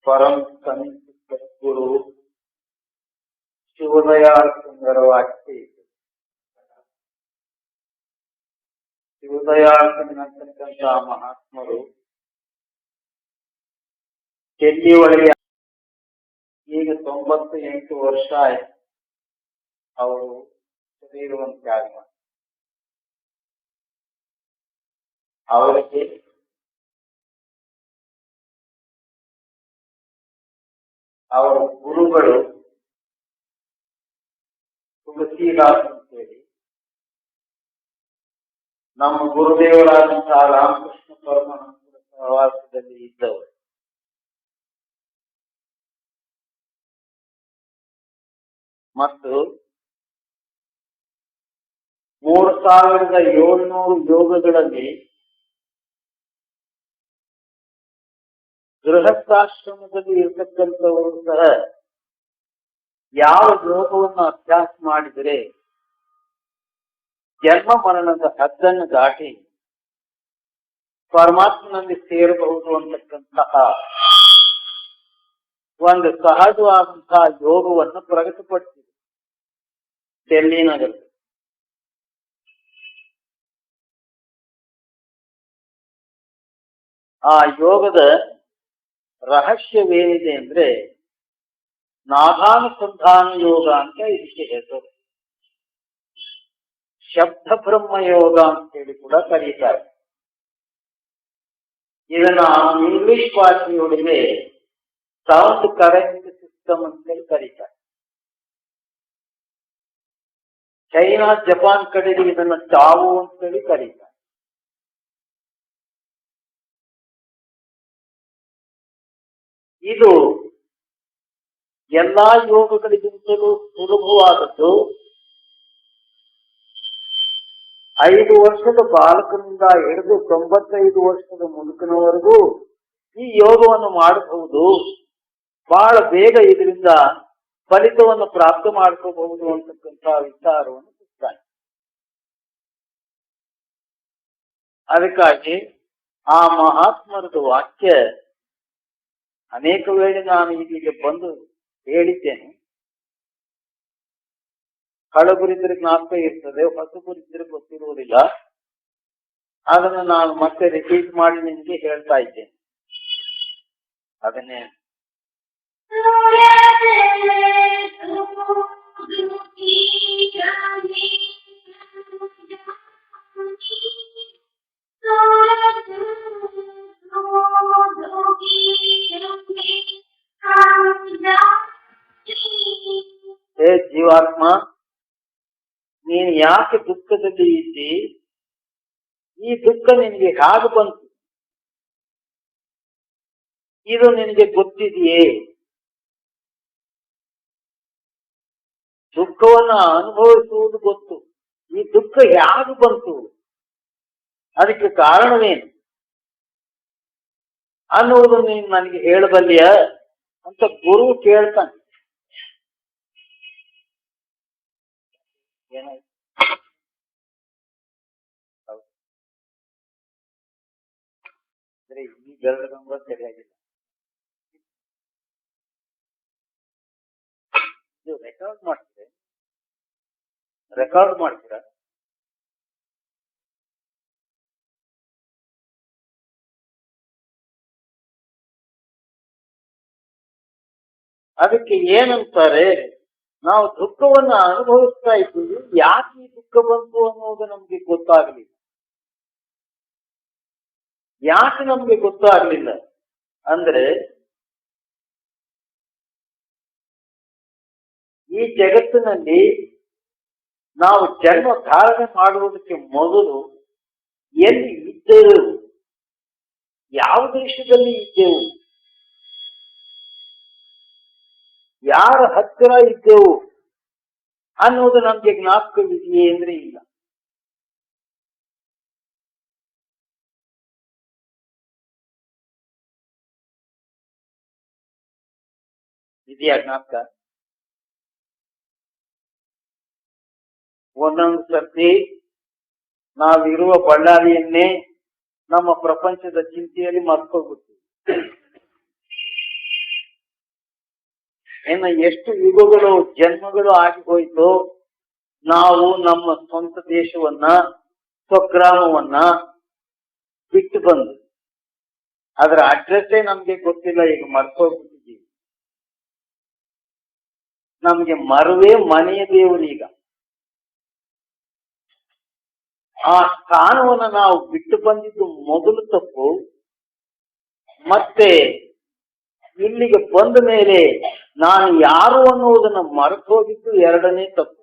परम संत सद्गुरु ಶಿವದಯಾಳ್ ಸುಂದರ ವಾಕ್ಯ ಇದೆ. ಶಿವದಯಾಳ್ ಅಂತಕ್ಕಂಥ ಮಹಾತ್ಮರು ಚೆಲ್ಲಿ ಒಳಗೆ ಈಗ 98 ವರ್ಷ ಆಯ್ತು ಅವರು ಶರೀರವನ್ನು ತ್ಯಾಗ ಮಾಡಿ. ಅವರಿಗೆ ಅವರ ಗುರುಗಳು ತುಳಸಿದಾಸ್ ಅಂತೇಳಿ ನಮ್ಮ ಗುರುದೇವರಾದಂತಹ ರಾಮಕೃಷ್ಣ ಪರಮಹಂಸರ ಸಹವಾಸದಲ್ಲಿ ಇದ್ದವರು. ಮತ್ತು 3700 ಯೋಗಗಳಲ್ಲಿ ಗೃಹಸ್ಥಾಶ್ರಮದಲ್ಲಿ ಇರತಕ್ಕಂಥವರು ಸಹ ಯಾವ ಯೋಗವನ್ನು ಅಭ್ಯಾಸ ಮಾಡಿದರೆ ಜನ್ಮ ಮರಣದ ಹದ್ದನ್ನು ದಾಟಿ ಪರಮಾತ್ಮನಲ್ಲಿ ಸೇರಬಹುದು ಅಂತಕ್ಕಂತಹ ಒಂದು ಸಹಜವಾದಂತಹ ಯೋಗವನ್ನು ಪ್ರಗತಿಪಡಿಸಿದೆ ಡೆಲ್ಲಿ ನಗರದಲ್ಲಿ. ಆ ಯೋಗದ ರಹಸ್ಯವೇನಿದೆ ಅಂದ್ರೆ ನಾದಾನುಸಂಧಾನ ಯೋಗ ಅಂತ ಇದಕ್ಕೆ ಹೆಸರು. ಶಬ್ದ ಬ್ರಹ್ಮ ಯೋಗ ಅಂತೇಳಿ ಕೂಡ ಕರೀತಾರೆ. ಇದನ್ನ ಇಂಗ್ಲಿಷ್ ಭಾಷೆಯೊಳಗೆ ಸೌಂಡ್ ಕರೆಂಟ್ ಸಿಸ್ಟಮ್ ಅಂತೇಳಿ ಕರೀತಾರೆ. ಚೈನಾ ಜಪಾನ್ ಕಡೆಗೆ ಇದನ್ನ ಚಾವು ಅಂತೇಳಿ ಕರೀತಾರೆ. ಇದು ಎಲ್ಲಾ ಯೋಗಗಳಿಗಿಂತಲೂ ಸುಲಭವಾದದ್ದು. 5 ವರ್ಷದ ಬಾಲಕನಿಂದ ಹಿಡಿದು 95 ವರ್ಷದ ಮುದುಕನವರೆಗೂ ಈ ಯೋಗವನ್ನು ಮಾಡಬಹುದು. ಬಹಳ ಬೇಗ ಇದರಿಂದ ಫಲಿತವನ್ನು ಪ್ರಾಪ್ತ ಮಾಡ್ಕೋಬಹುದು ಅಂತಕ್ಕಂಥ ವಿಚಾರವನ್ನು ಸಿಗ್ತಾನೆ. ಅದಕ್ಕಾಗಿ ಆ ಮಹಾತ್ಮರದ ವಾಕ್ಯ ಅನೇಕ ವೇಳೆ ನಾನು ಇಲ್ಲಿಗೆ ಬಂದು ಹೇಳಿದ್ದೇನೆ. ಹಳಬರಿದ್ರೆ ಜ್ಞಾಪಕ ಇರ್ತದೆ, ಹೊಸಬರಿದ್ರೆ ಗೊತ್ತಿರುವುದಿಲ್ಲ. ಅದನ್ನು ನಾನು ಮತ್ತೆ ರಿಪೀಟ್ ಮಾಡಿ ನಿಮಗೆ ಹೇಳ್ತಾ ಇದ್ದೇನೆ. ಅದನ್ನೇ ಹೇ ಜೀವಾತ್ಮ, ನೀನು ಯಾಕೆ ದುಃಖದಲ್ಲಿ ಇದ್ದಿ? ಈ ದುಃಖ ನಿನಗೆ ಹೇಗೆ ಬಂತು? ಇದು ನಿನಗೆ ಗೊತ್ತಿದೆಯೇ? ದುಃಖವನ್ನ ಅನುಭವಿಸುವುದು ಗೊತ್ತು. ಈ ದುಃಖ ಹೇಗೆ ಬಂತು, ಅದಕ್ಕೆ ಕಾರಣವೇನು ಅನ್ನುವುದು ನೀನು ನನಗೆ ಹೇಳಬಲ್ಲಿಯ ಅಂತ ಗುರು ಕೇಳ್ತಾನೆ. ಏನಾಯ್ತು? ಅಂದ್ರೆ ಈ ಬೆಳೆದ ಸರಿಯಾಗಿಲ್ಲ. ಇದು ರೆಕಾರ್ಡ್ ಮಾಡ್ತೀರಾ? ಅದಕ್ಕೆ ಏನಂತಾರೆ, ನಾವು ದುಃಖವನ್ನ ಅನುಭವಿಸ್ತಾ ಇದ್ದೀವಿ, ಯಾಕೆ ಈ ದುಃಖ ಬಂತು ಅನ್ನೋದು ನಮ್ಗೆ ಗೊತ್ತಾಗಲಿಲ್ಲ. ಯಾಕೆ ನಮ್ಗೆ ಗೊತ್ತಾಗ್ಲಿಲ್ಲ ಅಂದ್ರೆ, ಈ ಜಗತ್ತಿನಲ್ಲಿ ನಾವು ಜನ್ಮ ಧಾರಣೆ ಮಾಡುವುದಕ್ಕೆ ಮೊದಲು ಎಲ್ಲಿ ಇದ್ದೆವು, ಯಾವ ದೇಶದಲ್ಲಿ ಇದ್ದೆವು, ಯಾರ ಹತ್ತಿರ ಇದ್ದೆವು ಅನ್ನೋದು ನಮ್ಗೆ ಜ್ಞಾಪಕವಿದೆಯೇ ಅಂದ್ರೆ ಇಲ್ಲ. ಇದೆಯಾ ಜ್ಞಾಪಕ? ಒಂದೊಂದು ಸರ್ತಿ ನಾವಿರುವ ಬಳ್ಳಾರಿಯನ್ನೇ ನಮ್ಮ ಪ್ರಪಂಚದ ಚಿಂತೆಯಲ್ಲಿ ಮರ್ತ್ಕೊಳ್ಬಿಡ್ತೀವಿ. ಇನ್ನು ಎಷ್ಟು ಯುಗಗಳು ಜನ್ಮಗಳು ಆಗಿ ಹೋಯ್ತು, ನಾವು ನಮ್ಮ ಸ್ವಂತ ದೇಶವನ್ನ ಸ್ವಗ್ರಾಮವನ್ನ ಬಿಟ್ಟು ಬಂದು ಅದರ ಅಡ್ರೆಸ್ಸೇ ನಮ್ಗೆ ಗೊತ್ತಿಲ್ಲ. ಈಗ ಮರ್ತೋಗ್ಬಿಟ್ಟಿದ್ದೀವಿ. ನಮ್ಗೆ ಮರುವೇ ಮನೆಯ ದೇವರು. ಈಗ ಆ ಸ್ಥಾನವನ್ನು ನಾವು ಬಿಟ್ಟು ಬಂದಿದ್ದು ಮೊದಲು ತಪ್ಪು. ಮತ್ತೆ ಇಲ್ಲಿಗೆ ಬಂದ ಮೇಲೆ ನಾನು ಯಾರು ಅನ್ನುವುದನ್ನು ಮರೆತು ಹೋಗಿದ್ದು ಎರಡನೇ ತಪ್ಪು.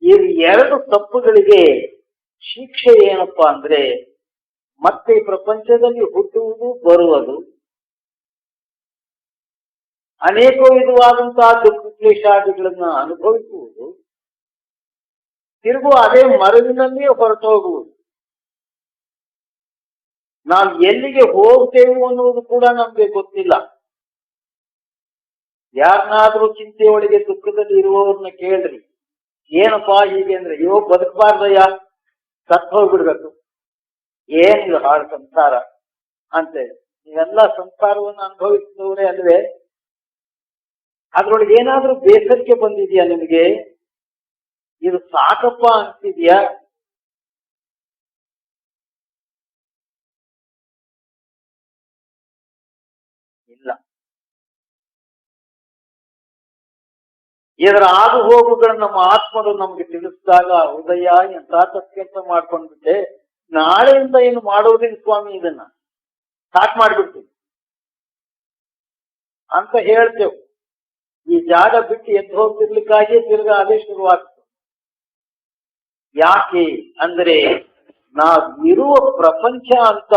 ಈ ಎರಡು ತಪ್ಪುಗಳಿಗೆ ಶಿಕ್ಷೆ ಏನಪ್ಪಾ ಅಂದ್ರೆ ಮತ್ತೆ ಪ್ರಪಂಚದಲ್ಲಿ ಹುಟ್ಟುವುದು, ಬರುವುದು, ಅನೇಕ ವಿಧವಾದಂತಹ ದುಃಖ ಕ್ಲೇಶಾದಿಗಳನ್ನ ಅನುಭವಿಸುವುದು, ತಿರುಗು ಅದೇ ಮರವಿನಲ್ಲಿಯೇ ಹೊರಟು ಹೋಗುವುದು. ನಾವು ಎಲ್ಲಿಗೆ ಹೋಗ್ತೇವೆ ಅನ್ನುವುದು ಕೂಡ ನಮ್ಗೆ ಗೊತ್ತಿಲ್ಲ. ಯಾರನ್ನಾದ್ರೂ ಚಿಂತೆಯೊಳಗೆ ದುಃಖದಲ್ಲಿ ಇರುವವ್ರನ್ನ ಕೇಳ್ರಿ, ಏನಪ್ಪಾ ಹೀಗೆ ಅಂದ್ರೆ, ಅಯ್ಯೋ ಬದುಕಬಾರ್ದಯ್ಯ, ಸತ್ತು ಹೋಗ್ಬಿಡ್ಬೇಕು, ಏನಿಲ್ಲ ಹಾಳು ಸಂಸಾರ ಅಂತೇಳಿ. ನೀವೆಲ್ಲ ಸಂಸಾರವನ್ನು ಅನುಭವಿಸಿದವರೇ ಅಲ್ವೇ? ಅದ್ರೊಳಗೆ ಏನಾದ್ರೂ ಬೇಸರಿಕೆ ಬಂದಿದ್ಯಾ ನಿಮಗೆ? ಇದು ಸಾಕಪ್ಪ ಅನ್ಸಿದ್ಯಾ? ಇಲ್ಲ. ಇದರ ಆಗು ಹೋಗುಗಳನ್ನ ನಮ್ಮ ಆತ್ಮರು ನಮ್ಗೆ ತಿಳಿಸಿದಾಗ ಹೃದಯ ಎಂತ ತತ್ಕೆಲ್ಸ ಮಾಡ್ಕೊಂಡ್ಬಿಟ್ಟೆ, ನಾಳೆಯಿಂದ ಏನು ಮಾಡೋದಿಲ್ಲ ಸ್ವಾಮಿ, ಇದನ್ನ ಸ್ಟಾರ್ಟ್ ಮಾಡ್ಬಿಡ್ತೀವಿ ಅಂತ ಹೇಳ್ತೇವೆ. ಈ ಜಾಗ ಬಿಟ್ಟು ಎದ್ದು ಹೋಗ್ತಿರ್ಲಿಕ್ಕಾಗಿ ತಿರ್ಗಾ ಅದೇ ಶುರುವಾಗ್ತದೆ. ಯಾಕೆ ಅಂದ್ರೆ ನಾವಿರುವ ಪ್ರಪಂಚ ಅಂತ.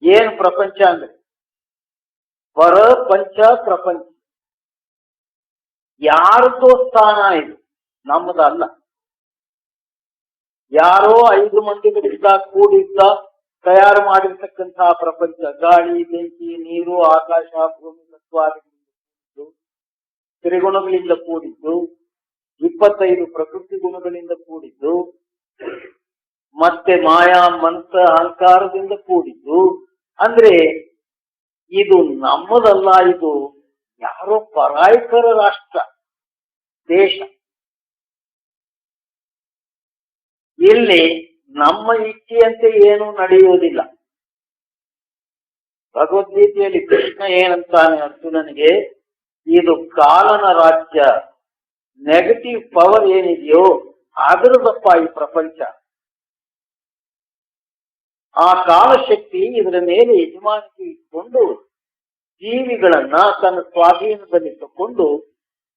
ಏನು ಪ್ರಪಂಚ ಅಂದ್ರೆ ಪಂಚ ಪ್ರಪಂಚ. ಯಾರದೋ ಸ್ಥಾನ ಇದು, ನಮ್ಮದಲ್ಲ. ಯಾರೋ 5 ಮಂದಿಗಳಿಂದ ಕೂಡಿದ್ದ ತಯಾರು ಮಾಡಿರ್ತಕ್ಕಂತಹ ಪ್ರಪಂಚ. ಗಾಳಿ, ಬೆಂಕಿ, ನೀರು, ಆಕಾಶ, ಭೂಮಿ, ತತ್ವಾದಿಗಳಿಂದ ತ್ರಿಗುಣಗಳಿಂದ ಕೂಡಿದ್ದು, 25 ಪ್ರಕೃತಿ ಗುಣಗಳಿಂದ ಕೂಡಿದ್ದು, ಮತ್ತೆ ಮಾಯಾ ಮನಸ್ಸ ಅಹಂಕಾರದಿಂದ ಕೂಡಿದ್ದು. ಅಂದ್ರೆ ಇದು ನಮ್ಮದಲ್ಲ, ಇದು ಯಾರೋ ಪರಾಯಿಕರ ರಾಷ್ಟ್ರ, ದೇಶ. ಇಲ್ಲಿ ನಮ್ಮ ಇಚ್ಛೆಯಂತೆ ಏನೂ ನಡೆಯುವುದಿಲ್ಲ. ಭಗವದ್ಗೀತೆಯಲ್ಲಿ ಕೃಷ್ಣ ಏನಂತಾನೆ ಅರ್ಜುನನಿಗೆ, ಇದು ಕಾಲನ ರಾಜ್ಯ. ನೆಗೆಟಿವ್ ಪವರ್ ಏನಿದೆಯೋ ಅದರದಪ್ಪ ಈ ಪ್ರಪಂಚ. ಆ ಕಾಲಶಕ್ತಿ ಇದರ ಮೇಲೆ ಯಜಮಾನಿಕೆ ಇಟ್ಕೊಂಡು ಜೀವಿಗಳನ್ನ ತನ್ನ ಸ್ವಾಧೀನದಲ್ಲಿ ತಕೊಂಡು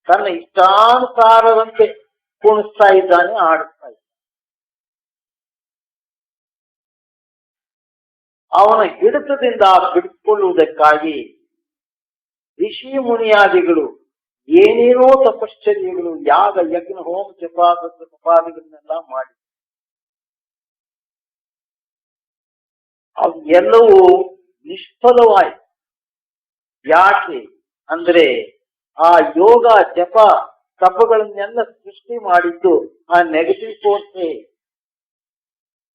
ತನ್ನ ಇಷ್ಟಾನುಸಾರದಂತೆ ಕುಣಿಸ್ತಾ ಇದ್ದಾನೆ, ಆಡಿಸ್ತಾ ಇದ್ದಾನೆ. ಅವನ ಹಿಡಿತದಿಂದ ಬಿಡಿಸಿಕೊಳ್ಳುವುದಕ್ಕಾಗಿ ಋಷಿ ಮುನಿಯಾದಿಗಳು ಏನೇನೋ ತಪಶ್ಚರ್ಯಗಳು, ಯಾಗ, ಯಜ್ಞ, ಹೋಮ, ಜಪಾದಿಗಳನ್ನೆಲ್ಲ ಮಾಡಿ ಅವೆಲ್ಲವೂ ನಿಷ್ಫಲವಾಯಿತು. ಯಾಕೆ ಅಂದ್ರೆ ಆ ಯೋಗ, ಜಪ, ತಪಗಳನ್ನೆಲ್ಲ ಸೃಷ್ಟಿ ಮಾಡಿದ್ದು ಆ ನೆಗೆಟಿವ್ ಫೋರ್ಸೇ,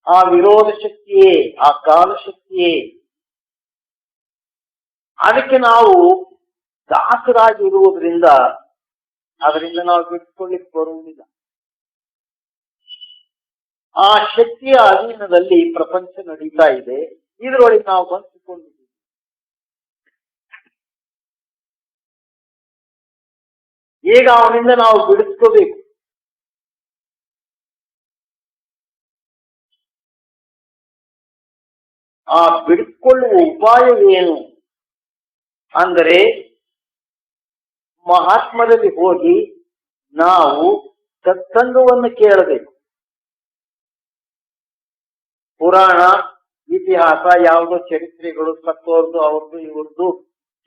ಆ ವಿರೋಧ ಶಕ್ತಿಯೇ, ಆ ಕಾಲಶಕ್ತಿಯೇ. ಅದಕ್ಕೆ ನಾವು ದಾಸರಾಗಿರುವುದರಿಂದ ಅದರಿಂದ ನಾವು ಬಿಟ್ಕೊಳ್ಳಿಕ್ಕೆ ಬರುವುದಿಲ್ಲ. ಆ ಶಕ್ತಿಯ ಅಧೀನದಲ್ಲಿ ಪ್ರಪಂಚ ನಡೀತಾ ಇದೆ. ಇದರೊಳಗೆ ನಾವು ಬಂದುಕೊಂಡಿದ್ದೀವಿ. ಈಗ ಅವನಿಂದ ನಾವು ಬಿಡಿಸ್ಕೋಬೇಕು. ಆ ಬಿಡಿಸ್ಕೊಳ್ಳುವ ಉಪಾಯವೇನು ಅಂದರೆ ಮಹಾತ್ಮರಲ್ಲಿ ಹೋಗಿ ನಾವು ಸತ್ಸಂಗವನ್ನು ಕೇಳಬೇಕು. ಪುರಾಣ, ಇತಿಹಾಸ, ಯಾವುದೋ ಚರಿತ್ರೆಗಳು, ಸತ್ತೋರ್ದು, ಅವ್ರದ್ದು ಇವ್ರದ್ದು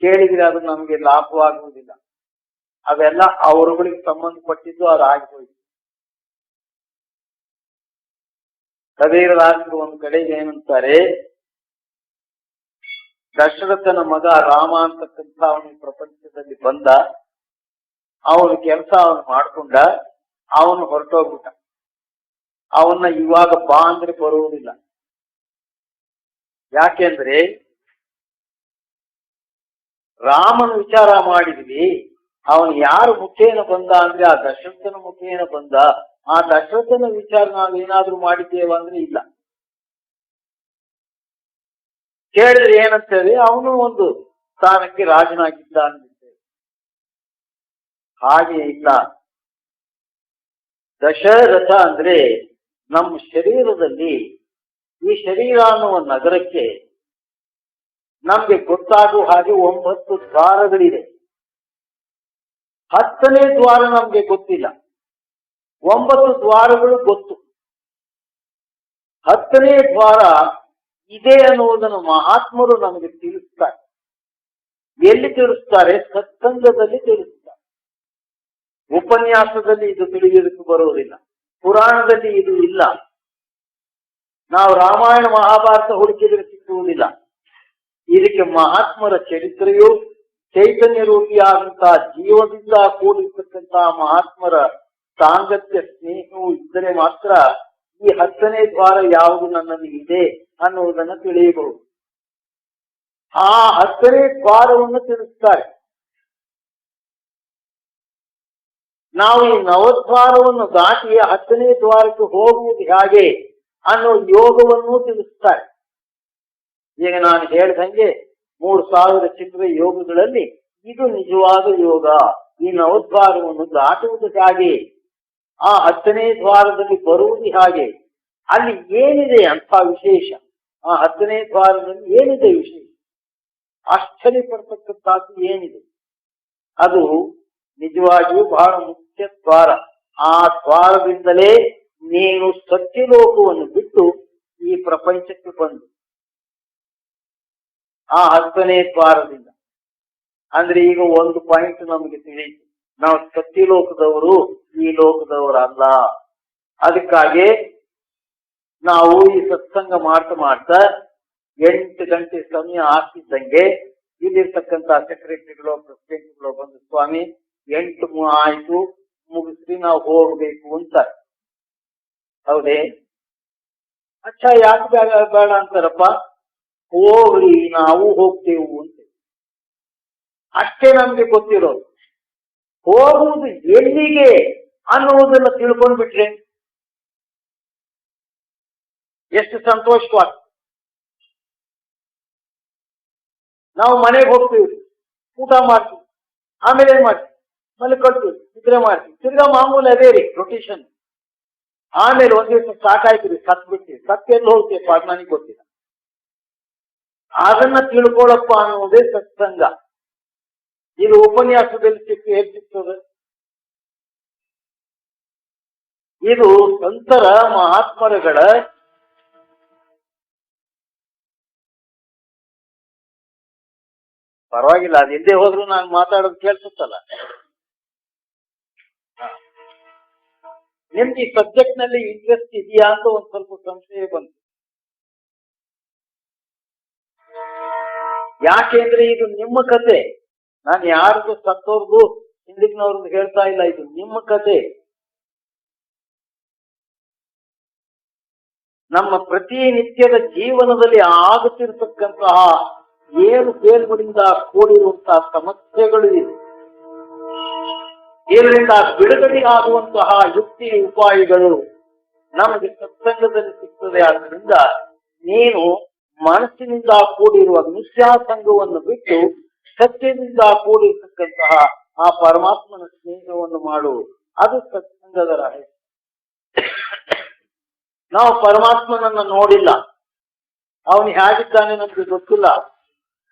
ಕೇಳಿದ್ರೆ ಅದು ನಮ್ಗೆ ಲಾಭವಾಗುವುದಿಲ್ಲ. ಅವೆಲ್ಲ ಅವರುಗಳಿಗೆ ಸಂಬಂಧಪಟ್ಟಿದ್ದು, ಅದಾಗಿ ಹೋಯ್ತು. ಕಬೀರದಾಸರು ಒಂದು ಕಡೆಗೆ ಏನಂತಾರೆ, ದಶರಥನ ಮಗ ರಾಮ ಅಂತಕ್ಕಂಥ ಅವನು ಪ್ರಪಂಚದಲ್ಲಿ ಬಂದ, ಅವನು ಕೆಲಸ ಅವನು ಮಾಡ್ಕೊಂಡ, ಅವನು ಹೊರಟೋಗ್ಬಿಟ್ಟ. ಅವನ್ನ ಇವಾಗ ಬಾ ಅಂದ್ರೆ ಬರುವುದಿಲ್ಲ. ಯಾಕೆಂದ್ರೆ ರಾಮನ ವಿಚಾರ ಮಾಡಿದ್ವಿ, ಅವನು ಯಾರು ಮುಖೇನ ಬಂದ ಅಂದ್ರೆ ಆ ದಶರಥನ ಮುಖೇನ ಬಂದ. ಆ ದಶರಥನ ವಿಚಾರ ನಾವೇನಾದ್ರೂ ಮಾಡಿದ್ದೇವ ಅಂದ್ರೆ ಇಲ್ಲ. ಕೇಳಿದ್ರೆ ಏನಂತೇಳಿ ಅವನು ಒಂದು ಸ್ಥಾನಕ್ಕೆ ರಾಜನಾಗಿದ್ದ ಅಂದಿದ್ದೇವೆ. ಹಾಗೆ ಇಲ್ಲ. ದಶರಥ ಅಂದ್ರೆ ನಮ್ಮ ಶರೀರದಲ್ಲಿ, ಈ ಶರೀರ ಅನ್ನುವ ನಗರಕ್ಕೆ ನಮ್ಗೆ ಗೊತ್ತಾಗುವ ಹಾಗೆ 9 ದ್ವಾರಗಳಿದೆ. 10ನೇ ದ್ವಾರ ನಮ್ಗೆ ಗೊತ್ತಿಲ್ಲ. 9 ದ್ವಾರಗಳು ಗೊತ್ತು. 10ನೇ ದ್ವಾರ ಇದೆ ಅನ್ನುವುದನ್ನು ಮಹಾತ್ಮರು ನಮಗೆ ತಿಳಿಸ್ತಾರೆ. ಎಲ್ಲಿ ತಿಳಿಸ್ತಾರೆ? ಸತ್ಸಂಗದಲ್ಲಿ ತಿಳಿಸ್ತಾರೆ. ಉಪನ್ಯಾಸದಲ್ಲಿ ಇದು ತಿಳಿಯೋದಕ್ಕೆ ಬರುವುದಿಲ್ಲ. ಪುರಾಣದಲ್ಲಿ ಇದು ಇಲ್ಲ. ನಾವು ರಾಮಾಯಣ ಮಹಾಭಾರತ ಹುಡುಕಿದ್ರೆ ಸಿಕ್ಕುವುದಿಲ್ಲ. ಇದಕ್ಕೆ ಮಹಾತ್ಮರ ಚರಿತ್ರೆಯು, ಚೈತನ್ಯ ರೂಪಿಯಾದಂತಹ ಜೀವದಿಂದ ಕೂಡಿರ್ತಕ್ಕಂತಹ ಮಹಾತ್ಮರ ಸಾಂಗತ್ಯ ಸ್ನೇಹವು ಇದ್ದರೆ ಮಾತ್ರ ಈ 10ನೇ ದ್ವಾರ ಯಾವುದು ನನ್ನಲ್ಲಿ ಇದೆ ಅನ್ನುವುದನ್ನು ತಿಳಿಯಬಹುದು. ಆ 10ನೇ ದ್ವಾರವನ್ನು ತಿಳಿಸ್ತಾರೆ. ನಾವು ಈ ನವದ್ವಾರವನ್ನು ದಾಟಿ 10ನೇ ದ್ವಾರಕ್ಕೆ ಹೋಗುವುದು ಹೇಗೆ ಅನ್ನೋ ಯೋಗವನ್ನು ತಿಳಿಸ್ತಾರೆ. ಈಗ ನಾನು ಹೇಳಿದಂಗೆ 3000 ಚಿತ್ರ ಯೋಗಗಳಲ್ಲಿ ಇದು ನಿಜವಾದ ಯೋಗ. ಈ ನವದ್ವಾರವನ್ನು ದಾಟುವುದು ಹೇಗೆ, ಆ 10ನೇ ದ್ವಾರದಲ್ಲಿ ಬರುವುದು ಹೇಗೆ, ಅಲ್ಲಿ ಏನಿದೆ ಅಂತ ವಿಶೇಷ, ಆ 10ನೇ ದ್ವಾರದಲ್ಲಿ ಏನಿದೆ ವಿಶೇಷ, ಆಶ್ಚರ್ಯ ಪಡ್ತಕ್ಕಂಥದ್ದು ಏನಿದೆ, ಅದು ನಿಜವಾಗಿಯೂ ಬಹಳ ಮುಖ್ಯ ದ್ವಾರ. ಆ ದ್ವಾರದಿಂದಲೇ ನೀನು ಸತ್ಯಲೋಕವನ್ನು ಬಿಟ್ಟು ಈ ಪ್ರಪಂಚಕ್ಕೆ ಬಂದು, ಆ 10ನೇ ದ್ವಾರದಿಂದ. ಅಂದ್ರೆ ಈಗ ಒಂದು ಪಾಯಿಂಟ್ ನಮಗೆ ತಿಳಿಯಿತು, ನಾವು ಸತ್ಯಲೋಕದವರು, ಈ ಲೋಕದವರಲ್ಲ. ಅದಕ್ಕಾಗಿ ನಾವು ಈ ಸತ್ಸಂಗ ಮಾಡ್ತಾ 8 ಗಂಟೆ ಸಮಯ ಆಗ್ತಿದ್ದಂಗೆ ಇಲ್ಲಿರ್ತಕ್ಕಂಥ ಸೆಕ್ರೆಟರಿಗಳು, ಪ್ರೆಸಿಡೆಂಟ್ಗಳು ಬಂದು, ಸ್ವಾಮಿ 8 ಆಯ್ತು, ಮುಗಿಸಿ ನಾವು ಹೋಗ್ಬೇಕು ಅಂತ. ಹೌದೇ? ಅಚ್ಚ, ಯಾಕೆ ಬೇಡ ಅಂತಾರಪ್ಪ? ಹೋಗ್ರಿ, ನಾವು ಹೋಗ್ತೇವು ಅಂತ ಅಷ್ಟೇ ನಮ್ಗೆ ಗೊತ್ತಿರೋದು. ಹೋಗುವುದು ಎಲ್ಲಿಗೆ ಅನ್ನುವುದನ್ನು ತಿಳ್ಕೊಂಡು ಬಿಟ್ರೆ ಎಷ್ಟು ಸಂತೋಷವಾಗ್ತದೆ. ನಾವು ಮನೆಗೆ ಹೋಗ್ತೀವಿ, ಊಟ ಮಾಡ್ತೀವಿ, ಆಮೇಲೆ ಏನ್ ಮಾಡ್ತೀವಿ? ಮಲ್ಕೊಳ್ತೀವಿ, ನಿದ್ರೆ ಮಾಡ್ತೀವಿ, ತಿರ್ಗಾ ಮಾಮೂಲಿ ಅದೇ ರೀ ರೊಟೇಷನ್. ಆಮೇಲೆ ಒಂದ್ ದಿವಸ ಸಾಕಾಯ್ತೀವಿ, ಸತ್ ಬಿಡ್ತೀವಿ. ಸತ್ತೆಲ್ಲ ಹೋಗ್ತೀವಿ ಅದು ನನಗೆ ಗೊತ್ತಿಲ್ಲ. ಅದನ್ನ ತಿಳ್ಕೊಳಪ್ಪ ಅನ್ನುವುದೇ ಸತ್ಸಂಗ. ಇದು ಉಪನ್ಯಾಸದಲ್ಲಿ ಹೇಗೆ ಸಿಗ್ತದೆ? ಇದು ಸಂತರ ಮಹಾತ್ಮರುಗಳ ಪರವಾಗಿಲ್ಲ, ಅದು ಹಿಂದೆ ಹೋದ್ರು ನಾನು ಮಾತಾಡೋದು ಕೇಳಿಸುತ್ತಲ್ಲ. ನಿಮ್ಗೆ ಈ ಸಬ್ಜೆಕ್ಟ್ ನಲ್ಲಿ ಇಂಟ್ರೆಸ್ಟ್ ಇದೆಯಾ ಅಂತ ಒಂದ್ ಸ್ವಲ್ಪ ಸಂಶಯ ಬಂತು. ಯಾಕೆಂದ್ರೆ ಇದು ನಿಮ್ಮ ಕತೆ. ನಾನು ಯಾರಿಗೂ ಸತ್ತೋರ್ದು ಹಿಂದಿನವ್ರದ್ದು ಹೇಳ್ತಾ ಇಲ್ಲ, ಇದು ನಿಮ್ಮ ಕತೆ. ನಮ್ಮ ಪ್ರತಿನಿತ್ಯದ ಜೀವನದಲ್ಲಿ ಆಗುತ್ತಿರತಕ್ಕಂತಹ ಏರುಪೇರುಗಳಿಂದ ಕೂಡಿರುವಂತಹ ಸಮಸ್ಯೆಗಳು ಇದೆ. ಇದರಿಂದ ಬಿಡುಗಡೆ ಆಗುವಂತಹ ಯುಕ್ತಿ ಉಪಾಯಗಳು ನಮಗೆ ಸತ್ಸಂಗದಲ್ಲಿ ಸಿಗ್ತದೆ. ಆದ್ರಿಂದ ನೀನು ಮನಸ್ಸಿನಿಂದ ಕೂಡಿರುವ ಮಿಥ್ಯಾಸಂಗವನ್ನು ಬಿಟ್ಟು ಸತ್ಯದಿಂದ ಕೂಡಿರ್ತಕ್ಕಂತಹ ಆ ಪರಮಾತ್ಮನ ಸ್ನೇಹವನ್ನು ಮಾಡು. ಅದು ಸತ್ಸಂಗದ ರಹಸ್ಯ. ನಾವು ಪರಮಾತ್ಮನನ್ನ ನೋಡಿಲ್ಲ, ಅವನು ಹೇಗಿದ್ದಾನೆ ನಮ್ಗೆ ಗೊತ್ತಿಲ್ಲ,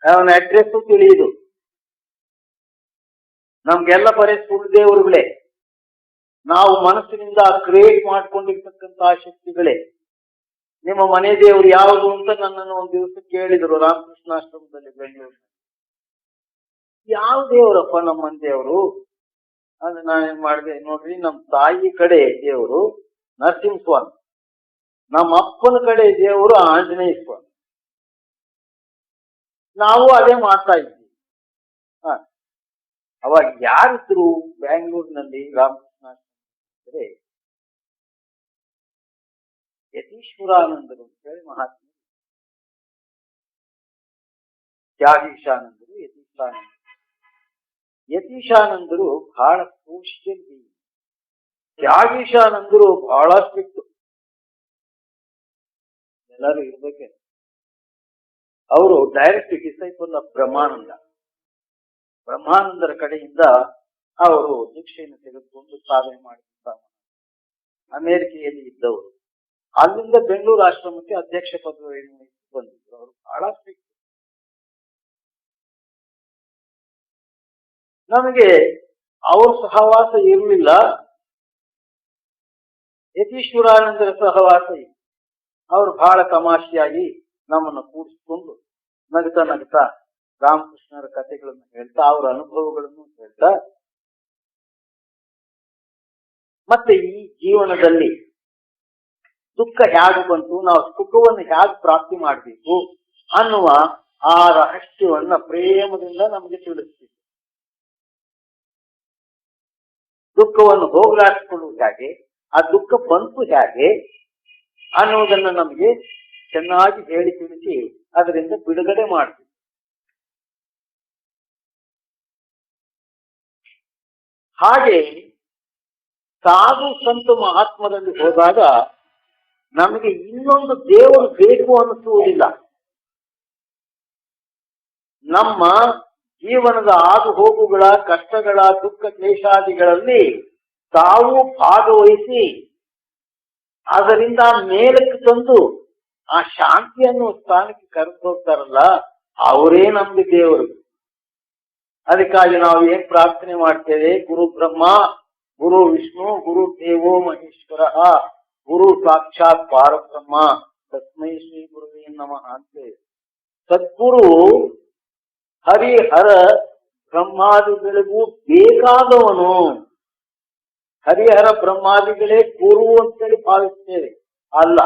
ಅವನ ಅಡ್ರೆಸ್ಸು ತಿಳಿಯುದು. ನಮ್ಗೆಲ್ಲ ಬರೀ ಸುಳ್ಳು ದೇವರುಗಳೇ, ನಾವು ಮನಸ್ಸಿನಿಂದ ಕ್ರಿಯೇಟ್ ಮಾಡ್ಕೊಂಡಿರ್ತಕ್ಕಂತಹ ಶಕ್ತಿಗಳೇ. ನಿಮ್ಮ ಮನೆ ದೇವರು ಯಾವುದು ಅಂತ ನನ್ನನ್ನು ಒಂದು ದಿವಸ ಕೇಳಿದ್ರು ರಾಮಕೃಷ್ಣಾಶ್ರಮದಲ್ಲಿ ಬೆಂಗಳೂರು. ಯಾವ ದೇವರಪ್ಪ ನಮ್ಮ ಮನೆ ದೇವರು? ಅಂದ್ರೆ ನಾನೇನ್ ಮಾಡಿದೆ, ನೋಡ್ರಿ, ನಮ್ಮ ತಾಯಿ ಕಡೆ ದೇವರು ನರಸಿಂಹಸ್ವಾಮಿ, ನಮ್ಮ ಅಪ್ಪನ ಕಡೆ ದೇವರು ಆಂಜನೇಯ ಸ್ವಾಮಿ. ನಾವು ಅದೇ ಮಾಡ್ತಾ ಇದ್ವಿ. ಅವಾಗ ಯಾರಿದ್ರು ಬ್ಯಾಂಗ್ಳೂರಿನಲ್ಲಿ ರಾಮಕೃಷ್ಣ ಯತೀಶ್ವರಾನಂದರು ಅಂತೇಳಿ ಮಹಾತ್ಮ. ತ್ಯಾಗೀಶಾನಂದರು, ಯತೀಶಾನಂದರು. ಯತೀಶಾನಂದರು ಬಹಳ ಸೋಷಿಯಲ್ ಬೀಯಿಂಗ್, ತ್ಯಾಗೀಶಾನಂದರು ಬಹಳ ಸ್ಟ್ರಿಕ್ಟ್. ಎಲ್ಲರೂ ಇರ್ಬೇಕೆ. ಅವರು ಡೈರೆಕ್ಟ್ ಡಿಸೈಪಲ್ ಆಫ್ ಬ್ರಹ್ಮಾನಂದ. ಬ್ರಹ್ಮಾನಂದರ ಕಡೆಯಿಂದ ಅವರು ದೀಕ್ಷೆಯನ್ನು ತೆಗೆದುಕೊಂಡು ಸಾಧನೆ ಮಾಡಿದ್ದಾರೆ. ಅಮೆರಿಕೆಯಲ್ಲಿ ಇದ್ದವರು, ಅಲ್ಲಿಂದ ಬೆಂಗಳೂರು ಆಶ್ರಮಕ್ಕೆ ಅಧ್ಯಕ್ಷ ಪದವಿಯನ್ನು ಬಂದಿದ್ರು. ಅವರು ಬಹಳ ಸ್ಟ್ರಿಕ್ಟ್. ನಮಗೆ ಅವ್ರ ಸಹವಾಸ ಇರಲಿಲ್ಲ, ಯತೀಶ್ವರಾನಂದರ ಸಹವಾಸ ಇತ್ತು. ಅವರು ಬಹಳ ತಮಾಷೆಯಾಗಿ ನಮ್ಮನ್ನು ಕೂಡಿಸಿಕೊಂಡು ನಗ್ತಾ ನಗ್ತಾ ರಾಮಕೃಷ್ಣರ ಕಥೆಗಳನ್ನು ಹೇಳ್ತಾ, ಅವರ ಅನುಭವಗಳನ್ನು ಹೇಳ್ತಾ, ಮತ್ತೆ ಈ ಜೀವನದಲ್ಲಿ ದುಃಖ ಹೇಗೆ ಬಂತು, ನಾವು ಸುಖವನ್ನು ಹೇಗೆ ಪ್ರಾಪ್ತಿ ಮಾಡಬೇಕು ಅನ್ನುವ ಆ ರಹಸ್ಯವನ್ನ ಪ್ರೇಮದಿಂದ ನಮಗೆ ತಿಳಿಸ್ತೀವಿ. ದುಃಖವನ್ನು ಹೋಗಲಾಡಿಸಿಕೊಳ್ಳುವುದು ಹೇಗೆ, ಆ ದುಃಖ ಬಂತು ಹೇಗೆ ಅನ್ನುವುದನ್ನ ನಮಗೆ ಚೆನ್ನಾಗಿ ಹೇಳಿ ತಿಳಿಸಿ ಅದರಿಂದ ಬಿಡುಗಡೆ ಮಾಡ್ತೀವಿ. ಹಾಗೆ ಸಾಧು ಸಂತ ಮಹಾತ್ಮರಲ್ಲಿ ಹೋದಾಗ ನಮಗೆ ಇನ್ನೊಂದು ದೇವರು ಬೇಕು ಅನಿಸುವುದಿಲ್ಲ. ನಮ್ಮ ಜೀವನದ ಆಗು ಹೋಗುಗಳ, ಕಷ್ಟಗಳ, ದುಃಖ ಕ್ಲೇಶಾದಿಗಳಲ್ಲಿ ತಾವು ಭಾಗವಹಿಸಿ ಅದರಿಂದ ಮೇಲಕ್ಕೆ ತಂದು ಆ ಶಾಂತಿಯನ್ನು ಸ್ಥಾನಕ್ಕೆ ಕರೆದು ಹೋಗ್ತಾರಲ್ಲ, ಅವರೇ ನಮ್ಗೆ ದೇವರು. ಅದಕ್ಕಾಗಿ ನಾವು ಏನ್ ಪ್ರಾರ್ಥನೆ ಮಾಡ್ತೇವೆ? ಗುರು ಬ್ರಹ್ಮ, ಗುರು ವಿಷ್ಣು, ಗುರು ದೇವೋ ಮಹೇಶ್ವರ, ಗುರು ಸಾಕ್ಷಾತ್ ಪರಬ್ರಹ್ಮ, ತಸ್ಮೈ ಶ್ರೀ ಗುರುವೇ ನಮಃ ಅಂತೇವೆ. ಸದ್ಗುರು ಹರಿಹರ ಬ್ರಹ್ಮಾದಿಗಳಿಗೂ ಬೇಕಾದವನು. ಹರಿಹರ ಬ್ರಹ್ಮಾದಿಗಳೇ ಗುರು ಅಂತೇಳಿ ಭಾವಿಸ್ತೇವೆ, ಅಲ್ಲ.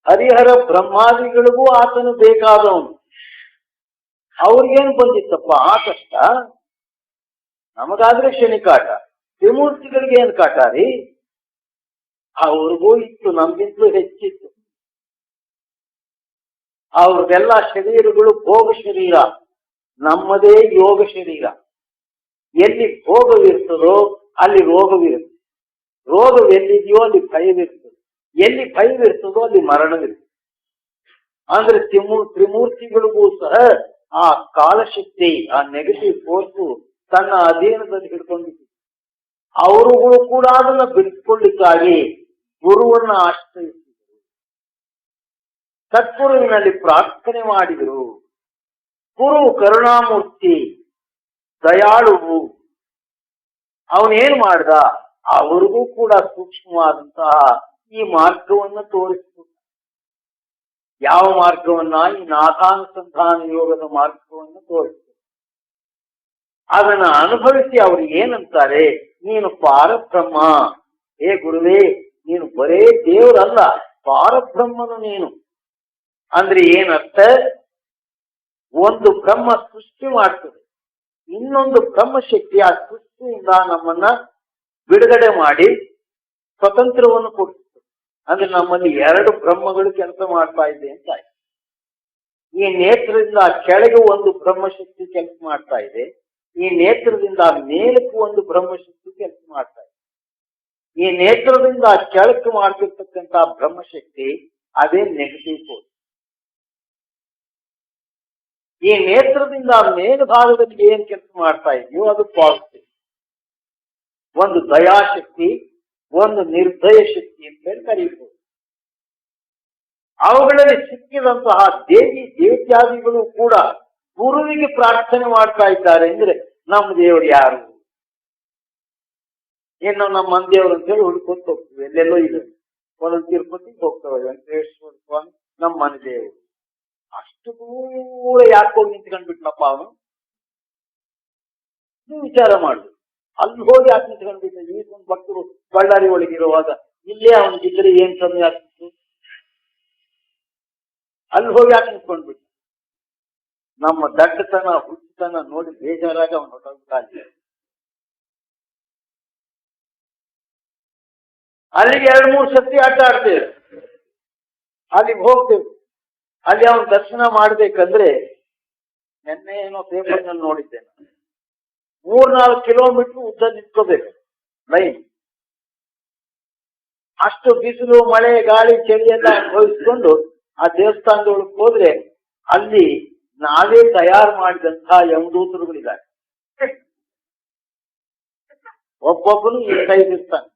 ಹರಿಹರ ಬ್ರಹ್ಮಾದಿಗಳಿಗೂ ಆತನು ಬೇಕಾದವನು. ಅವ್ರಿಗೇನು ಬಂದಿತ್ತಪ್ಪ ಆ ಕಷ್ಟ? ನಮಗಾದ್ರೆ ಶನಿಕಾಟ, ತ್ರಿಮೂರ್ತಿಗಳಿಗೆ ಏನ್ ಕಾಟ ರೀ? ಅವ್ರಿಗೂ ಇತ್ತು, ನಮ್ಗಿಂತಲೂ ಹೆಚ್ಚಿತ್ತು. ಅವ್ರದೆಲ್ಲ ಶರೀರಗಳು ಭೋಗ ಶರೀರ, ನಮ್ಮದೇ ಯೋಗ ಶರೀರ. ಎಲ್ಲಿ ಭೋಗವಿರ್ತದೋ ಅಲ್ಲಿ ರೋಗವಿರುತ್ತೆ, ರೋಗವೆಲ್ಲಿದೆಯೋ ಅಲ್ಲಿ ಭಯವಿರ್ತದೆ, ಎಲ್ಲಿ ಭಯವಿರ್ತದೋ ಅಲ್ಲಿ ಮರಣವಿರ್ತದೆ. ಅಂದ್ರೆ ತ್ರಿಮೂರ್ತಿಗಳಿಗೂ ಸಹ ಆ ಕಾಲಶಕ್ತಿ, ಆ ನೆಗೆಟಿವ್ ಫೋರ್ಸು ತನ್ನ ಅಧೀನದಲ್ಲಿ ಹಿಡ್ಕೊಂಡಿತ್ತು. ಅವರುಗಳು ಕೂಡ ಅದನ್ನ ಬಿಡಿಸ್ಕೊಳ್ಳಿಕ್ಕಾಗಿ ಗುರುವನ್ನ ಆಶ್ರಯಿಸಿದರು, ಸದ್ಗುರುವಿನಲ್ಲಿ ಪ್ರಾರ್ಥನೆ ಮಾಡಿದರು. ಗುರು ಕರುಣಾಮೂರ್ತಿ, ದಯಾಳುವು. ಅವನೇನ್ ಮಾಡ್ದ? ಅವರಿಗೂ ಕೂಡ ಸೂಕ್ಷ್ಮವಾದಂತಹ ಈ ಮಾರ್ಗವನ್ನು ತೋರಿಸಿತು. ಯಾವ ಮಾರ್ಗವನ್ನ? ಈ ನಾಥಾನುಸಂಧಾನ ಯೋಗದ ಮಾರ್ಗವನ್ನು ತೋರಿಸಿತು. ಅದನ್ನ ಅನುಭವಿಸಿ ಅವರು ಏನಂತಾರೆ? ನೀನು ಪಾರಬ್ರಹ್ಮ. ಹೇ ಗುರುವೇ, ನೀನು ಬರೇ ದೇವರಲ್ಲ, ಪಾರಬ್ರಹ್ಮನು ನೀನು. ಅಂದ್ರೆ ಏನರ್ಥ? ಒಂದು ಬ್ರಹ್ಮ ಸೃಷ್ಟಿ ಮಾಡ್ತದೆ, ಇನ್ನೊಂದು ಬ್ರಹ್ಮಶಕ್ತಿ ಆ ಸೃಷ್ಟಿಯಿಂದ ನಮ್ಮನ್ನ ಬಿಡುಗಡೆ ಮಾಡಿ ಸ್ವತಂತ್ರವನ್ನು ಕೊಡ್ತದೆ. ಅಂದ್ರೆ ನಮ್ಮಲ್ಲಿ ಎರಡು ಬ್ರಹ್ಮಗಳು ಕೆಲಸ ಮಾಡ್ತಾ ಇದೆ ಅಂತ. ಈ ನೇತ್ರದಿಂದ ಕೆಳಗೆ ಒಂದು ಬ್ರಹ್ಮಶಕ್ತಿ ಕೆಲಸ ಮಾಡ್ತಾ ಇದೆ, ಈ ನೇತ್ರದಿಂದ ಮೇಲಕ್ಕೂ ಒಂದು ಬ್ರಹ್ಮಶಕ್ತಿ ಕೆಲಸ ಮಾಡ್ತಾ ಇದೆ. ಈ ನೇತ್ರದಿಂದ ಕೆಳಕ್ಕೆ ಮಾಡ್ತಿರ್ತಕ್ಕಂಥ ಬ್ರಹ್ಮಶಕ್ತಿ ಅದೇ ನೆಗೆಟಿವ್ ಫೋರ್ಸ್. ಈ ನೇತ್ರದಿಂದ ಮೇಲ್ಭಾಗದಲ್ಲಿ ಏನ್ ಕೆಲಸ ಮಾಡ್ತಾ ಇದೆಯೋ ಅದು ಪಾಸಿಟಿವ್. ಒಂದು ದಯಾಶಕ್ತಿ, ಒಂದು ನಿರ್ದಯ ಶಕ್ತಿ ಅಂತ ಹೇಳಿ ಕರೀಬಹುದು. ಅವುಗಳಲ್ಲಿ ಸಿಕ್ಕಿದಂತಹ ದೇವಿ ದೇವತ್ಯಾದಿಗಳು ಕೂಡ ಗುರುವಿಗೆ ಪ್ರಾರ್ಥನೆ ಮಾಡ್ತಾ ಇದ್ದಾರೆ. ಅಂದ್ರೆ ನಮ್ಮ ದೇವರು ಯಾರು? ಇನ್ನು ನಮ್ಮ ಮಂದೇವರು ಅಂತ ಹೇಳಿ ಹುಡ್ಕೊತ ಹೋಗ್ತೀವಿ, ಎಲ್ಲೆಲ್ಲೋ ಇದೆ. ಒಂದೊಂದು ತಿರುಪತಿಗೆ ಹೋಗ್ತವೆ, ವೆಂಕಟೇಶ್ವರ ಸ್ವಾಮಿ ನಮ್ಮ ಮನೆ ದೇವರು. ಅಷ್ಟು ದೂರ ಯಾಕೆ ಹೋಗಿ ನಿಂತ್ಕೊಂಡ್ಬಿಟ್ನಪ್ಪ ಅವನು? ನೀವು ವಿಚಾರ ಮಾಡುದು. ಅಲ್ಲಿ ಹೋಗಿ ಯಾಕೆ ನಿಂತ್ಕೊಂಡ್ಬಿಟ್ಟ? ಈ ಒಂದು ಭಕ್ತರು ಬಳ್ಳಾರಿ ಒಳಗಿರುವಾಗ ಇಲ್ಲೇ ಅವನಿಗಿದ್ರೆ ಏನ್ ಸಮಯ ಆಗ್ತಿತ್ತು? ಅಲ್ಲಿ ಹೋಗಿ ಯಾಕೆ ನಿಂತ್ಕೊಂಡ್ಬಿಟ್ಟ? ನಮ್ಮ ದಡ್ಡತನ, ಹುಚ್ಚತನ ನೋಡಿ ಬೇಜಾರಾಗಿ ಅವನು ಹೊರಟಾಗ ಅಲ್ಲಿಗೆ 2-3 ಸತಿ ಅಡ್ಡ ಆಡ್ತೇವೆ, ಅಲ್ಲಿಗೆ ಹೋಗ್ತೇವೆ. ಅಲ್ಲಿ ಅವನ ದರ್ಶನ ಮಾಡ್ಬೇಕಂದ್ರೆ ನಿನ್ನೆ ಏನೋ ಪೇಪರ್ನಲ್ಲಿ ನೋಡಿದ್ದೆ, 3-4 ಕಿಲೋಮೀಟರ್ ಉದ್ದ ನಿಂತ್ಕೋಬೇಕು ಲೈನ್. ಅಷ್ಟು ಬಿಸಿಲು, ಮಳೆ, ಗಾಳಿ, ಚಳಿ ಎಲ್ಲ ಅನುಭವಿಸ್ಕೊಂಡು ಆ ದೇವಸ್ಥಾನದೊಳಗೆ ಹೋದ್ರೆ ಅಲ್ಲಿ ನಾವೇ ತಯಾರು ಮಾಡಿದಂತಹ ಯಮದೂತರುಗಳಿದ್ದಾರೆ. ಒಬ್ಬೊಬ್ಬನು ಈ ಸೈಜ್ ಇರ್ತಾನೆ.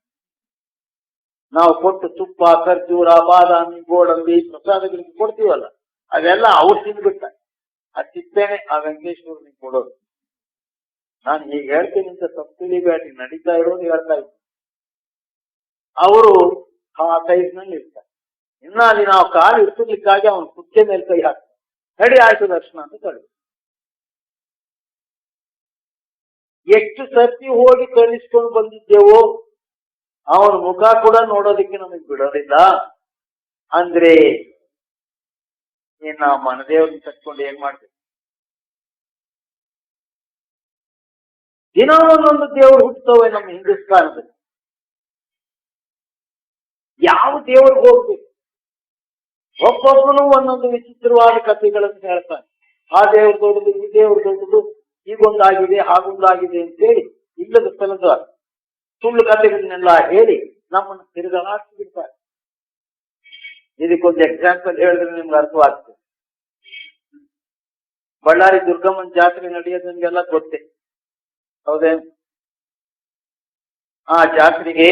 ನಾವು ಕೊಟ್ಟು ತುಪ್ಪ, ಖರ್ಜೂರ, ಬಾದಾಮಿ, ಗೋಡಂಬಿ ಪ್ರಸಾದಗಳಿಗೆ ಕೊಡ್ತೀವಲ್ಲ, ಅವೆಲ್ಲ ಅವ್ರು ತಿಂದ್ಬಿಡ್ತಾರೆ. ಆ ತಿಪ್ಪೇನೆ ಆ ವೆಂಕಟೇಶ್ವರನಿಗೆ ಕೊಡೋದು. ನಾನು ಈಗ ಹೇಳ್ತೀನಿ ಅಂತ ತಪ್ಪು ತಿಳಿಬೇಡಿ, ನಡೀತಾ ಇರೋದು ಹೇಳ್ತಾ ಇದ್ದೀನಿ. ಅವರು ಆ ಸೈಜ್ನಲ್ಲಿ ಇರ್ತಾರೆ. ಇನ್ನ ಅಲ್ಲಿ ನಾವು ಕಾಲು ಇಡ್ತಿರ್ಲಿಕ್ಕಾಗಿ ಅವನು ಕುಕ್ಕೆ ಮೇಲೆ ಕೈ ಹಾಕ್ತಾನೆ. ನಡಿ ಆಯ್ತು ದರ್ಶನ ಅಂತ ಕಳಿಸ್. ಎಷ್ಟು ಸರ್ತಿ ಹೋಗಿ ಕಳಿಸ್ಕೊಂಡು ಬಂದಿದ್ದೇವೋ ಅವನ ಮುಖ ಕೂಡ ನೋಡೋದಕ್ಕೆ ನಮಗೆ ಬಿಡೋದಿಲ್ಲ. ಅಂದ್ರೆ ನಾವು ಮನದೇವ್ರನ್ನ ಕಟ್ಕೊಂಡು ಏನ್ ಮಾಡ್ತೀವಿ? ದಿನ ಒಂದೊಂದು ದೇವರು ಹುಟ್ಟುತ್ತವೆ ನಮ್ಮ ಹಿಂದೂಸ್ತಾನದಲ್ಲಿ. ಯಾವ ದೇವ್ರಿಗೆ ಹೋಗ್ಬೇಕು? ಒಬ್ಬೊಬ್ಬನು ಒಂದೊಂದು ವಿಚಿತ್ರವಾದ ಕಥೆಗಳನ್ನು ಹೇಳ್ತಾನೆ. ಆ ದೇವ್ರ ದೊಡ್ಡದು, ಈ ದೇವ್ರ ದೊಡ್ಡದು, ಹೀಗೊಂದಾಗಿದೆ, ಹಾಗೊಂದಾಗಿದೆ ಅಂತೇಳಿ ಇಲ್ಲದ ಸ್ಥಳದ ಸುಳ್ಳು ಕಥೆಗಳನ್ನೆಲ್ಲ ಹೇಳಿ ನಮ್ಮನ್ನು ತಿರುಗಾಡಿಸಿ ಬಿಡ್ತಾರೆ. ಇದಕ್ಕೊಂದು ಎಕ್ಸಾಂಪಲ್ ಹೇಳಿದ್ರೆ ನಿಮ್ಗೆ ಅರ್ಥವಾಗ್ತದೆ. ಬಳ್ಳಾರಿ ದುರ್ಗಮ್ಮನ ಜಾತ್ರೆ ನಡೆಯೋದು ನಿಮ್ಗೆಲ್ಲ ಗೊತ್ತೇ, ಹೌದೇನು? ಆ ಜಾತ್ರೆಗೆ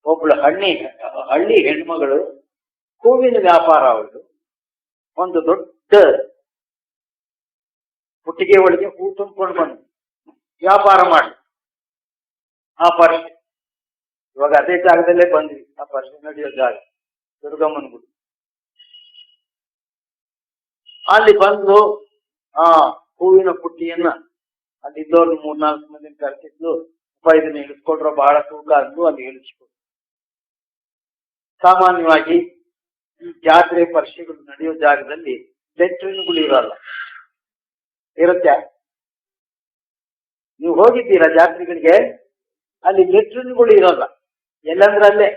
ಒಬ್ಳು ಹಳ್ಳಿ ಹೆಣ್ಮಗಳು, ಹೂವಿನ ವ್ಯಾಪಾರ ಅವಳು, ಒಂದು ದೊಡ್ಡ ಪುಟ್ಟಿಗೆ ಒಳಗೆ ಹೂ ತುಂಬಿಕೊಂಡು ಬಂದು ವ್ಯಾಪಾರ ಮಾಡಿ ಆ ಪರ್ಸೆ, ಇವಾಗ ಅದೇ ಜಾಗದಲ್ಲೇ ಬಂದ್ವಿ, ಆ ಪರ್ಸೆ ನಡೆಯೋ ಜಾಗ ದುರ್ಗಮ್ಮನ ಗುಡಿ. ಅಲ್ಲಿ ಬಂದು ಆ ಹೂವಿನ ಪುಟ್ಟಿಯನ್ನ ಅಲ್ಲಿದ್ದವ್ರು 3-4 ಮಂದಿನ ಕರ್ಸಿದ್ಲು. ಇದನ್ನ ಇಳಿಸ್ಕೊಟ್ರ ಬಹಳ ತೂಕ ಅಂದು ಅಲ್ಲಿ ಇಳಿಸ್ಕೊಟ್ರು. ಸಾಮಾನ್ಯವಾಗಿ ಈ ಜಾತ್ರೆ ಪರ್ಷೆಗಳು ನಡೆಯೋ ಜಾಗದಲ್ಲಿ ಲೆಟ್ರಿನ್ಗಳು ಇರಲ್ಲ. ಇರುತ್ತೆ? ನೀವು ಹೋಗಿದ್ದೀರಾ ಜಾತ್ರೆಗಳಿಗೆ? ಅಲ್ಲಿ ಲೆಟ್ರಿನ್ಗಳು ಇರಲ್ಲ. ಎಲ್ಲಂದ್ರೆ ಅಲ್ಲೇ.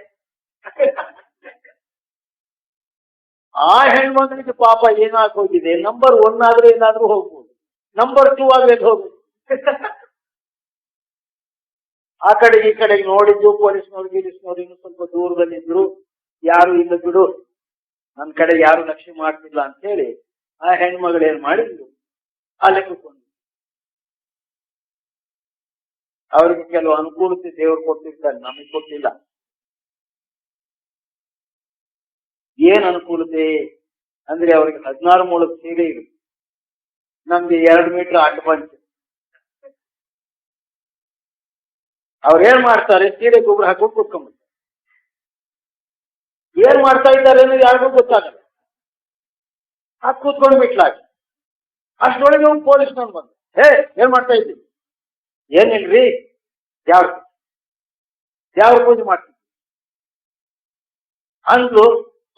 ಆ ಹೆಣ್ಮಕ್ಳಿಗೆ ಪಾಪ ಏನಾಗಿ ಹೋಗಿದೆ, ನಂಬರ್ 1 ಆದ್ರೆ ಏನಾದ್ರೂ ಹೋಗ್ಬೋದು, ನಂಬರ್ 2 ಆದ್ರೆ ಹೋಗ್ಬೋದು. ಆ ಕಡೆ ಈ ಕಡೆಗೆ ನೋಡಿದ್ದು ಪೊಲೀಸ್ನವ್ರು ಗಿರೀಶ್ನವ್ರು ಇನ್ನು ಸ್ವಲ್ಪ ದೂರದಲ್ಲಿದ್ರು, ಯಾರು ಇಲ್ಲ ಬಿಡು, ನನ್ನ ಕಡೆ ಯಾರು ಲಕ್ಷ್ಯ ಮಾಡ್ತಿಲ್ಲ ಅಂತ ಹೇಳಿ ಆ ಹೆಣ್ಮಗಳು ಏನ್ ಮಾಡಿದ್ರು, ಅಲ್ಲೇ ಕೂತ್ಕೊಂಡು. ಅವ್ರಿಗೆ ಕೆಲವು ಅನುಕೂಲತೆ ದೇವ್ರು ಕೊಟ್ಟಿರ್ತಾರೆ, ನಮಗೆ ಕೊಟ್ಟಿಲ್ಲ. ಏನ್ ಅನುಕೂಲತೆ ಅಂದ್ರೆ ಅವ್ರಿಗೆ 16 ಮೊಳದ ಸೀರೆ ಇದೆ, ನಮ್ಗೆ 2 ಮೀಟರ್ ಅಡ್ಡ ಬಂತು. ಅವ್ರೇನ್ ಮಾಡ್ತಾರೆ, ಸೀರೆ ಗೊಬ್ಬರ ಹಾಕೊಂಡು ಕೂತ್ಕೊಂಡ್ಬಿಡ್ತಾರೆ. ಏನ್ ಮಾಡ್ತಾ ಇದ್ದಾರೆ ಅನ್ನೋದು ಯಾರಿಗೂ ಗೊತ್ತಾಗಲ್ಲ. ಹಾಕಿ ಕೂತ್ಕೊಂಡು ಬಿಟ್ಲಾಗಿ ಅಷ್ಟೊಳಗೆ ಒಂದು ಪೊಲೀಸ್ನವ್ರು ಬಂದು, ಏನ್ ಮಾಡ್ತಾ ಇದ್ದೀವಿ? ಏನಿಲ್ರಿ, ದೇವ್ರ ಪೂಜೆ ಮಾಡ್ತೀವಿ ಅಂದ್ರು.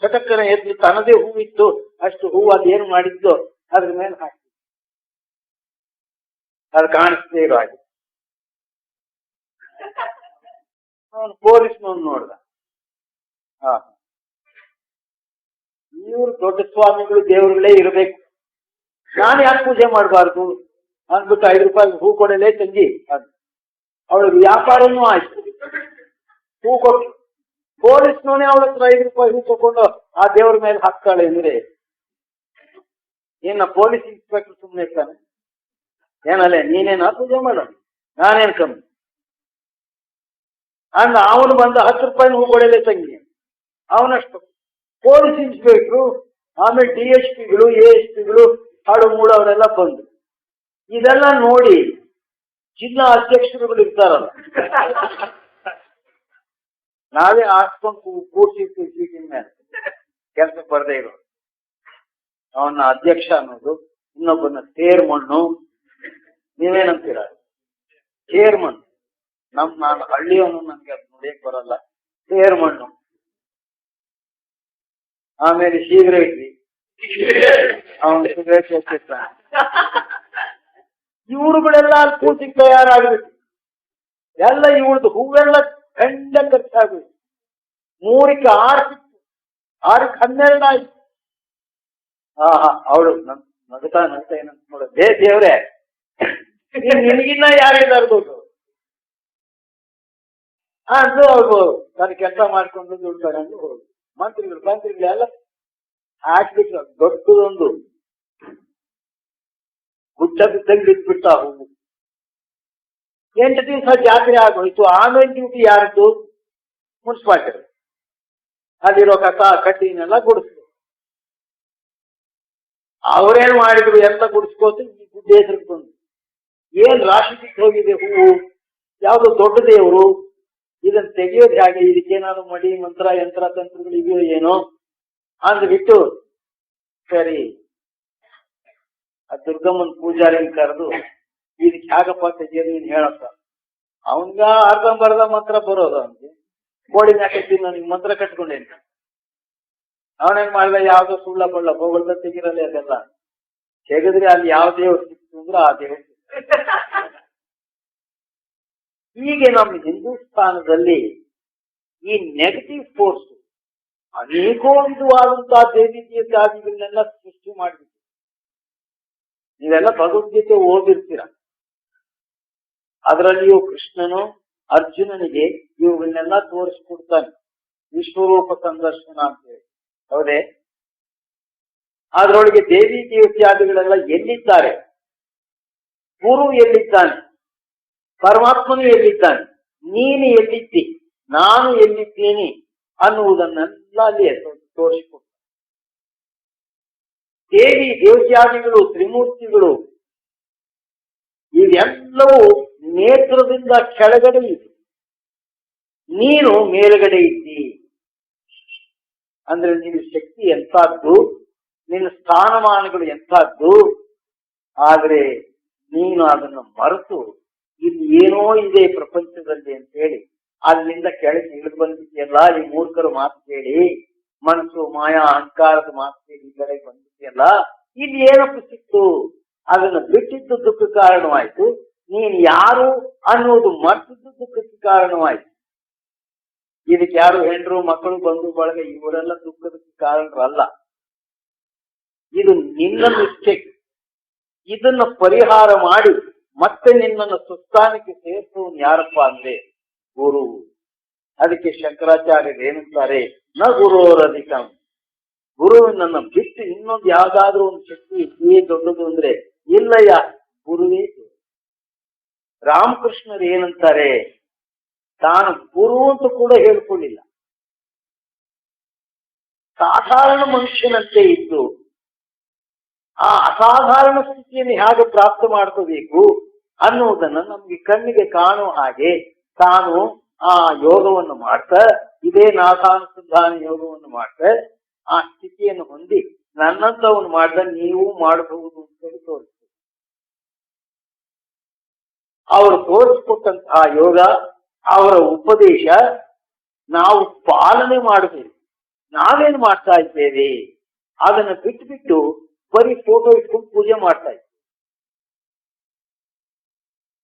ಚಟಕ್ಕನ ಎದ್ದು ತನ್ನದೇ ಹೂವಿತ್ತು, ಅಷ್ಟು ಹೂವು ಅದೇನು ಮಾಡಿದ್ದು ಅದ್ರ ಮೇಲೆ ಹಾಕಿ ಅದು ಕಾಣಿಸ್ತೇ ಇರೋ ಹಾಗೆ. ಅವನು ಪೊಲೀಸ್ನವ್ನು ನೋಡ್ದ, ಇವ್ರು ದೊಡ್ಡ ಸ್ವಾಮಿಗಳು ದೇವರುಗಳೇ ಇರಬೇಕು, ನಾನು ಯಾಕೆ ಪೂಜೆ ಮಾಡಬಾರ್ದು ಅಂದ್ಬಿಟ್ಟು 5 ರೂಪಾಯಿ ಹೂ ಕೊಡಲೇ ತಂಗಿ ಅದು. ಅವಳಿಗೆ ವ್ಯಾಪಾರನೂ ಆಯ್ತು, ಹೂ ಕೊಟ್ಟು ಪೊಲೀಸ್ನವನೇ ಅವಳ ಹತ್ರ 5 ರೂಪಾಯಿ ಹೂ ತಗೊಂಡು ಆ ದೇವ್ರ ಮೇಲೆ ಹಾಕ್ತಾಳೆ ಅಂದ್ರೆ ಏನ ಪೊಲೀಸ್ ಇನ್ಸ್ಪೆಕ್ಟರ್ ಸುಮ್ಮನೆ ಇರ್ತಾನೆ? ಏನಲ್ಲೇ ನೀನೇನಾ ಪೂಜೆ ಮಾಡೋಣ, ನಾನೇನ್ ಕಮ್ಮಿ ಅಂದ. ಅವನು ಬಂದ 10 ರೂಪಾಯಿನ ಹೂ ಕೊಡಲೇ ತಂಗಿ, ಅವನಷ್ಟು. ಪೊಲೀಸ್ ಇನ್ಸ್ಪೆಕ್ಟ್ರು, ಆಮೇಲೆ DSPಗಳು, ASPಗಳು, ಹಾಡು ಮೂಡು ಅವರೆಲ್ಲ ಬಂದು ಇದೆಲ್ಲ ನೋಡಿ ಜಿಲ್ಲಾ ಅಧ್ಯಕ್ಷರುಗಳು ಇರ್ತಾರಲ್ಲ, ನಾವೇ ಹಾಕ್ಕೊಂಡು ಕೂರ್ಸಿರ್ತೀವಿ ಸೀಟಿನ ಮೇಲೆ, ಕೆಲಸಕ್ಕೆ ಬರದೇ ಇರೋ ಅವನ ಅಧ್ಯಕ್ಷ ಅನ್ನೋದು, ಇನ್ನೊಬ್ಬನ ಚೇರ್ಮಣ್ಣು. ನೀವೇನಂತೀರ? ಚೇರ್ಮನ್. ನಾನು ಹಳ್ಳಿಯವನು, ನನ್ಗೆ ಅದು ನೋಡಿಯಕ್ ಬರಲ್ಲ. ಚೇರ್ಮಣ್ಣು, ಆಮೇಲೆ ಸಿಗರೇಟ್ರಿ, ಅವನು ಸಿಗರೇಟ್ ಹೆಚ್ಚಿರ್ತಾನೆ. ಇವರುಗಳೆಲ್ಲ ಅಲ್ಲಿ ಕೂತಿಗೆ ತಯಾರಾಗ್ಬೇಕು. ಎಲ್ಲ ಇವಳದು ಹೂವೆಲ್ಲ ಖಂಡ ಖರ್ಚಾಗ್ಬೇಕು. 3ಕ್ಕೆ 6 ಸಿಕ್ತು, 6ಕ್ಕೆ 12 ಆಯ್ತು. ಅವಳು ನಗ್ತಾ ಏನಂತ ನೋಡೋದು, ದೇವ್ರೆ ನಿನಗಿನ್ನ ಯಾರಿದ್ದಾರೆ ದುಡ್ಡು ಅಂದು ಅವ್ರು ತನ್ನ ಕೆಲಸ ಮಾಡ್ಕೊಂಡು ದುಡ್ಡು ತಗೊಂಡು ಹೋಗುದು. ಮಂತ್ರಿಗಳೆಲ್ಲ ಹಾಕ್ಬಿಟ್ರು ದೊಡ್ಡದೊಂದು ಗುಡ್ಡ ಬಿದ್ದಂಗೆ ಬಿದ್ಬಿಡ್ತಾ ಹೋಗು. 8 ದಿವಸ ಜಾತ್ರೆ ಆಗೋಯ್ತು. ಆಮೇಲೆ ಡ್ಯೂಟಿ ಯಾರದ್ದು? ಮುನ್ಸಿಪಾಲ್ಟಿ. ಅಲ್ಲಿರೋ ಕಸ ಕಡ್ಡಿನೆಲ್ಲ ಗುಡಿಸ್ರು. ಅವ್ರೇನ್ ಮಾಡಿದ್ರು, ಎಲ್ಲ ಗುಡಿಸ್ಕೋತು ಈ ಗುಡ್ಡ ಹೆಸರಿಗೆ ಬಂದು ಏನ್ ರಾಶಿ ಬಿಟ್ಟು ಹೋಗಿದೆ ಹೂವು, ಯಾವ್ದು ದೊಡ್ಡ ದೇವರು, ಇದನ್ನ ತೆಗೆಯೋದು ಹೇಗೆ, ಇದಕ್ಕೇನಾದ್ರು ಮಡಿ ಮಂತ್ರ ಯಂತ್ರ ತಂತ್ರಗಳು ಇದೆಯೋ ಏನೋ ಅಂದ್ಬಿಟ್ಟು ಸರಿ ಆ ದುರ್ಗಮ್ಮನ ಪೂಜಾರಿನ ಕರೆದು ಇದಕ್ಕೆ ಹೇಗಪ್ಪ ತೆಗಿಯೋದು ನೀನ್ ಹೇಳಪ್ಪ. ಅವನ್ಗ ಅರ್ಧಂಬರ್ಧ ಮಂತ್ರ ಬರೋದು. ಅವನಿಗೆ ಕೋಳಿ ಹಾಕಿದ್ದೀನಿ ನನಗೆ ಮಂತ್ರ ಕಟ್ಕೊಂಡೇನಿ. ಅವನೇನ್ ಮಾಡ್ದ, ಯಾವ್ದೋ ಸುಳ್ಳ ಬಳ್ಳ ಬೋಗಳ್ದ ತೆಗಿರಲ್ಲ ಅದೆಲ್ಲ ತೆಗೆದ್ರೆ ಅಲ್ಲಿ ಯಾವ ದೇವ್ರು ಸಿಕ್ತು ಅಂದ್ರೆ ಆ ದೇವ್ರು. ಹೀಗೆ ನಮ್ಮ ಹಿಂದೂಸ್ಥಾನದಲ್ಲಿ ಈ ನೆಗೆಟಿವ್ ಫೋರ್ಸ್ ಅನೇಕೋವಿಧವಾದಂತಹ ದೇವಿ ದೇವತಾದಿಗಳನ್ನೆಲ್ಲ ಸೃಷ್ಟಿ ಮಾಡಿಬಿಟ್ಟು, ನೀವೆಲ್ಲ ಭಗವದ್ಗೀತೆ ಓದಿರ್ತೀರ. ಅದರಲ್ಲಿಯೂ ಕೃಷ್ಣನು ಅರ್ಜುನನಿಗೆ ಇವುಗಳನ್ನೆಲ್ಲ ತೋರಿಸ್ಕೊಡ್ತಾನೆ, ವಿಶ್ವರೂಪ ಸಂದರ್ಶನ ಅಂತ ಹೇಳಿ. ಹೌದೇ? ಅದರೊಳಗೆ ದೇವಿ ದೇವತಾದಿಗಳೆಲ್ಲ ಎಲ್ಲಿದ್ದಾರೆ, ಗುರು ಎಲ್ಲಿದ್ದಾನೆ, ಪರಮಾತ್ಮನು ಎಲ್ಲಿದ್ದಾನೆ, ನೀನು ಎಲ್ಲಿದ್ದಿ, ನಾನು ಎಲ್ಲಿದ್ದೀನಿ ಅನ್ನುವುದನ್ನೆಲ್ಲ ಅಲ್ಲಿ ತೋರಿಸಿಕೊಡ್ತಾನೆ. ದೇವಿ ದೇವತಾದಿಗಳು, ತ್ರಿಮೂರ್ತಿಗಳು ಇವೆಲ್ಲವೂ ನೇತ್ರದಿಂದ ಕೆಳಗಡೆ ಇದೆ, ನೀನು ಮೇಲುಗಡೆ ಇದ್ದಿ. ಅಂದ್ರೆ ನಿನ್ನ ಶಕ್ತಿ ಎಂಥದ್ದು, ನಿನ್ನ ಸ್ಥಾನಮಾನಗಳು ಎಂಥದ್ದು. ಆದ್ರೆ ನೀನು ಅದನ್ನು ಮರೆತು ಇಲ್ಲಿ ಏನೋ ಇದೆ ಪ್ರಪಂಚದಲ್ಲಿ ಅಂತ ಹೇಳಿ ಅಲ್ಲಿಂದ ಕೆಳಗೆ ಇಳಿದು ಬಂದಿದೆಯಲ್ಲ. ಈ ಮೂರ್ಖರು ಮಾತು ಕೇಳಿ, ಮನಸ್ಸು ಮಾಯಾ ಅಹಂಕಾರದ ಮಾತು ಕೇಳಿ ಈ ಕಡೆ ಬಂದಿದೆಯಲ್ಲ. ಇಲ್ಲಿ ಏನಪ್ಪ ಸಿಕ್ತು, ಅದನ್ನು ಬಿಟ್ಟಿದ್ದು ದುಃಖ ಕಾರಣವಾಯ್ತು. ನೀನು ಯಾರು ಅನ್ನೋದು ಮರ್ತಿದ್ದು ದುಃಖಕ್ಕೆ ಕಾರಣವಾಯ್ತು. ಇದಕ್ಕೆ ಯಾರು ಹೆಂಡ್ರು ಮಕ್ಕಳು ಬಂಧು ಬಳಗ ಇವರೆಲ್ಲ ದುಃಖದಕ್ಕೆ ಕಾರಣರಲ್ಲ. ಇದು ನಿನ್ನ ಮಿಸ್ಟೇಕ್. ಇದನ್ನ ಪರಿಹಾರ ಮಾಡಿ ಮತ್ತೆ ನಿನ್ನನ್ನು ಸುಸ್ಥಾನಕ್ಕೆ ಸೇರಿಸುವನು ಯಾರಪ್ಪ ಅಂದ್ರೆ ಗುರು. ಅದಕ್ಕೆ ಶಂಕರಾಚಾರ್ಯರು ಏನಂತಾರೆ, ನ ಗುರೋರಧಿಕಂ. ಗುರುವಿನನ್ನ ಬಿಟ್ಟು ಇನ್ನೊಂದು ಯಾವ್ದಾದ್ರೂ ಒಂದು ಶಕ್ತಿ ಇದೆಯೇ ದೊಡ್ಡದು ಅಂದ್ರೆ ಇಲ್ಲಯ್ಯ, ಗುರುವೇ. ರಾಮಕೃಷ್ಣರು ಏನಂತಾರೆ, ತಾನು ಗುರು ಅಂತ ಕೂಡ ಹೇಳ್ಕೊಳ್ಳಿಲ್ಲ. ಸಾಧಾರಣ ಮನುಷ್ಯನಂತೆ ಇದ್ದು ಆ ಅಸಾಧಾರಣ ಸ್ಥಿತಿಯನ್ನು ಹೇಗೆ ಪ್ರಾಪ್ತ ಮಾಡ್ಕೋಬೇಕು ಅನ್ನುವುದನ್ನು ನಮ್ಗೆ ಕಣ್ಣಿಗೆ ಕಾಣುವ ಹಾಗೆ ತಾನು ಆ ಯೋಗವನ್ನು ಮಾಡ್ತಾ, ಇದೇ ನಾಸಾನುಸಂಧಾನ ಯೋಗವನ್ನು ಮಾಡ್ತಾ ಆ ಸ್ಥಿತಿಯನ್ನು ಹೊಂದಿ ನನ್ನಂತವನು ಮಾಡ್ದ ನೀವು ಮಾಡಬಹುದು ಅಂತೇಳಿ ತೋರಿಸ್ತಾರೆ. ಅವರು ತೋರಿಸ್ಕೊಟ್ಟಂತಹ ಯೋಗ, ಅವರ ಉಪದೇಶ ನಾವು ಪಾಲನೆ ಮಾಡಬೇಕು. ನಾವೇನು ಮಾಡ್ತಾ ಇದ್ದೇವೆ, ಅದನ್ನು ಬಿಟ್ಟು ಬರೀ ಫೋಟೋ ಇಟ್ಕೊಂಡು ಪೂಜೆ ಮಾಡ್ತಾ ಇದ್ದೀವಿ.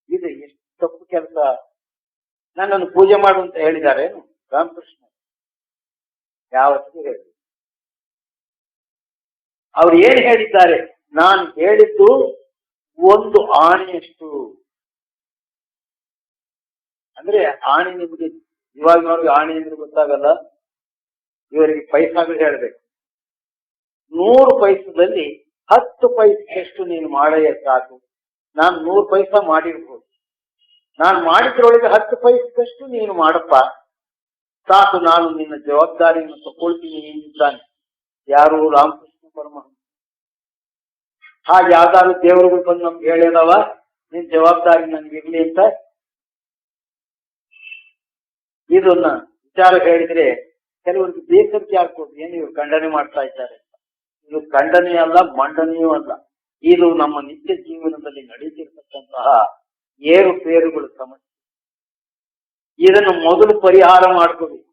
ಇದು ಎಷ್ಟು ತಪ್ಪು ಕೆಲಸ. ನನ್ನನ್ನು ಪೂಜೆ ಮಾಡು ಅಂತ ಹೇಳಿದ್ದಾರೆ ರಾಮಕೃಷ್ಣ? ಯಾವತ್ತೂ ಹೇಳಿ. ಅವ್ರು ಏನ್ ಹೇಳಿದ್ದಾರೆ, ನಾನು ಹೇಳಿದ್ದು ಒಂದು ಆಣೆಯಷ್ಟು. ಅಂದ್ರೆ ಆಣೆ ನಿಮಗೆ ಇವಾಗಿನವ್ರಿಗೆ ಆಣೆ ಅಂದ್ರೆ ಗೊತ್ತಾಗಲ್ಲ, ಇವರಿಗೆ ಪೈಸಾಗಳು ಹೇಳ್ಬೇಕು. 100 ಪೈಸದಲ್ಲಿ 10 ಪೈಸೆಷ್ಟು ನೀನು ಮಾಡಯ್ಯ ಸಾಕು. ನಾನು 100 ಪೈಸಾ ಮಾಡಿರ್ಬೋದು, ನಾನು ಮಾಡಿದ್ರೊಳಗೆ 10 ಪೈಸೆಷ್ಟು ನೀನು ಮಾಡಪ್ಪ ಸಾಕು, ನಾನು ನಿನ್ನ ಜವಾಬ್ದಾರಿಯನ್ನು ತಗೊಳ್ತೀನಿ ಎಂದಿದ್ದಾನೆ. ಯಾರು? ರಾಮಕೃಷ್ಣ ಪರಮಹಂಸ. ಹಾಗೆ ಯಾವ್ದಾದ್ರು ದೇವರುಗಳು ಬಂದು ನಮ್ಗೆ ಹೇಳಿದವ, ನಿನ್ ಜವಾಬ್ದಾರಿ ನನ್ಗಿರ್ಲಿ ಅಂತ. ಇದನ್ನ ವಿಚಾರ ಹೇಳಿದ್ರೆ ಕೆಲವರಿಗೆ ಬೇಸರಿಕೆ ಆಗ್ಬೋದು, ಏನು ಇವ್ರು ಖಂಡನೆ ಮಾಡ್ತಾ ಇದ್ದಾರೆ. ಇದು ಖಂಡನೆ ಅಲ್ಲ, ಮಂಡನೆಯೂ ಅಲ್ಲ. ಇದು ನಮ್ಮ ನಿತ್ಯ ಜೀವನದಲ್ಲಿ ನಡೀತಿರ್ತಕ್ಕಂತಹ ಏರುಪೇರುಗಳ ಸಮಸ್ಯೆ. ಇದನ್ನು ಮೊದಲು ಪರಿಹಾರ ಮಾಡ್ಕೋಬೇಕು.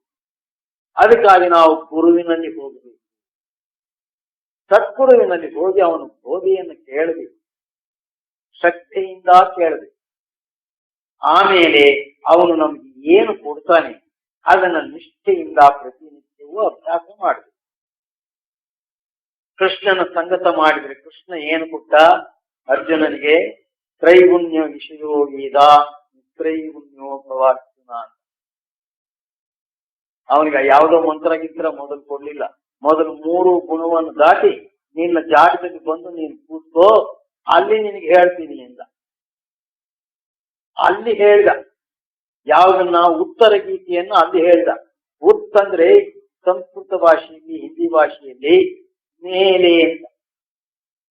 ಅದಕ್ಕಾಗಿ ನಾವು ಗುರುವಿನಲ್ಲಿ ಹೋಗಬೇಕು. ಸದ್ಗುರುವಿನಲ್ಲಿ ಹೋಗಿ ಅವನು ಬೋಧೆಯನ್ನು ಕೇಳಬೇಕು, ಶ್ರದ್ಧೆಯಿಂದ ಕೇಳಬೇಕು. ಆಮೇಲೆ ಅವನು ನಮ್ಗೆ ಏನು ಕೊಡ್ತಾನೆ ಅದನ್ನ ನಿಷ್ಠೆಯಿಂದ ಪ್ರತಿನಿತ್ಯವೂ ಅಭ್ಯಾಸ ಮಾಡಬೇಕು. ಕೃಷ್ಣನ ಸಂಗತ ಮಾಡಿದ್ರೆ ಕೃಷ್ಣ ಏನು ಕೊಟ್ಟ ಅರ್ಜುನನಿಗೆ? ತ್ರೈಗುಣ್ಯ ವಿಷಯೋ ವೇದ ತ್ರೈಗುಣ್ಯೋ ಭವಾರ್ಜುನ ಅಂತ. ಅವನಿಗೆ ಯಾವುದೋ ಮಂತ್ರಗಿಂತ ಮೊದಲು ಕೊಡ್ಲಿಲ್ಲ. ಮೊದಲು 3 ಗುಣವನ್ನು ದಾಟಿ ನಿನ್ನ ಜಾಗದಲ್ಲಿ ಬಂದು ನೀನು ಕೂತ್ಕೋ, ಅಲ್ಲಿ ನಿನಗೆ ಹೇಳ್ತೀನಿ ಎಂದ. ಅಲ್ಲಿ ಹೇಳ್ದ ಯಾವ್ದನ್ನ? ಉತ್ತರ ಗೀತೆಯನ್ನು ಅಲ್ಲಿ ಹೇಳ್ದ. ಉತ್ತಂದ್ರೆ ಸಂಸ್ಕೃತ ಭಾಷೆಯಲ್ಲಿ, ಹಿಂದಿ ಭಾಷೆಯಲ್ಲಿ ಮೇಲೆ ಅಂತ.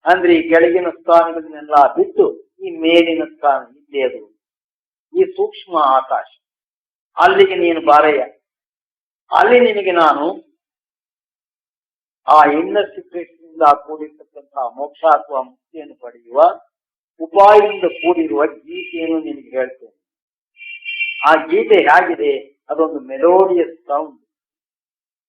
ಅಂದ್ರೆ ಈ ಕೆಳಗಿನ ಸ್ಥಾನಗಳನ್ನೆಲ್ಲ ಬಿಟ್ಟು ಈ ಮೇಲಿನ ಸ್ಥಾನ ಇಲ್ಲೇ ಅದು, ಈ ಸೂಕ್ಷ್ಮ ಆಕಾಶ. ಅಲ್ಲಿಗೆ ನೀನು ಬಾರಯ್ಯ. ಅಲ್ಲಿ ನಿನಗೆ ನಾನು ಆ ಇನ್ನರ್ ಸೀಕ್ರೆಟ್ ನಿಂದ ಕೂಡಿರ್ತಕ್ಕಂತಹ ಮೋಕ್ಷ ಅಥವಾ ಮುಕ್ತಿಯನ್ನು ಪಡೆಯುವ ಉಪಾಯದಿಂದ ಕೂಡಿರುವ ಗೀತೆಯನ್ನು ನಿನಗೆ ಹೇಳ್ತೇನೆ. ಆ ಗೀತೆ ಹೇಗಿದೆ? ಅದೊಂದು ಮೆಲೋಡಿಯಸ್ ಸೌಂಡ್.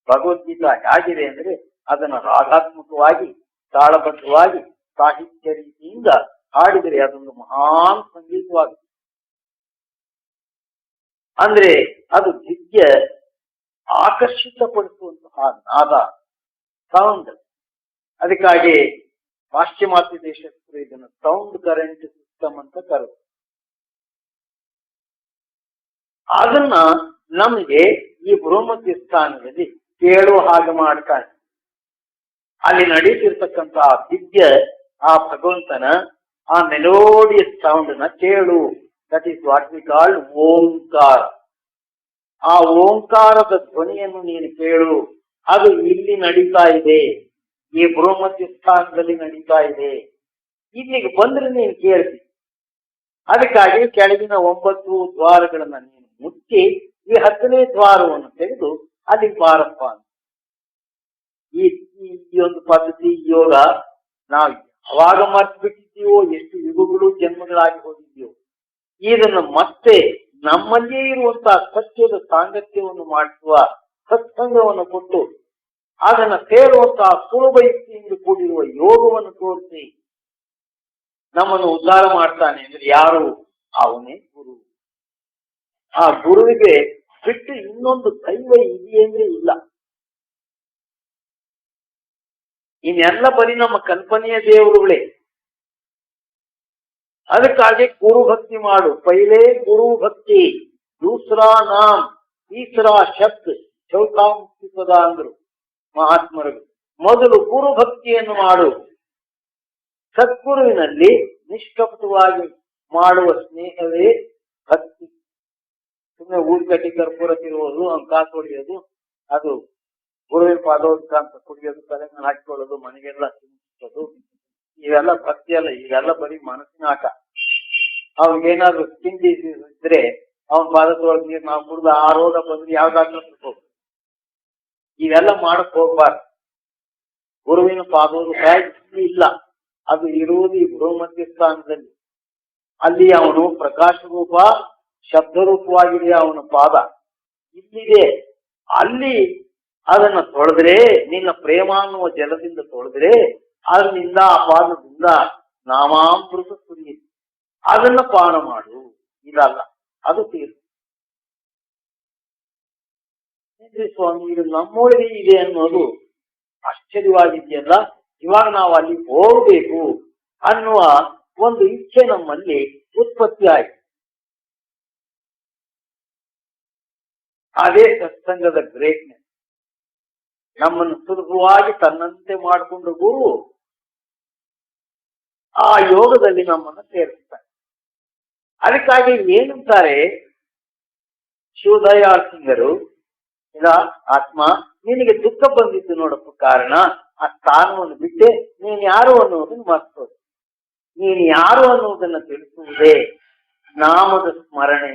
ಭಗವದ್ಗೀತಾ ಹೇಗಿದೆ ಅಂದ್ರೆ ಅದನ್ನು ರಾಗಾತ್ಮಕವಾಗಿ, ತಾಳಬದ್ಧವಾಗಿ, ಸಾಹಿತ್ಯ ರೀತಿಯಿಂದ ಹಾಡಿದರೆ ಅದೊಂದು ಮಹಾನ್ ಸಂಗೀತವಾಗುತ್ತೆ. ಅಂದ್ರೆ ಅದು ದಿವ್ಯ ಆಕರ್ಷಿತಪಡಿಸುವಂತಹ ನಾದ, ಸೌಂಡ್. ಅದಕ್ಕಾಗಿ ಪಾಶ್ಚಿಮಾತ್ಯ ದೇಶಸ್ಥರು ಇದನ್ನು ಸೌಂಡ್ ಕರೆಂಟ್ ಸಿಸ್ಟಮ್ ಅಂತ ಕರೆದು, ಅದನ್ನ ನಮಗೆ ಈ ಬೃಹಮಧ್ಯ ಸ್ಥಾನದಲ್ಲಿ ಕೇಳುವ ಹಾಗೆ ಮಾಡ್ತಾನೆ. ಅಲ್ಲಿ ನಡೀತಿರ್ತಕ್ಕಂತಹ ದಿವ್ಯ ಆ ಭಗವಂತನ ಆ ಮೆಲೋಡಿಯಸ್ ಸೌಂಡ್ ನ ಕೇಳು. That is what we called Omkara. ಆ ಓಂಕಾರದ ಧ್ವನಿಯನ್ನು ನೀನು ಕೇಳು. ಅದು ಇಲ್ಲಿ ನಡೀತಾ ಇದೆ, ಈ ಬೃಹಮಧ್ಯ ಸ್ಥಾನದಲ್ಲಿ ನಡೀತಾ ಇದೆ. ಇಲ್ಲಿಗೆ ಬಂದ್ರೆ ನೀನು ಕೇಳ್ತಿ. ಅದಕ್ಕಾಗಿ ಕೆಳಗಿನ 9 ದ್ವಾರಗಳನ್ನ ನೀನು ಮುಚ್ಚಿ ಈ 10ನೇ ದ್ವಾರವನ್ನು ತೆಗೆದು ಅಲ್ಲಿ ಬಾರಪ್ಪ ಅಂತ. ಈ ಒಂದು ಪದ್ಧತಿ, ಯೋಗ ನಾವು ಅವಾಗ ಮರ್ತು ಬಿಟ್ಟಿದ್ದೀವೋ, ಎಷ್ಟು ಯುಗಗಳು ಜನ್ಮಗಳಾಗಿ ಹೋಗಿದ್ದೀವೋ, ಇದನ್ನು ಮತ್ತೆ ನಮ್ಮಲ್ಲಿಯೇ ಇರುವಂತಹ ಸತ್ಯದ ಸಾಂಗತ್ಯವನ್ನು ಮಾಡಿಸುವ ಸತ್ಸಂಗವನ್ನು ಕೊಟ್ಟು ಅದನ್ನು ಸೇರುವಂತಹ ಸುಲಭ ಯುಕ್ತಿಯಿಂದ ಕೂಡಿರುವ ಯೋಗವನ್ನು ತೋರಿಸಿ ನಮ್ಮನ್ನು ಉದ್ಧಾರ ಮಾಡ್ತಾನೆ. ಅಂದ್ರೆ ಯಾರು? ಅವನೇ ಗುರು. ಆ ಗುರುವಿಗೆ ಬಿಟ್ಟು ಇನ್ನೊಂದು ದೈವ ಇದೆಯಂದ್ರೆ ಇಲ್ಲ. ಇನ್ನೆಲ್ಲ ಬರೀ ನಮ್ಮ ಕಲ್ಪನೆಯ ದೇವರುಗಳೇ. ಅದಕ್ಕಾಗಿ ಗುರು ಭಕ್ತಿ ಮಾಡು. ಪೈಲೇ ಗುರು ಭಕ್ತಿ, ದೂಸರಾ ನಾಮ್, ತೀಸರಾ ಶಬ್ದ, ಚೌಥಾ ಮುಕ್ತಿ ಪದ ಅಂದ್ರು ಮಹಾತ್ಮರು. ಮೊದಲು ಗುರು ಭಕ್ತಿಯನ್ನು ಮಾಡು. ಸದ್ಗುರುವಿನಲ್ಲಿ ನಿಷ್ಕಪಟವಾಗಿ ಮಾಡುವ ಸ್ನೇಹವೇ ಭಕ್ತಿ. ಸುಮ್ಮನೆ ಊದ್ಕಟ್ಟಿ ಕರ್ಪೂರ ತಿರುವುದು, ಕಾಸು ಹೊಡೆಯೋದು, ಅದು ಗುರುವಿನ ಪಾದೋದಕ ಅಂತ ಕುಡಿಯೋದು, ತಲೆ ಮೇಲೆ ಹಾಕಿಕೊಳ್ಳೋದು, ಮನೆಗೆಲ್ಲ ತಿನ್ನಿಸೋದು, ಇವೆಲ್ಲ ಭಕ್ತಿ ಅಲ್ಲ. ಇವೆಲ್ಲ ಬರೀ ಮನಸ್ಸಿನ ಆಟ. ಅವ್ನಿಗೇನಾದ್ರು ಸ್ಕಿನ್ ಡಿಸೀಸ್ ಇದ್ರೆ ಅವನ ಪಾದದೊಳಗೆ ನೀರು ನಾವು ಕುಡಿದು ಆ ರೋಗ ಬಂದ್ರೆ ಯಾವ ಡಾಕ್ಟರ್ ಹೋಗ್ಬೇಕು. ಇವೆಲ್ಲ ಮಾಡಕ್ ಹೋಗ್ಬಾರ್ದು. ಗುರುವಿನ ಪಾದೋದಕ ಇಲ್ಲ. ಅದು ಇರುವುದು ಈ ಬೃಹಮಧ್ಯ ಸ್ಥಾನದಲ್ಲಿ. ಅಲ್ಲಿ ಅವನು ಪ್ರಕಾಶ ರೂಪ, ಶಬ್ದ ರೂಪವಾಗಿದೆ ಅವನ ಪಾದ. ಇಲ್ಲಿದೆ. ಅಲ್ಲಿ ಅದನ್ನ ತೊಳೆದ್ರೆ, ನಿನ್ನ ಪ್ರೇಮ ಅನ್ನುವ ಜಲದಿಂದ ತೊಳೆದ್ರೆ, ಅದರಿಂದ ಆ ಪಾದದಿಂದ ನಾಮಾಮೃತ ಸುರಿಯಿತು. ಅದನ್ನ ಪಾನ ಮಾಡು. ಇದಲ್ಲ, ಅದು ತೀರ್ಥ. ಸ್ವಾಮಿ, ಇದು ನಮ್ಮೊಳಗೆ ಇದೆ ಅನ್ನೋದು ಆಶ್ಚರ್ಯವಾಗಿದೆಯಲ್ಲ. ಇವಾಗ ನಾವು ಅಲ್ಲಿ ಹೋಗ್ಬೇಕು ಅನ್ನುವ ಒಂದು ಇಚ್ಛೆ ನಮ್ಮಲ್ಲಿ ಉತ್ಪತ್ತಿ ಆಯಿತು. ಅದೇ ಸತ್ಸಂಗದ ಗ್ರೇಟ್ನೆಸ್. ನಮ್ಮನ್ನು ಸುಲಭವಾಗಿ ತನ್ನಂತೆ ಮಾಡಿಕೊಂಡ ಗುರು ಆ ಯೋಗದಲ್ಲಿ ನಮ್ಮನ್ನು ಸೇರಿಸ್ತಾರೆ. ಅದಕ್ಕಾಗಿ ಏನಂತಾರೆ ಶಿವದಯಾಳ್ ಸಿಂಗರು, ಇಲ್ಲ ಆತ್ಮ, ನಿನಗೆ ದುಃಖ ಬಂದಿದ್ದು ನೋಡಪ್ಪ, ಕಾರಣ ಆ ಸ್ಥಾನವನ್ನು ಬಿಟ್ಟೆ ನೀನು ಯಾರು ಅನ್ನುವುದನ್ನು ಮರ್ತೋದು. ನೀನು ಯಾರು ಅನ್ನುವುದನ್ನು ತಿಳಿಸುವುದೇ ನಾಮದ ಸ್ಮರಣೆ.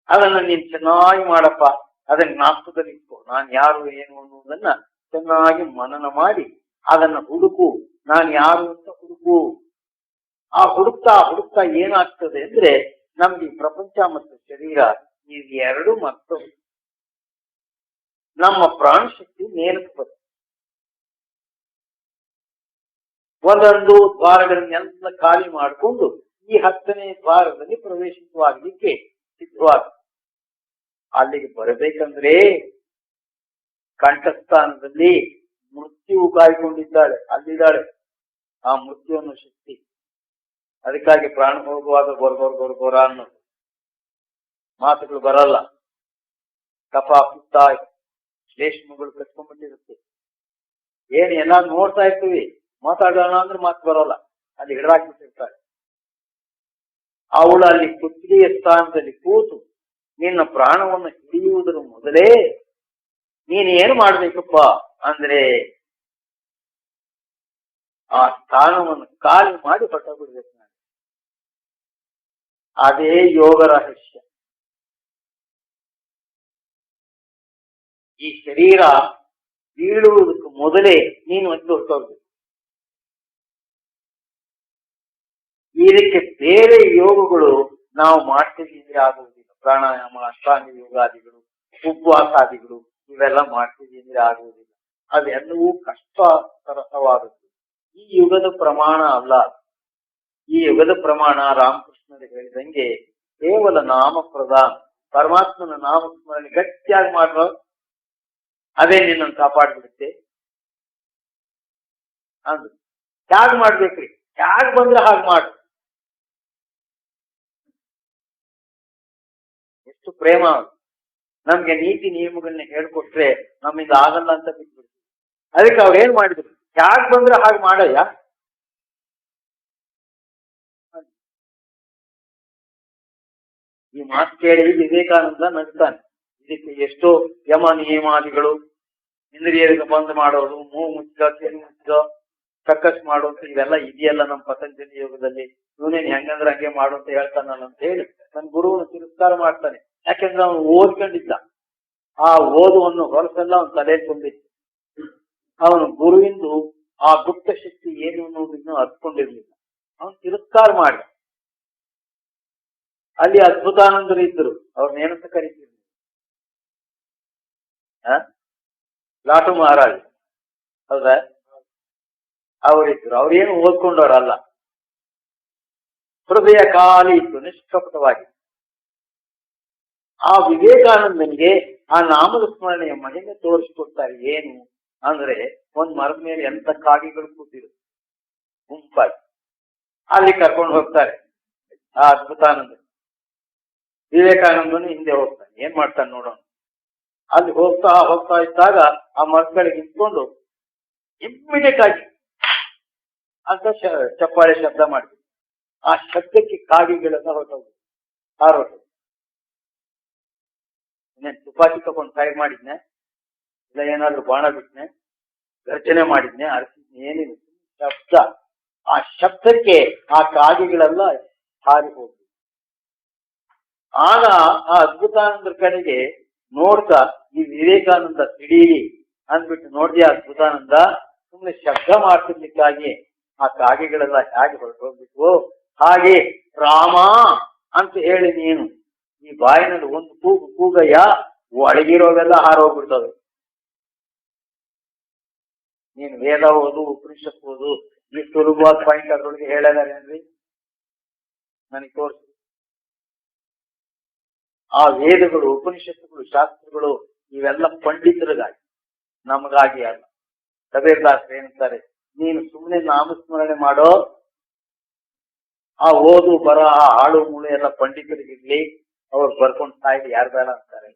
ಅದನ್ನ ನೀನು ಚೆನ್ನಾಗಿ ಮಾಡಪ್ಪ. ಅದನ್ನ ಜ್ಞಾಪಕದಲ್ಲಿ ಇಟ್ಕೋ. ನಾನು ಯಾರು ಏನು ಅನ್ನುವುದನ್ನ ಚೆನ್ನಾಗಿ ಮನನ ಮಾಡಿ ಅದನ್ನ ಹುಡುಕು. ನಾನು ಯಾರು ಅಂತ ಹುಡುಕು. ಆ ಹುಡುಕ್ತಾ ಹುಡುಕ್ತಾ ಏನಾಗ್ತದೆ ಅಂದ್ರೆ ನಮ್ಗೆ ಈ ಪ್ರಪಂಚ ಮತ್ತು ಶರೀರ ಇವೆರಡು ಮತ್ತು ನಮ್ಮ ಪ್ರಾಣ ಶಕ್ತಿ ಮೇಲಕ್ಕೆ ಬರ್ತದೆ. ಒಂದೊಂದು ದ್ವಾರಗಳನ್ನೆಲ್ಲ ಖಾಲಿ ಮಾಡಿಕೊಂಡು ಈ 10ನೇ ದ್ವಾರದಲ್ಲಿ ಪ್ರವೇಶಿಸುವಾಗಲಿಕ್ಕೆ ಸಿದ್ಧವಾಗ್ತದೆ. ಅಲ್ಲಿಗೆ ಬರಬೇಕಂದ್ರೆ ಕಂಠಸ್ಥಾನದಲ್ಲಿ ಮೃತ್ಯು ಕಾಯ್ಕೊಂಡಿದ್ದಾಳೆ, ಅಲ್ಲಿದ್ದಾಳೆ ಆ ಮೃತ್ಯು ಅನ್ನೋ ಶಕ್ತಿ. ಅದಕ್ಕಾಗಿ ಪ್ರಾಣ ಹೋಗುವಾಗ ಗೊರಗೊರ ಅನ್ನೋದು ಮಾತುಗಳು ಬರಲ್ಲ. ಕಫ ಪಿತ್ತ ಶ್ಲೇಷ್ಮಗಳು ಕಟ್ಕೊಂಡ್ಬಿಟ್ಟಿರುತ್ತೆ. ಎಲ್ಲ ನೋಡ್ತಾ ಇರ್ತೀವಿ, ಮಾತಾಡೋಣ ಅಂದ್ರೆ ಮಾತು ಬರೋಲ್ಲ, ಅಲ್ಲಿ ಹಿಡಿದಾಕ್ಬಿಟ್ಟಿರ್ತಾಳೆ. ಅವಳು ಅಲ್ಲಿ ಕುತ್ತಿಗೆಯ ಸ್ಥಾನದಲ್ಲಿ ಕೂತು ನಿನ್ನ ಪ್ರಾಣವನ್ನು ಹಿಡಿಯುವುದರ ಮೊದಲೇ ನೀನು ಏನು ಮಾಡ್ಬೇಕಪ್ಪ ಅಂದ್ರೆ ಆ ಸ್ಥಾನವನ್ನು ಖಾಲಿ ಮಾಡಿ ಹೊರಟೋಗ್ಬಿಡ್ಬೇಕು. ನಾನು ಅದೇ ಯೋಗ ರಹಸ್ಯ. ಈ ಶರೀರ ಬೀಳುವುದಕ್ಕೆ ಮೊದಲೇ ನೀನು ಒಂದು ಹೊರಟೋಗ್ಬೇಕು. ಇದಕ್ಕೆ ಬೇರೆ ಯೋಗಗಳು ನಾವು ಮಾಡ್ತಿದ್ದೀವಿ ಆಗುವುದಿಲ್ಲ. ಪ್ರಾಣಾಯಾಮ, ಅಷ್ಟಾಂಗ ಯೋಗಾದಿಗಳು, ಉಪವಾಸಾದಿಗಳು ಇವೆಲ್ಲ ಮಾಡ್ತಿದ್ದೀವಿ ಆಗುವುದಿಲ್ಲ. ಅದೆಲ್ಲವೂ ಕಷ್ಟಕರವಾದದ್ದು. ಈ ಯುಗದ ಪ್ರಮಾಣ ಅಲ್ಲ. ಈ ಯುಗದ ಪ್ರಮಾಣ ರಾಮಕೃಷ್ಣರು ಹೇಳಿದಂಗೆ ಕೇವಲ ನಾಮ ಪ್ರಧಾನ. ಪರಮಾತ್ಮನ ನಾಮಸ್ಮರಣೆ ಗಟ್ಟಿಯಾಗಿ ಮಾಡ್ರೋ, ಅದೇ ನಿನ್ನನ್ನು ಕಾಪಾಡ್ಬಿಡುತ್ತೆ ಅಂದ್ರು. ಹ್ಯಾಗ್ ಮಾಡ್ಬೇಕ್ರಿ? ಹ್ಯಾಗ್ ಬಂದ್ರೆ ಹಾಗೆ ಮಾಡು. ಎಷ್ಟು ಪ್ರೇಮ! ನಮ್ಗೆ ನೀತಿ ನಿಯಮಗಳನ್ನ ಹೇಳ್ಕೊಟ್ರೆ ನಮ್ಮಿಂದ ಆಗಲ್ಲ ಅಂತ ಬಿಟ್ಬಿಡ್ತೀವಿ. ಅದಕ್ಕೆ ಅವ್ರು ಏನ್ ಮಾಡಿದ್ರು? ಹ್ಯಾಗ್ ಬಂದ್ರೆ ಹಾಗೆ ಮಾಡಯ್ಯ. ಈ ಮಾತು ಕೇಳಿ ವಿವೇಕಾನಂದ ನಗ್ತಾನೆ. ಇದಕ್ಕೆ ಎಷ್ಟೋ ಯಮ ನಿಯಮಾದಿಗಳು, ಇಂದ್ರಿಯರಿಗೆ ಬಂದ್ ಮಾಡೋದು, ಮೂಗು ಮುಚ್ಚ, ಕೆರೆ ಮುಚ್ಚ, ಕಕ್ಕಸ್ ಮಾಡುವಂತ ಇವೆಲ್ಲ ಇದೆಯಲ್ಲ ನಮ್ಮ ಪತಂಜಲಿ ಯೋಗದಲ್ಲಿ. ಇವನೇನ್ ಹೆಂಗಂದ್ರೆ ಹಂಗೆ ಮಾಡು ಅಂತ ಹೇಳ್ತಾನಲ್ಲ ಅಂತ ಹೇಳಿ ನನ್ನ ಗುರುವನ್ನು ತಿರಸ್ಕಾರ ಮಾಡ್ತಾನೆ. ಯಾಕೆಂದ್ರೆ ಅವನು ಓದ್ಕೊಂಡಿದ್ದ. ಆ ಓದುವನ್ನು ಹೊರಸೆಲ್ಲ ಅವನ ತಲೆಯಲ್ಲಿ ತುಂಬಿತ್ತು. ಅವನು ಗುರುವಿಂದು ಆ ಗುಪ್ತ ಶಕ್ತಿ ಏನು ಅನ್ನೋದನ್ನು ಅರ್ತ್ಕೊಂಡಿರ್ಲಿಲ್ಲ. ಅವನು ತಿರಸ್ಕಾರ ಮಾಡಿ ಅಲ್ಲಿ ಅದ್ಭುತಾನಂದರು ಇದ್ದರು. ಅವ್ರನ್ನೇನಂತ ಕರಿತಿದ್ರು? ಲಾಟು ಮಹಾರಾಜ್, ಹೌದಾ? ಅವರಿದ್ರು. ಅವ್ರೇನು ಓದ್ಕೊಂಡವ್ರಲ್ಲ. ಹೃದಯ ಖಾಲಿ ಇತ್ತು, ನಿಷ್ಕಪಟವಾಗಿ. ಆ ವಿವೇಕಾನಂದನಿಗೆ ಆ ನಾಮದ ಸ್ಮರಣೆಯ ಮಹಿಮೆ ತೋರಿಸ್ಕೊಡ್ತಾರೆ. ಏನು ಅಂದ್ರೆ, ಒಂದ್ ಮರದ ಮೇಲೆ ಎಂತ ಕಾಗಿಗಳು ಕೂತಿರು ಗುಂಪಾಗಿ ಅಲ್ಲಿ ಕರ್ಕೊಂಡು ಹೋಗ್ತಾರೆ ಆ ಅದ್ಭುತಾನಂದ. ವಿವೇಕಾನಂದನು ಹಿಂದೆ ಹೋಗ್ತಾನೆ. ಏನ್ ಮಾಡ್ತಾನೆ ನೋಡೋಣ. ಅಲ್ಲಿ ಹೋಗ್ತಾ ಇದ್ದಾಗ ಆ ಮರಗಳಿಗೆ ನಿಂತ್ಕೊಂಡು ಇಮ್ಮಿಡಿಯೇಟ್ ಆಗಿ ಅಂತ ಚಪ್ಪಾಳೆ ಶಬ್ದ ಮಾಡ್ತೀವಿ. ಆ ಶಬ್ದಕ್ಕೆ ಕಾಗಿಗಳೆಲ್ಲ ಹಾರೋದು. ಇನ್ನೇನ್ ತುಪಾಕಿ ತಗೊಂಡು ಫೈರ್ ಮಾಡಿದ್ನೆ, ಇಲ್ಲ ಏನಾದ್ರು ಬಾಣ ಬಿಟ್ನೆ, ಗರ್ಜನೆ ಮಾಡಿದ್ನೆ, ಅರಸಿದ್ನೆ, ಏನಿಲ್ಲ ಶಬ್ದ. ಆ ಶಬ್ದಕ್ಕೆ ಆ ಕಾಗಿಗಳೆಲ್ಲ ಹಾರಿ ಹೋಗ್ತದೆ. ಆಗ ಆ ಅದ್ಭುತಾನಂದರ ಕಡೆಗೆ ನೋಡ್ತಾ ಈ ವಿವೇಕಾನಂದ ತಿಡೀರಿ ಅಂದ್ಬಿಟ್ಟು ನೋಡಿದೆ. ಅದ್ಭುತಾನಂದ ಸುಮ್ಮನೆ ಶಬ್ದ ಮಾಡ್ತಿರ್ಲಿಕ್ಕಾಗಿ ಆ ಕಾಗೆಗಳೆಲ್ಲ ಹೇಗೆ ಹೊರಟೋಗ್ಬಿಟ್ಟು, ಹಾಗೆ ರಾಮ ಅಂತ ಹೇಳಿ ನೀನು ಈ ಬಾಯಿನಲ್ಲಿ ಒಂದು ಕೂಗಯ್ಯ, ಒಳಗಿರೋವೆಲ್ಲ ಹಾರೋಗ್ಬಿಡ್ತವೆ. ನೀನು ವೇದ ಓದು, ಉಪನಿಷತ್ ಓದು, ಈ ಸುಲಭವಾದ ಪಾಯಿಂಟ್ ಅದ್ರೊಳಗೆ ಹೇಳಲಾರೇನ್ರಿ? ನನಗೆ ತೋರಿಸಿ. ಆ ವೇದಗಳು, ಉಪನಿಷತ್ತುಗಳು, ಶಾಸ್ತ್ರಗಳು ಇವೆಲ್ಲ ಪಂಡಿತರಿಗಾಗಿ, ನಮಗಾಗಿ ಅಲ್ಲ. ಕಬೀರ್ದಾಸರು ಏನಂತಾರೆ? ನೀನು ಸುಮ್ಮನೆ ನಾಮಸ್ಮರಣೆ ಮಾಡೋ, ಆ ಓದು ಬರಹ ಆಳು ಮೂಳೆ ಎಲ್ಲ ಪಂಡಿತರಿಗಿರ್ಲಿ, ಅವ್ರು ಬರ್ಕೊಂಡು ಸಾಯ್ಲಿ, ಯಾರು ಬೇಡ ಅಂತಾರೆ.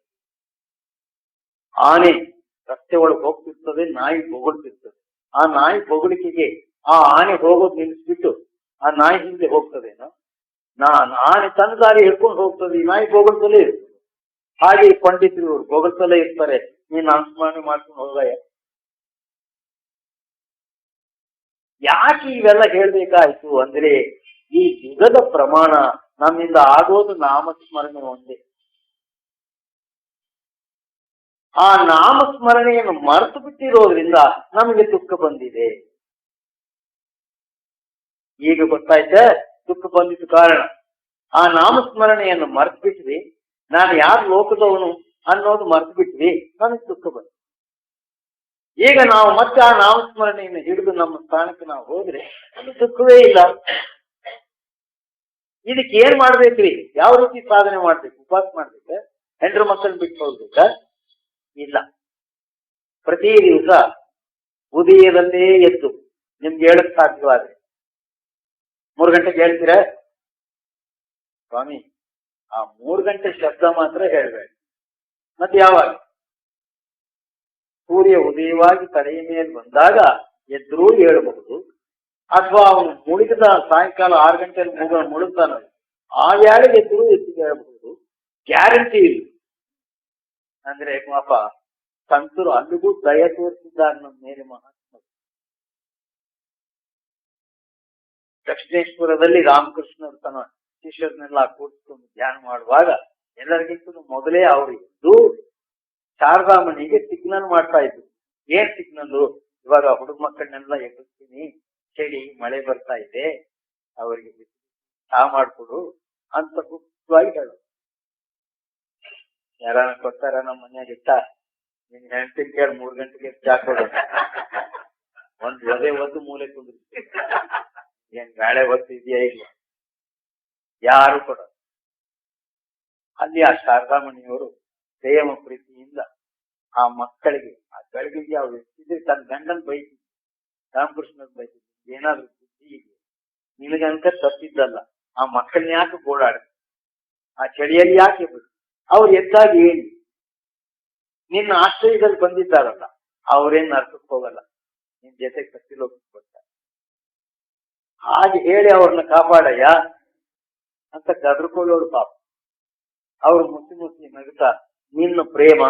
ಆನೆ ರಸ್ತೆ ಒಳಗೆ ಹೋಗ್ತಿರ್ತದೆ, ನಾಯಿ ಬೊಗಳ್ತಿರ್ತದೆ. ಆ ನಾಯಿ ಬೊಗಳಿಕೆಗೆ ಆ ಆನೆ ಹೋಗೋದು ನಿಲ್ಲಿಸ್ಬಿಟ್ಟು ಆ ನಾಯಿ ಹಿಂದೆ ಹೋಗ್ತದೇನೋ? ಆನೆ ತನ್ನ ದಾರಿ ಹಿಡ್ಕೊಂಡು ಹೋಗ್ತದೆ, ಈ ನಾಯಿ ಬೊಗಳ್ತಲೇ ಇರ್ತದೆ. ಹಾಗೆ ಈ ಪಂಡಿತರು ಇವರು ಬೊಗಳ್ತಲೇ ಇರ್ತಾರೆ. ನೀನ್ ನಾಮಸ್ಮರಣೆ ಮಾಡ್ಕೊಂಡು ಹೋಗಯ್ಯ. ಯಾಕೆ ಇವೆಲ್ಲ ಹೇಳ್ಬೇಕಾಯ್ತು ಅಂದ್ರೆ, ಈ ಯುಗದ ಪ್ರಮಾಣ ನಮ್ಮಿಂದ ಆಗೋದು ನಾಮಸ್ಮರಣೆ ಒಂದೇ. ಆ ನಾಮಸ್ಮರಣೆಯನ್ನು ಮರೆತು ಬಿಟ್ಟಿರೋದ್ರಿಂದ ನಮಗೆ ದುಃಖ ಬಂದಿದೆ. ಈಗ ಗೊತ್ತಾಯ್ತೆ ದುಃಖ ಬಂದಿದ್ದು ಕಾರಣ. ಆ ನಾಮಸ್ಮರಣೆಯನ್ನು ಮರೆತು ಬಿಟ್ವಿ. ನಾನು ಯಾರು ಲೋಕದವನು ಅನ್ನೋದು ಮರೆತು ಬಿಟ್ವಿ, ನನಗೆ ದುಃಖ ಬಂತು. ಈಗ ನಾವು ಮತ್ತೆ ಆ ನಾಮಸ್ಮರಣೆಯನ್ನು ಹಿಡಿದು ನಮ್ಮ ಸ್ಥಾನಕ್ಕೆ ನಾವು ಹೋದ್ರೆ ಅದು ದುಃಖವೇ ಇಲ್ಲ. ಇದಕ್ಕೆ ಏನ್ ಮಾಡ್ಬೇಕ್ರಿ? ಯಾವ ರೀತಿ ಸಾಧನೆ ಮಾಡ್ಬೇಕು? ಉಪವಾಸ ಮಾಡ್ಬೇಕ? ಹೆಂಡ್ರು ಮಕ್ಕಳನ್ನ ಬಿಟ್ಟು ಹೋಗ್ಬೇಕ? ಇಲ್ಲ. ಪ್ರತಿ ದಿವಸ ಉದಯದಲ್ಲೇ ಎದ್ದು ನಿಮ್ಗೆ ಹೇಳಕ್ ಸಾಧ್ಯವಾದ್ರೆ 3 ಗಂಟೆಗೆ ಹೇಳ್ತೀರಾ? ಸ್ವಾಮಿ, ಆ 3 ಗಂಟೆ ಶಬ್ದ ಮಾತ್ರ ಹೇಳ್ಬೇಡಿ. ಮತ್ತೆ ಯಾವಾಗ? ಸೂರ್ಯ ಉದಯವಾಗಿ ತಲೆಯ ಮೇಲೆ ಬಂದಾಗ ಎದ್ರೂ ಹೇಳಬಹುದು, ಅಥವಾ ಅವನು ಮುಳುಗಿದ ಸಾಯಂಕಾಲ 6 ಗಂಟೆಯಲ್ಲಿ ಮುಳುಗ್ತಾನ ಆ ವೇಳೆಗೆ ಎದ್ರೂ ಎತ್ತಿಗೆ ಹೇಳಬಹುದು. ಗ್ಯಾರಂಟಿ ಇಲ್ಲ. ಅಂದ್ರೆ ಪಾಪ ಸಂತರು ಅಲ್ಲಿಗೂ ದಯ ತೋರಿಸಿದ್ದಾರೆ ನಮ್ಮ ಮೇಲೆ. ಮಹಾತ್ಮ ದಕ್ಷಿಣೇಶ್ವರದಲ್ಲಿ ರಾಮಕೃಷ್ಣರು ತನ್ನ ಶಿಷ್ಯರನ್ನೆಲ್ಲ ಕೂರಿಸಿಕೊಂಡು ಧ್ಯಾನ ಮಾಡುವಾಗ ಎಲ್ಲರಿಗಿಂತ ಮೊದಲೇ ಅವರು ಎದ್ದು ಶಾರದಾಮಣಿಗೆ ಸಿಗ್ನಲ್ ಮಾಡ್ತಾ ಇದ್ರು. ಏನ್ ಸಿಗ್ನಲ್? ಇವಾಗ ಹುಡುಗ ಮಕ್ಕಳನ್ನೆಲ್ಲ ಎಬ್ಬಿಸ್ತೀನಿ, ಚಳಿ ಮಳೆ ಬರ್ತಾ ಇದೆ, ಅವರಿಗೆ ಚಾ ಮಾಡ್ಕೊಡು ಅಂತ ಗುಪ್ತವಾಗಿ ಹೇಳೋದು. ಯಾರನ್ನ ಕೊಡ್ತಾರ ನಮ್ಮ ಮನ್ಯಾಗ ಇಟ್ಟ ನಿನ್ ಹೆಂಡತಿಗೆ ಕೇಳಿ 3 ಗಂಟೆಗೆ ಚಾ ಕೊಡು, ಒದ್ದು ಮೂಲೆ ಕುಂದ್ರಿ, ಏನ್ ಗಾಳೆ ಹೊತ್ತು ಇದೆಯಾ ಇಲ್ಲ, ಯಾರು ಕೊಡ. ಅಲ್ಲಿ ಆ ಶಾರದಾಮಣಿಯವರು ಪ್ರೇಮ ಪ್ರೀತಿಯಿಂದ ಆ ಮಕ್ಕಳಿಗೆ, ಆ ಗಳಿಗೆಗೆ ಅವ್ರು ಎಷ್ಟಿದ್ರೆ ತನ್ನ ಗಂಡನ್ ಬೈತಿದ್ರು, ರಾಮಕೃಷ್ಣನ್ ಬೈತಿದ್ರು, ಏನಾದ್ರು ಬುದ್ಧಿ ಇದೆ ನಿನಗಂತ ತಪ್ಪಿದ್ದಲ್ಲ, ಆ ಮಕ್ಕಳನ್ನ ಯಾಕೆ ಗೋಳಾಡ, ಆ ಚಳಿಯಲ್ಲಿ ಯಾಕೆ ಬಿಡು, ಅವ್ರು ಎದ್ದಾಗ ಹೇಳಿ, ನಿನ್ನ ಆಶ್ರಯದಲ್ಲಿ ಬಂದಿದ್ದಾರಲ್ಲ ಅವ್ರೇನ್ ನರ್ಕಕ್ಕೆ ಹೋಗಲ್ಲ, ನಿನ್ ಜೊತೆ ಕತ್ತಿಲೋಗ್ಬಿಡ್ತಾರೆ, ಹಾಗೆ ಹೇಳಿ ಅವ್ರನ್ನ ಕಾಪಾಡಯ್ಯ ಅಂತ ಗದ್ರಕೊಳ್ಳೋಳು ಪಾಪ. ಅವ್ರು ಮುಚ್ಚಿ ನಗುತ್ತಾ, ನಿನ್ನ ಪ್ರೇಮ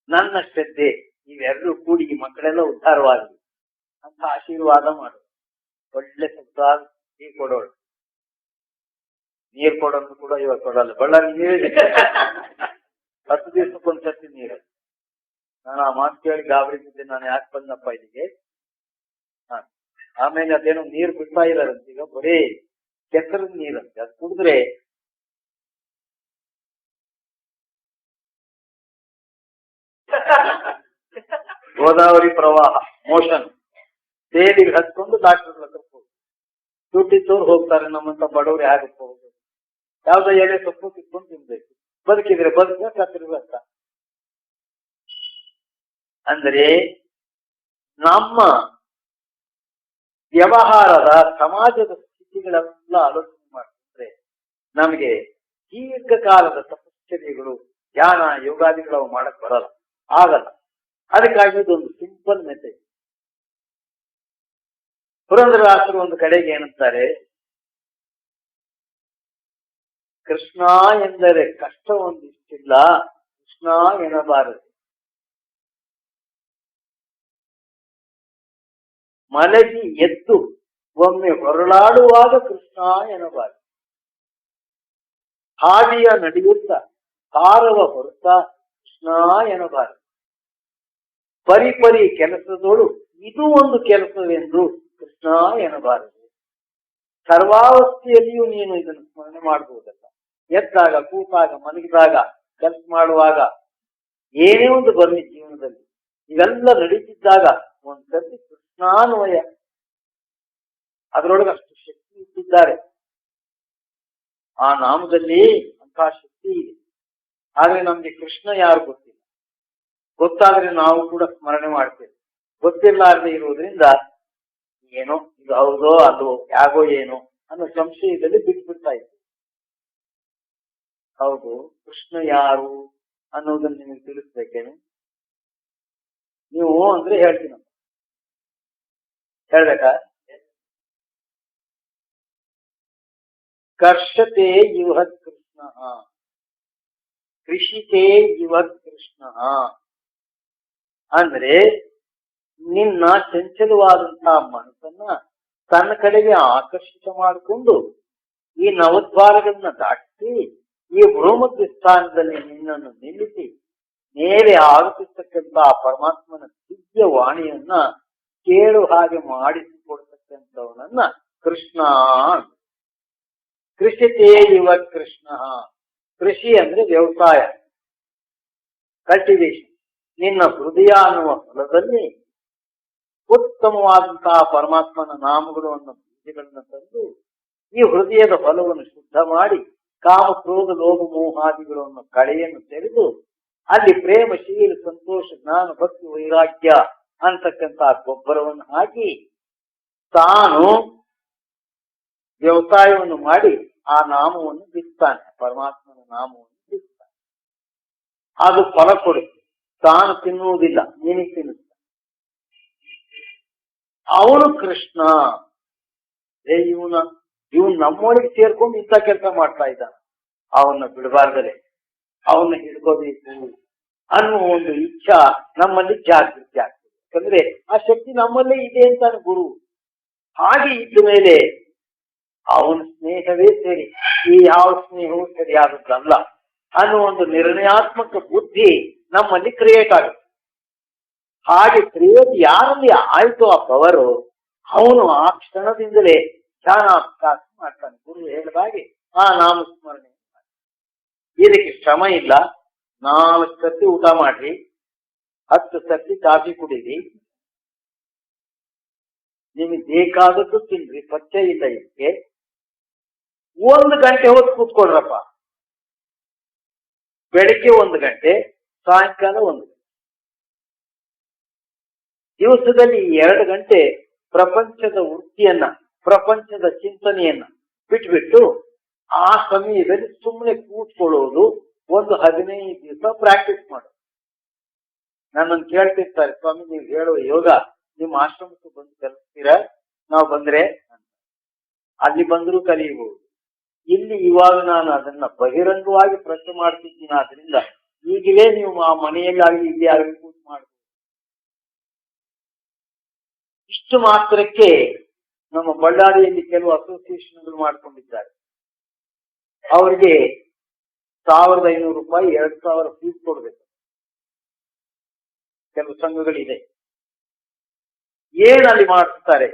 ನನ್ನ ಶ್ರದ್ಧೆ ಇವೆರಡೂ ಕೂಡಿ ಈ ಮಕ್ಕಳೆಲ್ಲ ಉದ್ಧಾರವಾಗಲಿ ಅಂತ ಆಶೀರ್ವಾದ ಮಾಡು. ಒಳ್ಳೆ ಸುತ್ತ ನೀರು ಕೊಡೋಳು. ನೀರು ಕೊಡೋದು ಕೂಡ ಇವಾಗ ಕೊಡಲ್ಲ, ಬಳ್ಳಾರಿ ನೀರು 10 ದಿವಸಕ್ಕೊಂದ್ಸತಿ ನೀರು. ನಾನು ಆ ಮಾತು ಕೇಳಿ ಗಾಬರಿಸಿದ್ದೆ, ನಾನು ಯಾಕೆ ಬಂದಪ್ಪ ಇಲ್ಲಿಗೆ. ಆಮೇಲೆ ಅದೇನೋ ನೀರು ಬಿಡ್ತಾ ಇರೋದಂತ, ಈಗ ಬರೀ ಕೆಸರದ ನೀರಂತೆ, ಅದು ಕುಡಿದ್ರೆ ಗೋದಾವರಿ ಪ್ರವಾಹ ಮೋಷನ್ ತೇಲಿಗೆ ಹಚ್ಕೊಂಡು ಡಾಕ್ಟರ್ ಹತ್ರ ಹೋಗಿ ದುಡ್ಡಿದ್ದವ್ರು ಹೋಗ್ತಾರೆ, ನಮ್ಮಂತ ಬಡವ್ರು ಯಾರಕ್ಕೆ ಹೋಗ್ಬೇಕು? ಯಾವ್ದೋ ಎಲೆ ಸೊಪ್ಪು ಕಿತ್ಕೊಂಡು ತಿನ್ಬೇಕು, ಬದುಕಿದ್ರೆ ಬದುಕ ಸತ್ತಿರ್ಬೇಕು ಅಂತ. ಅಂದ್ರೆ ನಮ್ಮ ವ್ಯವಹಾರದ ಸಮಾಜದ ಸ್ಥಿತಿಗಳೆಲ್ಲ ಆಲೋಚನೆ ಮಾಡಿದ್ರೆ ನಮಗೆ ದೀರ್ಘಕಾಲದ ತಪಶ್ಚರ್ಯಗಳು, ಧ್ಯಾನ, ಯೋಗಾದಿಗಳು ಮಾಡಕ್ ಬರಲ್ಲ, ಆಗಲ್ಲ. ಅದಕ್ಕಾಗಿ ಇದೊಂದು ಸಿಂಪಲ್ ಮೆಸೇಜ್. ಪುರಂದರದಾಸರು ಒಂದು ಕಡೆಗೆ ಏನಂತಾರೆ, ಕೃಷ್ಣ ಎಂದರೆ ಕಷ್ಟ ಒಂದಿಷ್ಟಿಲ್ಲ, ಕೃಷ್ಣ ಎನ್ನಬಾರದು. ಮಲಗಿ ಎದ್ದು ಒಮ್ಮೆ ಹೊರಳಾಡುವಾಗ ಕೃಷ್ಣ ಎನ್ನಬಾರದು. ಹಾದಿಯ ನಡೆಯುತ್ತಾ ಹಾರವ ಹೊರತಾ ಕೃಷ್ಣ ಎನ್ನಬಾರದು. ಪರಿಪರಿ ಕೆಲಸದೋಳು ಇದು ಒಂದು ಕೆಲಸವೆಂದು ಕೃಷ್ಣ ಎನ್ನಬಾರದು. ಸರ್ವಾವಸ್ಥೆಯಲ್ಲಿಯೂ ನೀನು ಇದನ್ನು ಸ್ಮರಣೆ ಮಾಡಬಹುದಲ್ಲ. ಎದ್ದಾಗ, ಕೂತಾಗ, ಮಲಗಿದಾಗ, ಕೆಲಸ ಮಾಡುವಾಗ, ಏನೇ ಒಂದು ಬರಲಿ ಜೀವನದಲ್ಲಿ, ಇವೆಲ್ಲ ನಡೀತಿದ್ದಾಗ ಒಂದ್ಸತಿ ಕೃಷ್ಣಾನ್ವಯ, ಅದರೊಳಗೆ ಅಷ್ಟು ಶಕ್ತಿ ಇಟ್ಟಿದ್ದಾರೆ. ಆ ನಾಮದಲ್ಲಿ ಅಂತಹ ಶಕ್ತಿ ಇದೆ. ಆದ್ರೆ ನಮ್ಗೆ ಕೃಷ್ಣ ಯಾರು ಗೊತ್ತಿಲ್ಲ. ಗೊತ್ತಾದ್ರೆ ನಾವು ಕೂಡ ಸ್ಮರಣೆ ಮಾಡ್ತೇವೆ. ಗೊತ್ತಿರ್ಲಾರ್ದೆ ಇರುವುದರಿಂದ ಏನೋ ಇದು ಹೌದೋ ಅದು ಯಾಗೋ ಏನೋ ಅನ್ನೋ ಸಂಶಯದಲ್ಲಿ ಬಿಟ್ಬಿಡ್ತಾ ಇತ್ತು. ಹೌದು, ಕೃಷ್ಣ ಯಾರು ಅನ್ನೋದನ್ನ ನಿಮಗೆ ತಿಳಿಸ್ಬೇಕೇನು? ನೀವು ಅಂದ್ರೆ ಹೇಳ್ತೀನಿ, ಹೇಳ್ಬೇಕಾ? ಕರ್ಷತೆ ಯುವತ್ ಕೃಷ್ಣ, ಕೃಷಿತೇ ಯುವತ್ ಕೃಷ್ಣ ಅಂದ್ರೆ ನಿನ್ನ ಚಂಚಲವಾದಂತಹ ಮನಸ್ಸನ್ನ ತನ್ನ ಕಡೆಗೆ ಆಕರ್ಷಿತ ಮಾಡಿಕೊಂಡು ಈ ನವದ್ವಾರಗಳನ್ನ ದಾಟಿಸಿ ಈ ಭೂಮಧ್ಯ ಸ್ಥಾನದಲ್ಲಿ ನಿನ್ನನ್ನು ನಿಲ್ಲಿಸಿ ಮೇಲೆ ಆಗುತ್ತಿರ್ತಕ್ಕಂತಹ ಪರಮಾತ್ಮನ ದಿವ್ಯ ವಾಣಿಯನ್ನ ಕೇಳು ಹಾಗೆ ಮಾಡಿಸಿಕೊಡ್ತಕ್ಕಂಥವನನ್ನ ಕೃಷ್ಣ. ಕೃಷಿತೇ ಇವ ಕೃಷ್ಣ. ಕೃಷಿ ಅಂದ್ರೆ ವ್ಯವಸಾಯ, ಕಲ್ಟಿವೇಶನ್. ನಿನ್ನ ಹೃದಯ ಅನ್ನುವ ಹೊಲದಲ್ಲಿ ಉತ್ತಮವಾದಂತಹ ಪರಮಾತ್ಮನ ನಾಮಗಳು ಅನ್ನೋ ಬೀಜಗಳನ್ನು ತಂದು ಈ ಹೃದಯದ ಹೊಲವನ್ನು ಶುದ್ಧ ಮಾಡಿ ಕಾಮ, ಕ್ರೋಧ, ಲೋಭ, ಮೋಹಾದಿಗಳನ್ನು ಕಳೆಯನ್ನು ತೆರೆದು ಅಲ್ಲಿ ಪ್ರೇಮ, ಶೀಲ, ಸಂತೋಷ, ಜ್ಞಾನ, ಭಕ್ತಿ, ವೈರಾಗ್ಯ ಅಂತಕ್ಕಂಥ ಗೊಬ್ಬರವನ್ನು ಹಾಕಿ ತಾನು ವ್ಯವಸಾಯವನ್ನು ಮಾಡಿ ಆ ನಾಮವನ್ನು ಬಿತ್ತಾನೆ, ಪರಮಾತ್ಮನ ನಾಮವನ್ನು ಬಿತ್ತಾನೆ. ಅದು ಫಲ ಕೊಡುತ್ತೆ. ತಾನು ತಿನ್ನುವುದಿಲ್ಲ, ನಿನಗೆ ತಿನ್ನುತ್ತಾನೆ. ಅವನು ಕೃಷ್ಣ. ಇವನು ನಮ್ಮೊಳಗೆ ಸೇರ್ಕೊಂಡು ಇಂಥ ಕೆಲಸ ಮಾಡ್ತಾ ಇದ್ದಾನೆ. ಅವನ್ನ ಬಿಡಬಾರ್ದರೆ ಅವನ್ನ ಹಿಡ್ಕೋಬೇಕು ಅನ್ನುವ ಒಂದು ಇಚ್ಛಾ ನಮ್ಮಲ್ಲಿ ಜಾಗೃತಿ ಆಗ್ತದೆ. ಯಾಕಂದ್ರೆ ಆ ಶಕ್ತಿ ನಮ್ಮಲ್ಲೇ ಇದೆ ಅಂತಾನೆ ಗುರು. ಹಾಗೆ ಇದ್ದ ಮೇಲೆ ಅವನ ಸ್ನೇಹವೇ ಸರಿ, ಈ ಯಾವ ಸ್ನೇಹವೂ ಸರಿಯಾದದ್ದಲ್ಲ ಅನ್ನುವ ಒಂದು ನಿರ್ಣಯಾತ್ಮಕ ಬುದ್ಧಿ ನಮ್ಮಲ್ಲಿ ಕ್ರಿಯೇಟ್ ಆಗುತ್ತೆ. ಹಾಗೆ ಕ್ರಿಯೇಟ್ ಯಾರಲ್ಲಿ ಆಯ್ತು ಆ ಪವರು, ಅವನು ಆ ಕ್ಷಣದಿಂದಲೇ ಧ್ಯಾನಾಭ್ಯಾಸ ಮಾಡ್ತಾನೆ. ಗುರು ಹೇಳಿದಾಗೆ ಆ ನಾಮಸ್ಮರಣೆ. ಇದಕ್ಕೆ ಶ್ರಮ ಇಲ್ಲ. 4 ಸರ್ತಿ ಊಟ ಮಾಡ್ರಿ, 10 ಸರ್ತಿ ಕಾಫಿ ಕುಡೀರಿ, ನಿಮಗೆ ಬೇಕಾದದ್ದು ತಿನ್ರಿ, ಪಥ್ಯ ಇಲ್ಲ. ಇದಕ್ಕೆ 1 ಗಂಟೆ ಹೊತ್ತು ಕೂತ್ಕೊಳ್ರಪ್ಪ. ಬೆಳಿಗ್ಗೆ 1 ಗಂಟೆ, ಸಾಯಂಕಾಲ 1 ಗಂಟೆ. ದಿವಸದಲ್ಲಿ 2 ಗಂಟೆ ಪ್ರಪಂಚದ ವೃತ್ತಿಯನ್ನ, ಪ್ರಪಂಚದ ಚಿಂತನೆಯನ್ನ ಬಿಟ್ಬಿಟ್ಟು ಆ ಸಮಯದಲ್ಲಿ ಸುಮ್ಮನೆ ಕೂತ್ಕೊಳ್ಳೋದು ಒಂದು 15 ದಿವಸ ಪ್ರಾಕ್ಟೀಸ್ ಮಾಡೋದು. ನನ್ನನ್ನು ಕೇಳ್ತಿರ್ತಾರೆ, ಸ್ವಾಮಿ ನೀವು ಹೇಳುವ ಯೋಗ ನಿಮ್ಮ ಆಶ್ರಮಕ್ಕೆ ಬಂದು ಕಲಿಸ್ತೀರಾ? ನಾವು ಬಂದ್ರೆ ಅಲ್ಲಿ ಬಂದರೂ ಕಲಿಯಬಹುದು. ಇಲ್ಲಿ ಇವಾಗ ನಾನು ಅದನ್ನ ಬಹಿರಂಗವಾಗಿ ಪ್ರಶ್ನೆ ಮಾಡ್ತಿದ್ದೀನಿ. ಆದ್ರಿಂದ ಈಗಲೇ ನೀವು ಆ ಮನೆಯಲ್ಲಿ ಆಗಲಿ ಇಲ್ಲಿ ಆಗಲಿ ಕೂತು ಮಾಡಬಹುದು. ಇಷ್ಟು ಮಾತ್ರಕ್ಕೆ ನಮ್ಮ ಬಳ್ಳಾರಿಯಲ್ಲಿ ಕೆಲವು ಅಸೋಸಿಯೇಷನ್ಗಳು ಮಾಡ್ಕೊಂಡಿದ್ದಾರೆ. ಅವರಿಗೆ 1500 ರೂಪಾಯಿ 2000 ಫೀಸ್ ಕೊಡ್ಬೇಕು. ಕೆಲವು ಸಂಘಗಳಿದೆ. ಏನಲ್ಲಿ ಮಾಡಿಸ್ತಾರೆ?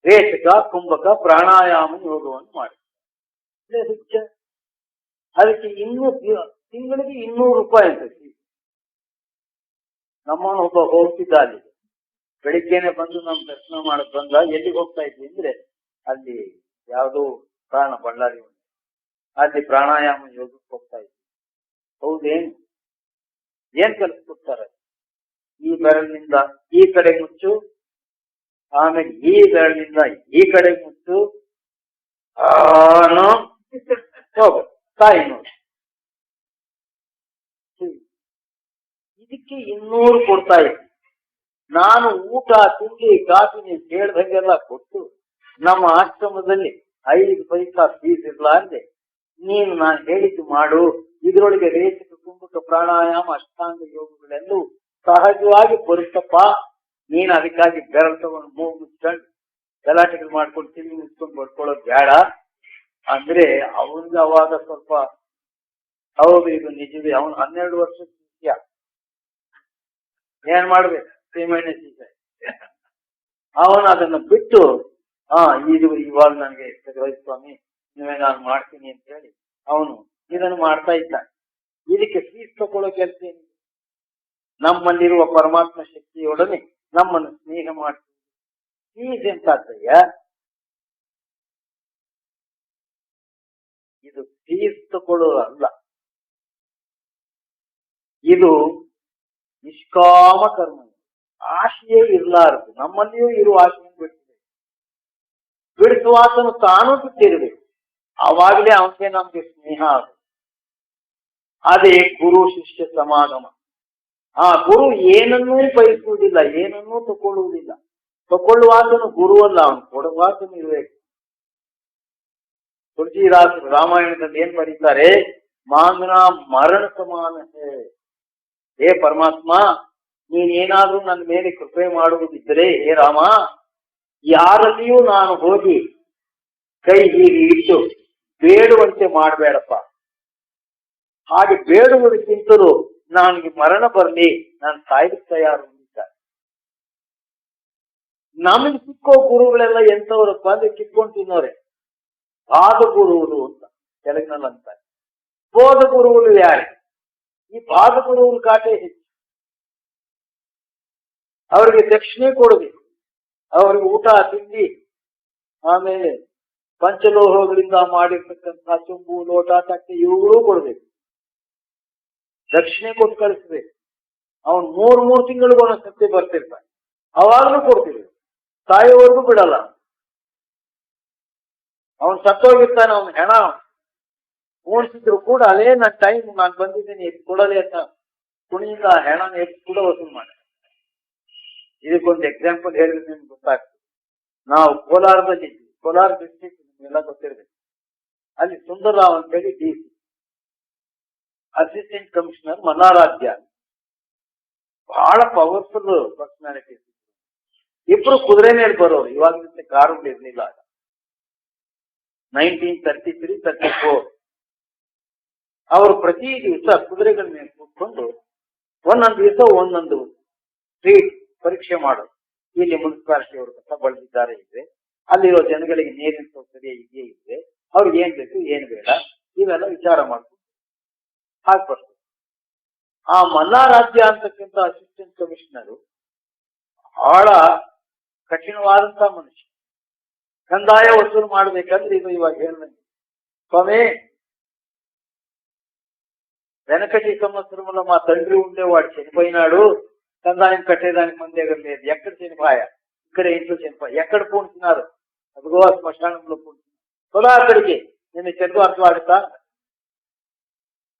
ರೇಚಕ, ಕುಂಭಕ, ಪ್ರಾಣಾಯಾಮ ಯೋಗವನ್ನು ಮಾಡ್ತಾರೆ. ಅದಕ್ಕೆ ತಿಂಗಳಿಗೆ 200 ರೂಪಾಯಿ ಅಂತ ಫೀಸ್. ನಮ್ಮನೊಬ್ಬ ಹೋಗ್ತಿದ್ದ ಅಲ್ಲಿ, ಬೆಳಿಗ್ಗೆನೆ ಬಂದು ನಮ್ ದರ್ಶನ ಮಾಡಕ್ ಬಂದ. ಎಲ್ಲಿಗೆ ಹೋಗ್ತಾ ಇದ್ವಿ ಅಂದ್ರೆ ಅಲ್ಲಿ ಯಾವುದೋ ಪ್ರಾಣ ಬಳ್ಳಾರಿ, ಅಲ್ಲಿ ಪ್ರಾಣಾಯಾಮ ಯೋಗಕ್ಕೆ ಹೋಗ್ತಾ ಇದ್ವಿ. ಹೌದೇನು? ಏನ್ ಕಲಿಸ್ಕೊಡ್ತಾರೆ? ಈ ಬೆರಳಿನಿಂದ ಈ ಕಡೆ ಮುಚ್ಚು, ಆಮೇಲೆ ಈ ಬೆರಳಿನಿಂದ ಈ ಕಡೆ ಮುಚ್ಚು, ಹೋಗು ತಾಯಿ ನೋಡಿ. ಇದಕ್ಕೆ 200 ಕೊಡ್ತಾ ಇದ್ವಿ. ನಾನು ಊಟ, ತಿಂಡಿ, ಕಾಫಿ ನೀವು ಕೇಳ್ದಂಗೆಲ್ಲ ಕೊಟ್ಟು ನಮ್ಮ ಆಶ್ರಮದಲ್ಲಿ 5 ಪೈಸಾ ಫೀಸ್ ಇರ್ಲಾ ಅಂದೆ. ನೀನು ನಾನು ಹೇಳಿದ್ದು ಮಾಡು. ಇದರೊಳಗೆ ರೇಚಕ, ಕುಂಭಕ, ಪ್ರಾಣಾಯಾಮ, ಅಷ್ಟಾಂಗ ಯೋಗಗಳೆಲ್ಲವೂ ಸಹಜವಾಗಿ ಬರುತ್ತಪ್ಪ. ನೀನು ಅದಕ್ಕಾಗಿ ಬೆರಳು ತಗೊಂಡು ಮೂಗು ಮುಚ್ಕೊಂಡು ಗಲಾಟೆಗಳು ಮಾಡ್ಕೊಂಡು ತಿಂಡಿ ಮುಚ್ಕೊಂಡು ಬಡ್ಕೊಳ್ಳೋದು ಬೇಡ ಅಂದ್ರೆ ಅವನಿಗೆ ಅವಾಗ ಸ್ವಲ್ಪ ಹೌದು ಇದು ನಿಜವೇ. ಅವನು 12 ವರ್ಷ ಶಿಷ್ಯ, ಏನ್ ಮಾಡ್ಬೇಕು? ಶ್ರೀಮಣ್ಣ ಶಿಷ್ಯ. ಅವನು ಅದನ್ನ ಬಿಟ್ಟು ಇದು ಇವಾಗ ನನಗೆ ಸ್ವಾಮಿ ನೀವೇ ನಾನು ಮಾಡ್ತೀನಿ ಅಂತ ಹೇಳಿ ಅವನು ಇದನ್ನು ಮಾಡ್ತಾ ಇದ್ದಾನೆ. ಇದಕ್ಕೆ ಫೀಸ್ ತಗೊಳ್ಳೋ ಕೆಲಸ ಏನಿದೆ? ನಮ್ಮಲ್ಲಿರುವ ಪರಮಾತ್ಮ ಶಕ್ತಿಯೊಡನೆ ನಮ್ಮನ್ನು ಸ್ನೇಹ ಮಾಡ್ತೀವಿ. ಫೀಸ್ ಎಂತಾದಯ್ಯ? ಇದು ಫೀಸ್ ತಗೊಳ್ಳೋದಲ್ಲ, ಇದು ನಿಷ್ಕಾಮ ಕರ್ಮ. ಆಶೆಯೇ ಇರಲಾರದು. ನಮ್ಮಲ್ಲಿಯೂ ಇರುವ ಆಶೆಯನ್ನು ಬಿಡ್ತದೆ. ಬಿಡಿಸುವಾತನು ತಾನು ಬಿಟ್ಟಿರಬೇಕು. ಆವಾಗಲೇ ಅವನಿಗೆ ನಮ್ಗೆ ಸ್ನೇಹ ಆಗುತ್ತೆ. ಅದೇ ಗುರು ಶಿಷ್ಯ ಸಮಾಗಮ. ಆ ಗುರು ಏನನ್ನೂ ಬಯಸುವುದಿಲ್ಲ, ಏನನ್ನೂ ತಗೊಳ್ಳುವುದಿಲ್ಲ. ತಗೊಳ್ಳುವಾತನು ಗುರು ಅಲ್ಲ, ಅವನು ಕೊಡುವಾತನು ಇರಬೇಕು. ತುಳಸಿದಾಸರು ರಾಮಾಯಣದಲ್ಲಿ ಏನ್ ಬರೀತಾರೆ? ಮಾಂಗನ ಮರಣ ಸಮಾನ ಹೇ ಪರಮಾತ್ಮ, ನೀನೇನಾದ್ರೂ ನನ್ನ ಮೇಲೆ ಕೃಪೆ ಮಾಡುವುದಿದ್ದರೆ ಹೇ ರಾಮ, ಯಾರಲ್ಲಿಯೂ ನಾನು ಹೋಗಿ ಕೈ ಹೀಗೆ ಇಟ್ಟು ಬೇಡುವಂತೆ ಮಾಡಬೇಡಪ್ಪ. ಹಾಗೆ ಬೇಡುವುದಕ್ಕಿಂತಲೂ ನನಗೆ ಮರಣ ಬರಲಿ, ನಾನು ಸಾಯ್ಲಿಕ್ಕೆ ತಯಾರು ಅಂದಿದ್ದಾರೆ. ನಮಗೆ ಸಿಕ್ಕೋ ಗುರುಗಳೆಲ್ಲ ಎಂತವ್ರಪ್ಪ ಅಂದ್ರೆ ಕಿತ್ಕೊಂಡು ತಿನ್ನೋರೆ. ಪಾದ ಗುರುవులు ಅಂತ ತೆಲುಗಿನಲ್ಲಿ ಅಂತಾರೆ. ಬೋಧ ಗುರುవులు ಯಾರೇ? ಈ ಪಾದ ಗುರುవులు ಕಾಟೆ ಹೆಚ್ಚು. ಅವರಿಗೆ ದಕ್ಷಿಣೆ ಕೊಡಬೇಕು. ಅವರಿಗೆ ಊಟ, ತಿಂಡಿ, ಆಮೇಲೆ ಪಂಚಲೋಹಗಳಿಂದ ಮಾಡಿರ್ತಕ್ಕಂಥ ಚೊಂಬು, ಲೋಟ, ತಟ್ಟೆ ಇವುಗಳು ಕೊಡಬೇಕು. ದಕ್ಷಿಣೆ ಕೊಟ್ಟು ಕಳಿಸ್ಬೇಕು. ಅವನ್ ಮೂರ್ ತಿಂಗಳಿಗೂ ಒಂದೊಂದು ಸತ್ಯ ಬರ್ತಿರ್ತಾನೆ, ಅವಾಗ್ಲೂ ಕೊಡ್ತೀವಿ, ಸಾಯೋವರೆಗೂ ಬಿಡಲ್ಲ. ಅವನ್ ಸತ್ತೋಗಿರ್ತಾನೆ, ಅವನ್ ಹೆಣ ಓಡಿಸಿದ್ರು ಕೂಡ ಅದೇ ನನ್ನ ಟೈಮ್, ನಾನು ಬಂದಿದ್ದೀನಿ ಎತ್ತು ಕೊಡಲಿ ಅಂತ ಕುಣಿಯಿಂದ ಆ ಹೆಣನ ಎತ್ತು ಕೂಡ ವಸೂಲು ಮಾಡಿ. ಇದಕ್ಕೊಂದು ಎಕ್ಸಾಂಪಲ್ ಹೇಳಿದ್ರೆ ನಿಮ್ಗೆ ಗೊತ್ತಾಗ್ತದೆ. ನಾವು ಕೋಲಾರದಲ್ಲಿ, ಕೋಲಾರ ಡಿಸ್ಟ್ರಿಕ್ಟ್ ನಿಮ್ಗೆಲ್ಲ ಗೊತ್ತಿರಬೇಕು, ಅಲ್ಲಿ ಸುಂದರರಾವ್ ಅಂತೇಳಿ DC, ಅಸಿಸ್ಟೆಂಟ್ ಕಮಿಷನರ್ ಮನ್ನಾರಾಧ್ಯ, ಬಹಳ ಪವರ್ಫುಲ್ ಪರ್ಸನಾಲಿಟಿ. ಇಬ್ರು ಕುದುರೆ ಮೇಲೆ ಬರೋರು, ಇವಾಗ ಕಾರುಗಳು ಇರ್ಲಿಲ್ಲ. 1933-34 ಅವರು ಪ್ರತಿ ದಿವಸ ಕುದುರೆಗಳ ಮೇಲೆ ಕೂತ್ಕೊಂಡು ಒಂದೊಂದು ದಿವಸ ಒಂದೊಂದು ಸ್ಟ್ರೀಟ್ ಪರೀಕ್ಷೆ ಮಾಡೋದು. ಇಲ್ಲಿ ಮುನ್ಸಿಪಾಲಿಟಿ ಅವರು ಕಸ ಬಳಸಿದ್ದಾರೆ ಇದ್ರೆ, ಅಲ್ಲಿರೋ ಜನಗಳಿಗೆ ನೀರಿನ ಸೌಕರ್ಯ ಇದೆಯೇ ಇದ್ರೆ, ಅವ್ರಿಗೆ ಏನ್ ಬೇಕು ಏನ್ ಬೇಡ ಇವೆಲ್ಲ ವಿಚಾರ ಮಾಡ್ಕೊಂಡು ಹಾಗೆ ಬರ್ತದೆ. ಆ ಮನ್ನಾರಾಧ್ಯ ಅಂತಕ್ಕಂಥ ಅಸಿಸ್ಟೆಂಟ್ ಕಮಿಷನರು ಬಹಳ ಕಠಿಣವಾದಂತ ಮನುಷ್ಯ. ಕಂದಾಯ ವಸೂಲು ಮಾಡ್ಬೇಕಂದ್ರೆ ಇದು ಇವಾಗ ಹೇಳ್ದಂಗೆ, స్వామి వెనకటి సంవత్సరంలో మా తండ్రి ఉండేవాడు, చనిపోయినాడు, కందాయం కట్టేదానికి మన దగ్గర లేదు. ఎక్కడ చనిపోయా? ఇక్కడ ఇంట్లో చనిపోయా. ఎక్కడ పూడ్చినారు? అదిగో శ్మశానంలో పూడ్చినారు. సోదా అక్కడికి నేను తెలుగు అర్థవాడుతా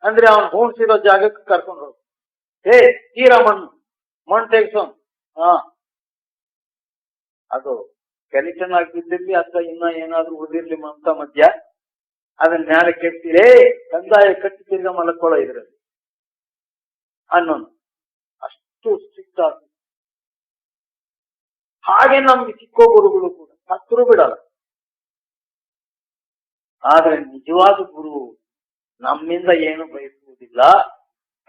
ಅಂದ್ರೆ ಅವನು ಹೂಣ್ಸಿರೋ ಜಾಗಕ್ಕೆ ಕರ್ಕೊಂಡು ಹೋಗ, ತೀರ ಮಣ್ಣು ತೆಗ್ಸೋನ್. ಅದು ಕೆಲಿಟನ್ ಆಗಿದ್ದಿರ್ಲಿ ಅಥವಾ ಇನ್ನ ಏನಾದ್ರೂ ಉಳಿದಿರ್ಲಿ ಅಂತ ಮಧ್ಯ ಅದನ್ನ ಮ್ಯಾಲೆ ಕೆಡ್ತೀರೇ, ಕಂದಾಯ ಕಟ್ಟಿ ತಿರ್ಗ ಮಲಕ್ಕೊಳ್ಳೋ ಇದ್ರಲ್ಲಿ ಅನ್ನೋನು. ಅಷ್ಟು ಸ್ಟ್ರಿಕ್ಟ್ ಆಗ. ಹಾಗೆ ನಮ್ಗೆ ಚಿಕ್ಕೋ ಗುರುಗಳು ಕೂಡ ಹತ್ರು ಬಿಡಲ್ಲ. ಆದ್ರೆ ನಿಜವಾದ ಗುರು ನಮ್ಮಿಂದ ಏನು ಬಯಸುವುದಿಲ್ಲ,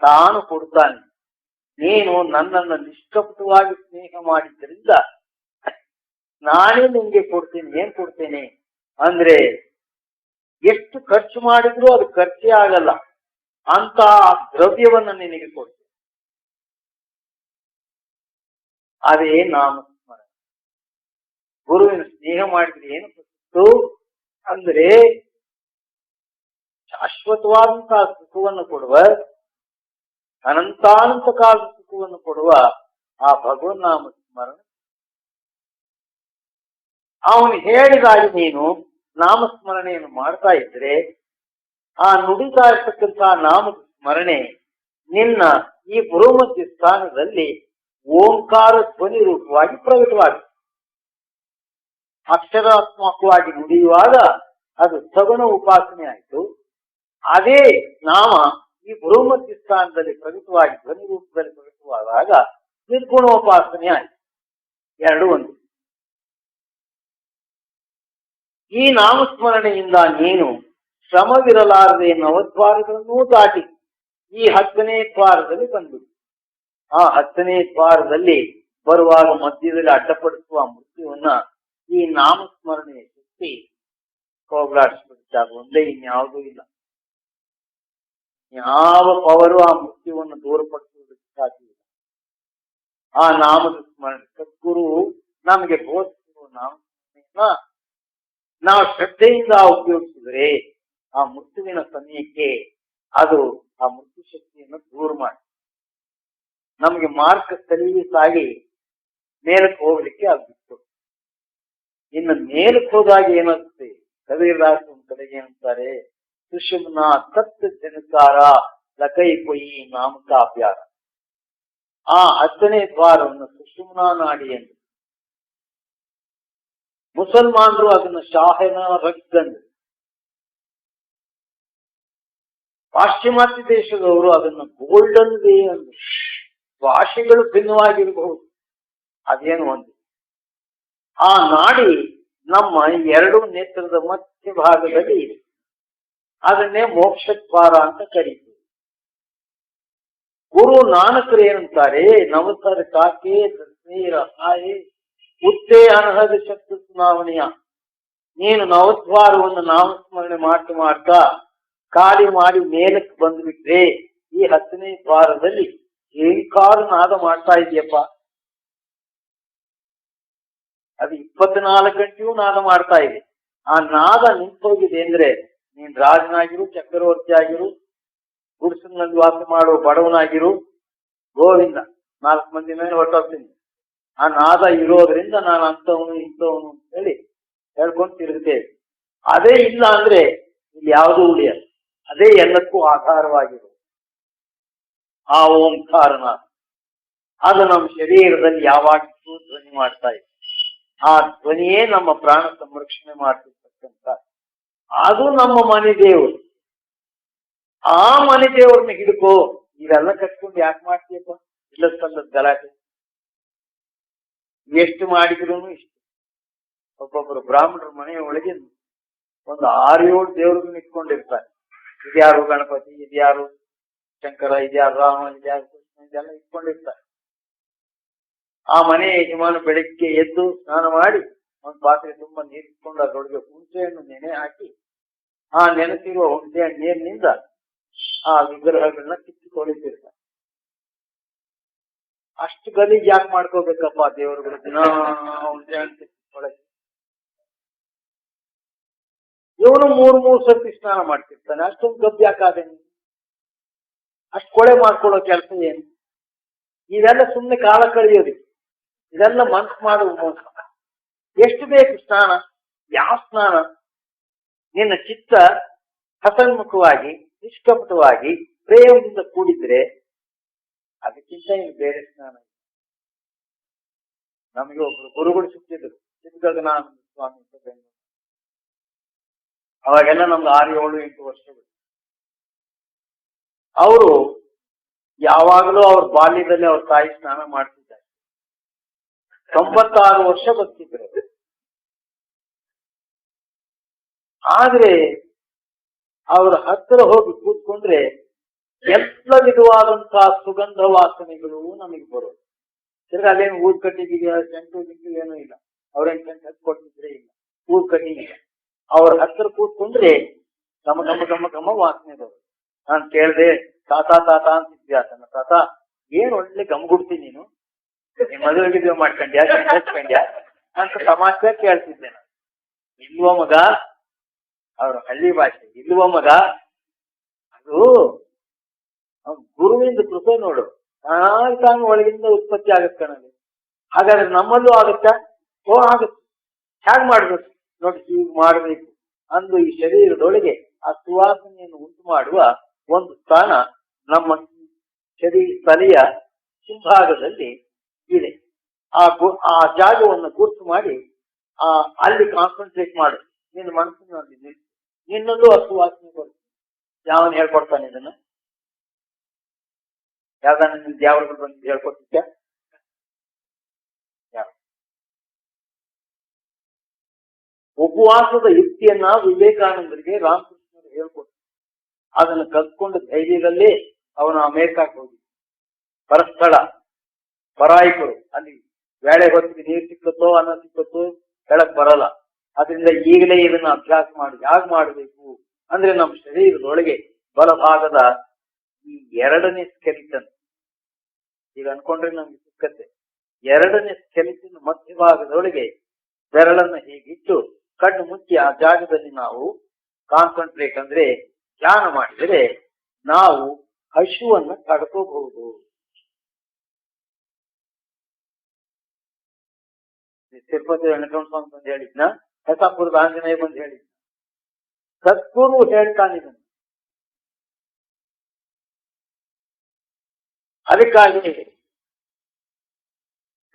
ತಾನು ಕೊಡ್ತಾನೆ. ನೀನು ನನ್ನನ್ನು ನಿಷ್ಕಪಟವಾಗಿ ಸ್ನೇಹ ಮಾಡಿದ್ರಿಂದ ನಾನೇ ನಿನ್ಗೆ ಕೊಡ್ತೇನೆ. ಏನ್ ಕೊಡ್ತೇನೆ ಅಂದ್ರೆ, ಎಷ್ಟು ಖರ್ಚು ಮಾಡಿದ್ರೂ ಅದು ಖರ್ಚೇ ಆಗಲ್ಲ ಅಂತ ದ್ರವ್ಯವನ್ನ ನಿನಗೆ ಕೊಡ್ತೇನೆ. ಅದೇ ನಾಮಸ್ಮರಣೆ. ಗುರುವಿನ ಸ್ನೇಹ ಮಾಡಿದ್ರೆ ಏನು ಗೊತ್ತು ಅಂದ್ರೆ, ಶಾಶ್ವತವಾದಂತಹ ಸುಖವನ್ನು ಕೊಡುವ, ಅನಂತಾನಂತ ಕಾಲದ ಸುಖವನ್ನು ಕೊಡುವ ಆ ಭಗವನ್ ನಾಮ ಸ್ಮರಣೆ. ಅವನು ಹೇಳಿದಾಗ ನೀನು ನಾಮಸ್ಮರಣೆಯನ್ನು ಮಾಡ್ತಾ ಇದ್ರೆ, ಆ ನುಡಿತಾ ಇರ್ತಕ್ಕಂತಹ ನಾಮದ ಸ್ಮರಣೆ ನಿನ್ನ ಈ ಬೃಹಮಧ್ಯ ಸ್ಥಾನದಲ್ಲಿ ಓಂಕಾರ ಧ್ವನಿ ರೂಪವಾಗಿ ಪ್ರಕಟವಾಗಿದೆ. ಅಕ್ಷರಾತ್ಮಕವಾಗಿ ನುಡಿಯುವಾಗ ಅದು ಸಗುಣ ಉಪಾಸನೆ ಆಯಿತು. ಅದೇ ನಾಮ ಈ ಬೃಹಮಧ್ಯ ಸ್ಥಾನದಲ್ಲಿ ಪ್ರಕಟವಾಗಿ ಧ್ವನಿ ರೂಪದಲ್ಲಿ ಪ್ರಕಟವಾದಾಗ ನಿರ್ಗುಣೋಪಾಸನೆ ಆಯಿತು. ಎರಡು ಒಂದು. ಈ ನಾಮಸ್ಮರಣೆಯಿಂದ ನೀನು ಶ್ರಮವಿರಲಾರದೆ ನವದ್ವಾರಗಳನ್ನೂ ದಾಟಿ ಈ 10ನೇ ದ್ವಾರದಲ್ಲಿ ಬಂದು, ಆ 10ನೇ ದ್ವಾರದಲ್ಲಿ ಬರುವಾಗ ಮಧ್ಯದಲ್ಲಿ ಅಡ್ಡಪಡಿಸುವ ಮೃತ್ಯುವನ್ನ ಈ ನಾಮಸ್ಮರಣೆಯ ಶಕ್ತಿ ಹೋಗಲಾಡಿಸ್ಬಿಡ್ತಾಗ. ಒಂದೇ, ಇನ್ಯಾವುದೂ ಇಲ್ಲ. ಯಾವ ಪವರು ಆ ಮೃತ್ಯುವನ್ನು ದೂರಪಡಿಸುವುದಕ್ಕೆ ಸಾಧ್ಯವಿಲ್ಲ. ಆ ನಾಮದ ಸ್ಮರಣೆ ಸದ್ಗುರು ನಮಗೆ ಬೋಧಿಸುವ ನಾಮಸ್ಮರಣೆಯನ್ನ ನಾವು ಶ್ರದ್ಧೆಯಿಂದ ಉಪಯೋಗಿಸಿದರೆ ಆ ಮೃತ್ಯುವಿನ ಸಮಯಕ್ಕೆ ಅದು ಆ ಮೃತ್ಯು ಶಕ್ತಿಯನ್ನು ದೂರ ಮಾಡಿ ನಮಗೆ ಮಾರ್ಗ ಸಲೀಸಾಗಿ ಮೇಲಕ್ಕೆ ಹೋಗ್ಲಿಕ್ಕೆ ಆಗ್ಬಿಟ್ಟು. ಇನ್ನು ಮೇಲಕ್ಕೆ ಹೋದಾಗ ಏನಾಗುತ್ತೆ? ಕಬೀರದಾಸ ಒಂದು ಕಡೆಗೆ ಏನಂತಾರೆ, ಸುಷುಮ್ನ ತತ್ ಜನಕಾರ ಲಕೈ ಕೊಯಿ ನಾಮಕಾಪ್ಯಾರ. ಆ 10ನೇ ದ್ವಾರವನ್ನು ಸುಷುಮ್ನಾ ನಾಡಿ ಎಂದು ಮುಸಲ್ಮಾನರು ಅದನ್ನ ಶಾಹನ ರಗ್ಗಂಡ್, ಪಾಶ್ಚಿಮಾತ್ಯ ದೇಶದವರು ಅದನ್ನು ಗೋಲ್ಡನ್ ವೇ ಅಂದ್ರು. ಭಾಷೆಗಳು ಭಿನ್ನವಾಗಿರಬಹುದು, ಅದೇನು ಒಂದು. ಆ ನಾಡಿ ನಮ್ಮ 2 ನೇತ್ರದ ಮಧ್ಯ ಭಾಗದಲ್ಲಿ ಇದೆ. ಅದನ್ನೇ ಮೋಕ್ಷದ್ವಾರ ಅಂತ ಕರೀತೀವಿ. ಗುರು ನಾನಕರು ಏನಂತಾರೆ, ನವಸರ ಕಾಕೆ ತಸ್ಮೀರ ಹಾಯೇ ಉತ್ತೇ ಅನಹದ ಶಬ್ದ ಸುನಾವಣೆಯ. ನೀನು ನವದ್ವಾರವನ್ನು ನಾಮಸ್ಮರಣೆ ಮಾಡ್ತಾ ಖಾಲಿ ಮಾಡಿ ಮೇಲಕ್ಕೆ ಬಂದ್ಬಿಟ್ರೆ ಈ 10ನೇ ದ್ವಾರದಲ್ಲಿ ಏಕಾರು ನಾದ ಮಾಡ್ತಾ ಇದೆಯಪ್ಪ. ಅದು 24 ಗಂಟೆಯೂ ನಾದ ಮಾಡ್ತಾ ಇದೆ. ಆ ನಾದ ನಿಂತೋಗಿದೆ ಅಂದ್ರೆ ನೀನ್ ರಾಜನಾಗಿರು, ಚಕ್ರವರ್ತಿ ಆಗಿರು, ಗುಡಿಸಲಿನಲ್ಲಿ ವಾಸ ಮಾಡುವ ಬಡವನಾಗಿರು, ಗೋವಿಂದ 4 ಮಂದಿ ಮೇಲೆ ಹೊರಟೋಗ್ತೀನಿ, ಆ ನಾದ ಇರೋದ್ರಿಂದ ನಾನು ಅಂತವನು ಇಂಥವನು ಅಂತ ಹೇಳಿ ಹೇಳ್ಕೊಂಡು ತಿರುಗುತ್ತೇವೆ. ಅದೇ ಇಲ್ಲ ಅಂದ್ರೆ ಇಲ್ಲಿ ಯಾವುದೂ ಉಳಿಯಲ್ಲ. ಅದೇ ಎಲ್ಲಕ್ಕೂ ಆಧಾರವಾಗಿರು ಆ ಓಂಕಾರನಾದ. ಅದು ನಮ್ಮ ಶರೀರದಲ್ಲಿ ಯಾವಾಗಲೂ ಧ್ವನಿ ಮಾಡ್ತಾ ಇದೆ. ಆ ಧ್ವನಿಯೇ ನಮ್ಮ ಪ್ರಾಣ ಸಂರಕ್ಷಣೆ ಮಾಡ್ತಿರ್ತಕ್ಕಂಥ, ಅದು ನಮ್ಮ ಮನೆ ದೇವರು. ಆ ಮನೆ ದೇವ್ರನ್ನ ಹಿಡ್ಕೋ. ಇವೆಲ್ಲ ಕಟ್ಕೊಂಡು ಯಾಕೆ ಮಾಡ್ತೀಯಪ್ಪ? ಇಲ್ಲದ ಗಲಾಟೆ ಎಷ್ಟು ಮಾಡಿದ್ರು ಇಷ್ಟು. ಒಬ್ಬೊಬ್ಬರು ಬ್ರಾಹ್ಮಣರ ಮನೆಯ ಒಳಗೆ ಒಂದು 6-7 ದೇವ್ರನ್ನ ಇಟ್ಕೊಂಡಿರ್ತಾರೆ. ಇದ್ಯಾರು ಗಣಪತಿ, ಇದ್ಯಾರು ಶಂಕರ, ಇದ್ಯಾರು ರಾಮ, ಇದ್ಯಾರು ಕೃಷ್ಣ, ಇದೆಲ್ಲ ಇಟ್ಕೊಂಡಿರ್ತಾರೆ. ಆ ಮನೆ ಯಜಮಾನ ಬೆಳಿಗ್ಗೆ ಎದ್ದು ಸ್ನಾನ ಮಾಡಿ ಒಂದು ಪಾತ್ರೆ ತುಂಬಾ ನೀರು ಇಟ್ಕೊಂಡು ಅದರೊಳಗೆ ಹುಣಸೆ ಹಣ್ಣು ನೆನೆ ಹಾಕಿ ಆ ನೆನೆಸಿರುವ ಹುಣಸೆ ಹಣ್ಣು ನೀರಿನಿಂದ ಆ ವಿಗ್ರಹಗಳನ್ನ ಕಿತ್ತುಕೊಳಿತಿರ್ತಾರೆ. ಅಷ್ಟು ಗಲೀಜ್ ಯಾಕೆ ಮಾಡ್ಕೋಬೇಕಪ್ಪ ದೇವರುಗಳು? ದಿನ ಹುಣಸೆ ಹಣ್ಣು ಕಿತ್ತುಕೊಳ್ಳಕ್ಕೆ ಇವನು 3 ಸರ್ತಿ ಸ್ನಾನ ಮಾಡ್ತಿರ್ತಾನೆ. ಅಷ್ಟೊಂದು ಗಬ್ಬು ಯಾಕಾದೆ? ಅಷ್ಟು ಕೊಳೆ ಮಾಡ್ಕೊಳ್ಳೋ ಕೆಲಸ ಏನು? ಇದೆಲ್ಲ ಸುಮ್ಮನೆ ಕಾಲ ಕಳೆಯೋದಿಕ್ಕೆ, ಇದೆಲ್ಲ ಮನ್ಸು ಮಾಡುವ ಮೋಸ. ಎಷ್ಟು ಬೇಕು ಸ್ನಾನ? ಯಾವ ಸ್ನಾನ? ನಿನ್ನ ಚಿತ್ತ ಹಸನ್ಮುಖವಾಗಿ ನಿಷ್ಕಪಟವಾಗಿ ಪ್ರೇಮದಿಂದ ಕೂಡಿದ್ರೆ ಅದಕ್ಕಿಂತ ಇನ್ನು ಬೇರೆ ಸ್ನಾನ. ನಮಗೆ ಒಬ್ರು ಗುರುಗಳು ಸಿಕ್ಕಿದ್ರು, ಸಿದ್ಧಗಂಗಾನಂದ ಸ್ವಾಮಿ ಅಂತ ಬೆಂಗಳೂರು. ಅವಾಗೆಲ್ಲ ನಮ್ದು 6, 7, 8 ವರ್ಷಗಳು. ಅವರು ಯಾವಾಗಲೂ ಅವ್ರ ಬಾಲ್ಯದಲ್ಲಿ ಅವ್ರ ತಾಯಿ ಸ್ನಾನ ಮಾಡ್ತಿದ್ದಾರೆ. 96 ವರ್ಷ ಬದುಕಿದ್ರು. ಆದ್ರೆ ಅವ್ರ ಹತ್ತಿರ ಹೋಗಿ ಕೂತ್ಕೊಂಡ್ರೆ ಎಲ್ಲ ವಿಧವಾದಂತಹ ಸುಗಂಧ ವಾಸನೆಗಳು ನಮಗೆ ಬರೋದು. ತಿರ್ಗ ಅಲ್ಲೇನು ಊದ್ ಕಟ್ಟಿದೀಗ ಸೆಂಟು ಗಿಂಟು ಏನೂ ಇಲ್ಲ. ಅವ್ರೇನ್ ಸೆಂಟ್ ಹತ್ತು ಕೊಟ್ಟಿದ್ರೆ ಇಲ್ಲ, ಊದ್ ಕಟ್ಟಿ ಇಲ್ಲ. ಅವ್ರ ಹತ್ತಿರ ಕೂತ್ಕೊಂಡ್ರೆ ಘಮ ಘಮ ಘಮ ಘಮ ವಾಸನೆ ಬರೋದು. ನಾನ್ ಕೇಳ್ದೆ, ತಾತ ತಾತ ಅಂತಿದ್ಯಾ? ತಾತ ಏನ್ ಒಳ್ಳೆ ಗಮಗುಡ್ತಿ ನೀನು, ಮದುವೆಗಿದ್ವಿ ಮಾಡ್ಕೊಂಡ್ಯಾ, ಹಚ್ಕೊಂಡ್ಯಾ ಅಂತ ತಮಾಷೆ ಕೇಳ್ತಿದ್ದೆ ನಾನು. ಇಲ್ವ ಮಗ, ಅವ್ರ ಹಳ್ಳಿ ಭಾಷೆ, ಇಲ್ವ ಮಗ, ಅದು ಗುರುವಿಂದ ಕೃಪೆ ನೋಡು, ತಾನು ಒಳಗಿಂದ ಉತ್ಪತ್ತಿ ಆಗತ್ ಕಣಲ್ಲಿ. ಹಾಗಾದ್ರೆ ನಮ್ಮಲ್ಲೂ ಆಗುತ್ತಾ? ಆಗುತ್ತೆ. ಹೇಗ್ ಮಾಡ್ಬೇಕು ನೋಡಿ, ಹೀಗೆ ಮಾಡಬೇಕು ಅಂದು ಈ ಶರೀರದೊಳಗೆ ಆ ಸುವಾಸನೆಯನ್ನು ಉಂಟು ಮಾಡುವ ಒಂದು ಸ್ಥಾನ ನಮ್ಮ ತಲೆಯ ಹಿಂಭಾಗದಲ್ಲಿ ಇದೆ. ಆ ಜಾಗವನ್ನು ಗುರುತು ಮಾಡಿ ಅಲ್ಲಿ ಕಾನ್ಸಂಟ್ರೇಟ್ ಮಾಡು. ನಿನ್ನ ಮನಸ್ಸಿನಲ್ಲಿ ನಿನ್ನಲ್ಲೂ ಆ ಸುವಾಸನೆ ಬರುತ್ತೆ. ಯಾವನ್ ಹೇಳ್ಕೊಡ್ತಾನೆ ಇದನ್ನ? ಯಾವ್ದಾನ ನಿನ್ ದೇವರುಗಳು ಬಂದು ಹೇಳ್ಕೊಟ್ಟಿದ್ಯಾ? ಉಪವಾಸದ ಯುಕ್ತಿಯನ್ನ ವಿವೇಕಾನಂದರಿಗೆ ರಾಮಕೃಷ್ಣರು ಹೇಳ್ಕೊಟ್ಟು ಅದನ್ನು ಕಲ್ತ್ಕೊಂಡು ಧೈರ್ಯದಲ್ಲೇ ಅವನು ಅಮೇರಿಕಾಕ್ಕೆ ಹೋಗಿ ಪರಸ್ಥಳ ಪರಾಯಿಕರು ಅಲ್ಲಿ ಬೇಳೆ ಹೊತ್ತಿಗೆ ನೀರು ಸಿಕ್ಕತ್ತೋ ಅನ್ನ ಸಿಕ್ಕತ್ತೋ ಹೇಳಕ್ ಬರಲ್ಲ. ಅದರಿಂದ ಈಗಲೇ ಇದನ್ನ ಅಭ್ಯಾಸ ಮಾಡಿ ಯಾಕೆ ಮಾಡಬೇಕು ಅಂದ್ರೆ ನಮ್ಮ ಶರೀರದೊಳಗೆ ಬಲಭಾಗದ ಈ 2ನೇ ಸ್ಕೆಲಿಟನ್, ಈಗ ಅನ್ಕೊಂಡ್ರೆ ನಮ್ಗೆ ಸಿಕ್ಕತ್ತೆ. 2ನೇ ಸ್ಕೆಲಿಟನ್ ಮಧ್ಯಭಾಗದೊಳಗೆ ಬೆರಳನ್ನ ಹೀಗಿಟ್ಟು ಕಣ್ಣು ಮುಚ್ಚಿ ಆ ಜಾಗದಲ್ಲಿ ನಾವು ಕಾನ್ಸಂಟ್ರೇಟ್ ಅಂದ್ರೆ ಧ್ಯಾನ ಮಾಡಿದರೆ ನಾವು ಹಶುವನ್ನ ತಡ್ಕೋಬಹುದು. ತಿರುಪತಿ ವೆಂಕಟರಮಣ ಸ್ವಾಮಿ ಬಂದು ಹೇಳಿದ್ನ, ಕಸಾಪುರದ ಆಂಜನೇಯ ಬಂದು ಹೇಳಿದ್ನ, ಸದ್ಗುರು ಹೇಳ್ತಾನಿದನು. ಅದಕ್ಕಾಗಿ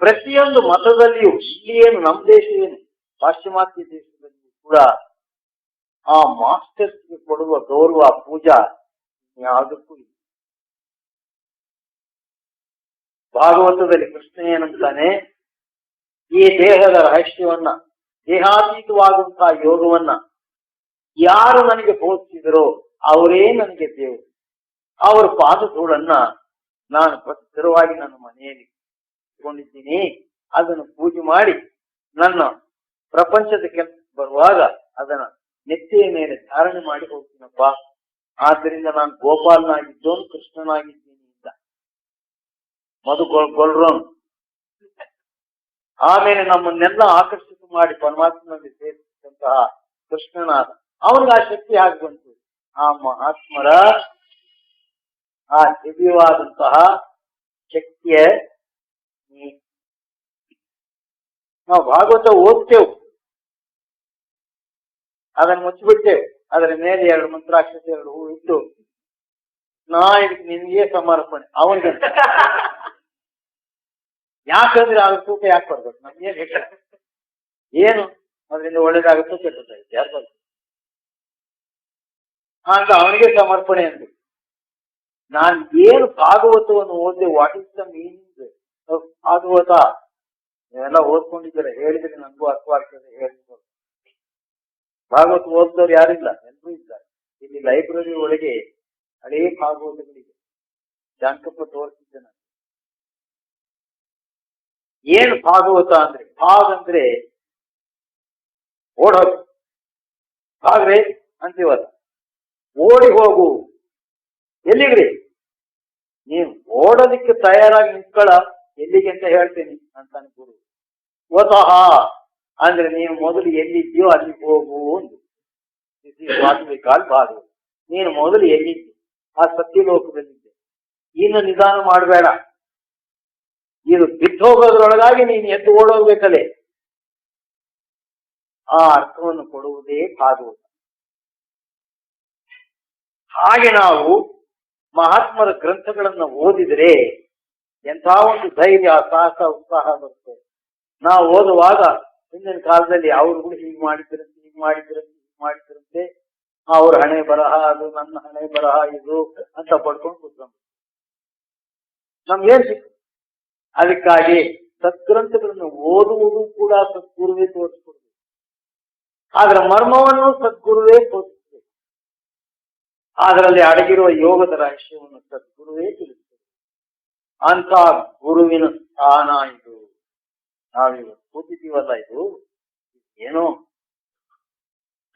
ಪ್ರತಿಯೊಂದು ಮತದಲ್ಲಿಯೂ, ಇಲ್ಲಿ ಏನು ನಮ್ಮ ದೇಶ ಏನು ಪಾಶ್ಚಿಮಾತ್ಯ ದೇಶದಲ್ಲಿಯೂ ಕೂಡ ಆ ಮಾಸ್ಟರ್ಸ್ಗೆ ಕೊಡುವ ಗೌರವ ಪೂಜಾ ಯಾವುದಕ್ಕೂ ಇಲ್ಲ. ಭಾಗವತದಲ್ಲಿ ಕೃಷ್ಣ ಏನಂತಾನೆ, ಈ ದೇಹದ ರಹಸ್ಯವನ್ನ, ದೇಹಾತೀತವಾಗುವಂತಹ ಯೋಗವನ್ನ ಯಾರು ನನಗೆ ಬೋಧಿಸಿದರೋ ಅವರೇ ನನಗೆ ದೇವರು. ಅವರ ಪಾದಧೂಳನ್ನ ನಾನು ಸ್ಥಿರವಾಗಿ ನನ್ನ ಮನೆಯಲ್ಲಿ ಇಟ್ಕೊಂಡಿದ್ದೀನಿ. ಅದನ್ನು ಪೂಜೆ ಮಾಡಿ ನನ್ನ ಪ್ರಪಂಚದ ಕೆಲಸಕ್ಕೆ ಬರುವಾಗ ಅದನ್ನ ನೆತ್ತಿಯ ಮೇಲೆ ಧಾರಣೆ ಮಾಡಿ ಹೋಗ್ತೀನಪ್ಪ. ಆದ್ದರಿಂದ ನಾನು ಗೋಪಾಲನಾಗಿದ್ದೋನು ಕೃಷ್ಣನಾಗಿದ್ದೀನಿ ಅಂತ ಮಧುಗೊಳ್ರೋನು. ಆಮೇಲೆ ನಮ್ಮನ್ನೆಲ್ಲ ಆಕರ್ಷಿತ ಮಾಡಿ ಪರಮಾತ್ಮನಲ್ಲಿ ಸೇರಿಸಿದಂತಹ ಕೃಷ್ಣನಾದ ಅವನಿಗೆ ಆ ಶಕ್ತಿ ಆಗಿ ಬಂತು. ಆ ಮಹಾತ್ಮರ ಆ ದಿವ್ಯವಾದಂತಹ ಶಕ್ತಿಯ ನಾವು ಭಾಗವತ ಓದ್ತೇವೆ, ಅದನ್ನು ಮುಚ್ಚಿಬಿಡ್ತೇವೆ, ಅದರ ಮೇಲೆ 2 ಮಂತ್ರಾಕ್ಷತೆ 2 ಹೂ ಇಟ್ಟು ಇದಕ್ಕೆ ನಿನ್ಗೆ ಸಮರ್ಪಣೆ ಅವನಿಗೆ. ಯಾಕಂದ್ರೆ ಅದ್ರ ತೂಕ ಯಾಕೆ ಬರ್ಬೇಕು, ನಮ್ಗೇನ್ ಬೇಕಾ, ಏನು ಅದರಿಂದ ಒಳ್ಳೇದಾಗುತ್ತೋ ಕೆಟ್ಟದಾಗುತ್ತೆ ಯಾರು ಬರ್ಬೇಕು ಅಂತ ಅವನಿಗೆ ಸಮರ್ಪಣೆ ಅಂದ್ರು. ನಾನು ಏನು ಭಾಗವತವನ್ನು ಓದಿದೆ, what is the meaning of Bhagavata, ನೀವೆಲ್ಲ ಓದ್ಕೊಂಡಿದ್ದೀರ, ಹೇಳಿದ್ರೆ ನನಗೂ ಅರ್ಥವಾಗ್ತದೆ ಹೇಳ್ಬೋದು. ಭಾಗವತ ಓದಿದವ್ರು ಯಾರಿಲ್ಲ, ಎಲ್ಲರೂ ಇದ್ದಾರೆ. ಇಲ್ಲಿ ಲೈಬ್ರರಿ ಒಳಗೆ ಹಳೇ ಭಾಗವತಗಳಿವೆ, ಜಾನಕಪ್ಪ ತೋರಿಸಿದ್ದೆ ನಾನು. ಏನು ಭಾಗವತ ಅಂದ್ರೆ, ಭಾಗ ಅಂದ್ರೆ ಓಡೋದು, ಭಾಗ್ರೆ ಅಂತೀವಲ್ಲ, ಓಡಿ ಹೋಗು. ಎಲ್ಲಿಗ್ರಿ, ನೀವು ಓಡೋದಿಕ್ಕೆ ತಯಾರಾಗಿ ನಿಂತ್ಕೊಳ್ಳ, ಎಲ್ಲಿಗೆ ಅಂತ ಹೇಳ್ತೀನಿ ಅಂತ ಗುರು. ಓತಃ ಅಂದ್ರೆ ನೀವು ಮೊದಲು ಎಲ್ಲಿದ್ಯೋ ಅಲ್ಲಿಗೆ ಹೋಗು ಒಂದು. ಭಾಗವತ, ನೀನು ಮೊದಲು ಎಲ್ಲಿದ್ದಿ, ಆ ಸತ್ಯಲೋಕದಲ್ಲಿದ್ದೆ, ಇನ್ನು ನಿಧಾನ ಮಾಡಬೇಡ. ಇದು ಬಿದ್ದೋಗೋದ್ರೊಳಗಾಗಿ ನೀನು ಎದ್ದು ಓಡೋಗ್ಬೇಕಲ್ಲೇ. ಆ ಅರ್ಥವನ್ನು ಕೊಡುವುದೇ ಭಾಗವತ. ಹಾಗೆ ನಾವು ಮಹಾತ್ಮರ ಗ್ರಂಥಗಳನ್ನು ಓದಿದರೆ ಎಂಥ ಒಂದು ಧೈರ್ಯ, ಸಾಹಸ, ಉತ್ಸಾಹ ಬರುತ್ತೆ. ನಾವು ಓದುವಾಗ ಹಿಂದಿನ ಕಾಲದಲ್ಲಿ ಅವ್ರುಗಳು ಹೀಗೆ ಮಾಡಿದ್ರಂತೆ, ಹೀಗೆ ಮಾಡಿದ್ರಂತೆ, ಅವ್ರ ಹಣೆ ಬರಹ ಅದು, ನನ್ನ ಹಣೆ ಬರಹ ಇದು ಅಂತ ಪಡ್ಕೊಂಡು ಕೂತ್ಕೊಂಡು ನಮ್ಗೇನ್ ಸಿಕ್ತು. ಅದಕ್ಕಾಗಿ ಸದ್ಗ್ರಂಥಗಳನ್ನು ಓದುವುದು ಕೂಡ ಸದ್ಗುರುವೇ ತೋರಿಸ್ಕೊಡ್ಬೇಕು, ಅದರ ಮರ್ಮವನ್ನು ಸದ್ಗುರುವೇ ತೋರಿಸ್ಬೇಕು, ಅದರಲ್ಲಿ ಅಡಗಿರುವ ಯೋಗದ ರಹಸ್ಯವನ್ನು ಸದ್ಗುರುವೇ ತಿಳಿಸ್ಬೇಕು. ಅಂತ ಗುರುವಿನ ಸ್ಥಾನ ಇದು. ನಾವಿವತ್ತು ಕೂತಿದ್ದೀವಲ್ಲ, ಇದು ಏನೋ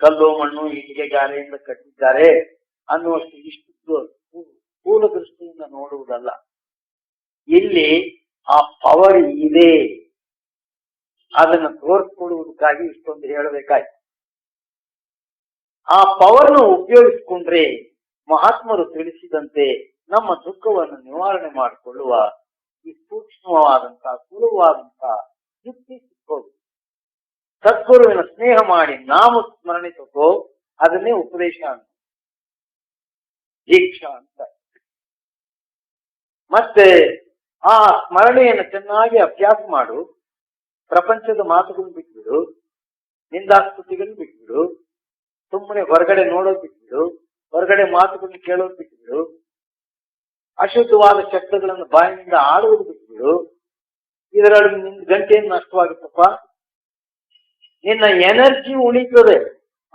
ಕಲ್ಲು ಮಣ್ಣು ಇಟ್ಟಿಗೆ ಗಾರೆಯಿಂದ ಕಟ್ಟಿದ್ದಾರೆ ಅನ್ನುವಷ್ಟು ಇಷ್ಟು ಸ್ಥೂಲ ದೃಷ್ಟಿಯಿಂದ ನೋಡುವುದಲ್ಲ. ಇಲ್ಲಿ ಆ ಪವರ್ ಇದೆ, ಅದನ್ನು ತೋರಿಸ್ಕೊಡುವುದಕ್ಕಾಗಿ ಇಷ್ಟೊಂದು ಹೇಳಬೇಕಾಯ್ತು. ಆ ಪವರ್ನ ಉಪಯೋಗಿಸಿಕೊಂಡ್ರೆ ಮಹಾತ್ಮರು ತಿಳಿಸಿದಂತೆ ನಮ್ಮ ದುಃಖವನ್ನು ನಿವಾರಣೆ ಮಾಡಿಕೊಳ್ಳುವ ಈ ಸೂಕ್ಷ್ಮವಾದಂತಹ ಸುಲಭವಾದಂತಹ ಯುಕ್ತಿ ಸಿಕ್ಕೋದು. ಸದ್ಗುರುವಿನ ಸ್ನೇಹ ಮಾಡಿ ನಾಮ ಸ್ಮರಣೆ ತಗೋ, ಅದನ್ನೇ ಉಪದೇಶ ಅಂತ, ದೀಕ್ಷಾ ಅಂತ. ಮತ್ತೆ ಆ ಸ್ಮರಣೆಯನ್ನು ಚೆನ್ನಾಗಿ ಅಭ್ಯಾಸ ಮಾಡು. ಪ್ರಪಂಚದ ಮಾತುಗಳನ್ನು ಬಿಟ್ಬಿಡು, ನಿಂದಾಸ್ತುತಿಗಳನ್ನು ಬಿಟ್ಬಿಡು, ಸುಮ್ಮನೆ ಹೊರಗಡೆ ನೋಡೋದು ಬಿಟ್ಬಿಡು, ಹೊರಗಡೆ ಮಾತುಗಳನ್ನು ಕೇಳೋದು ಬಿಟ್ಬಿಡು, ಅಶುದ್ಧವಾದ ಶಬ್ದಗಳನ್ನು ಬಾಯಿನಿಂದ ಆಡುವುದು ಬಿಟ್ಬಿಡು. ಇದರೊಳಗೆ ನಿನ್ನ ಗಂಟೆಯನ್ನು ನಷ್ಟವಾಗುತ್ತಪ್ಪ, ನಿನ್ನ ಎನರ್ಜಿ ಉಳಿತದೆ.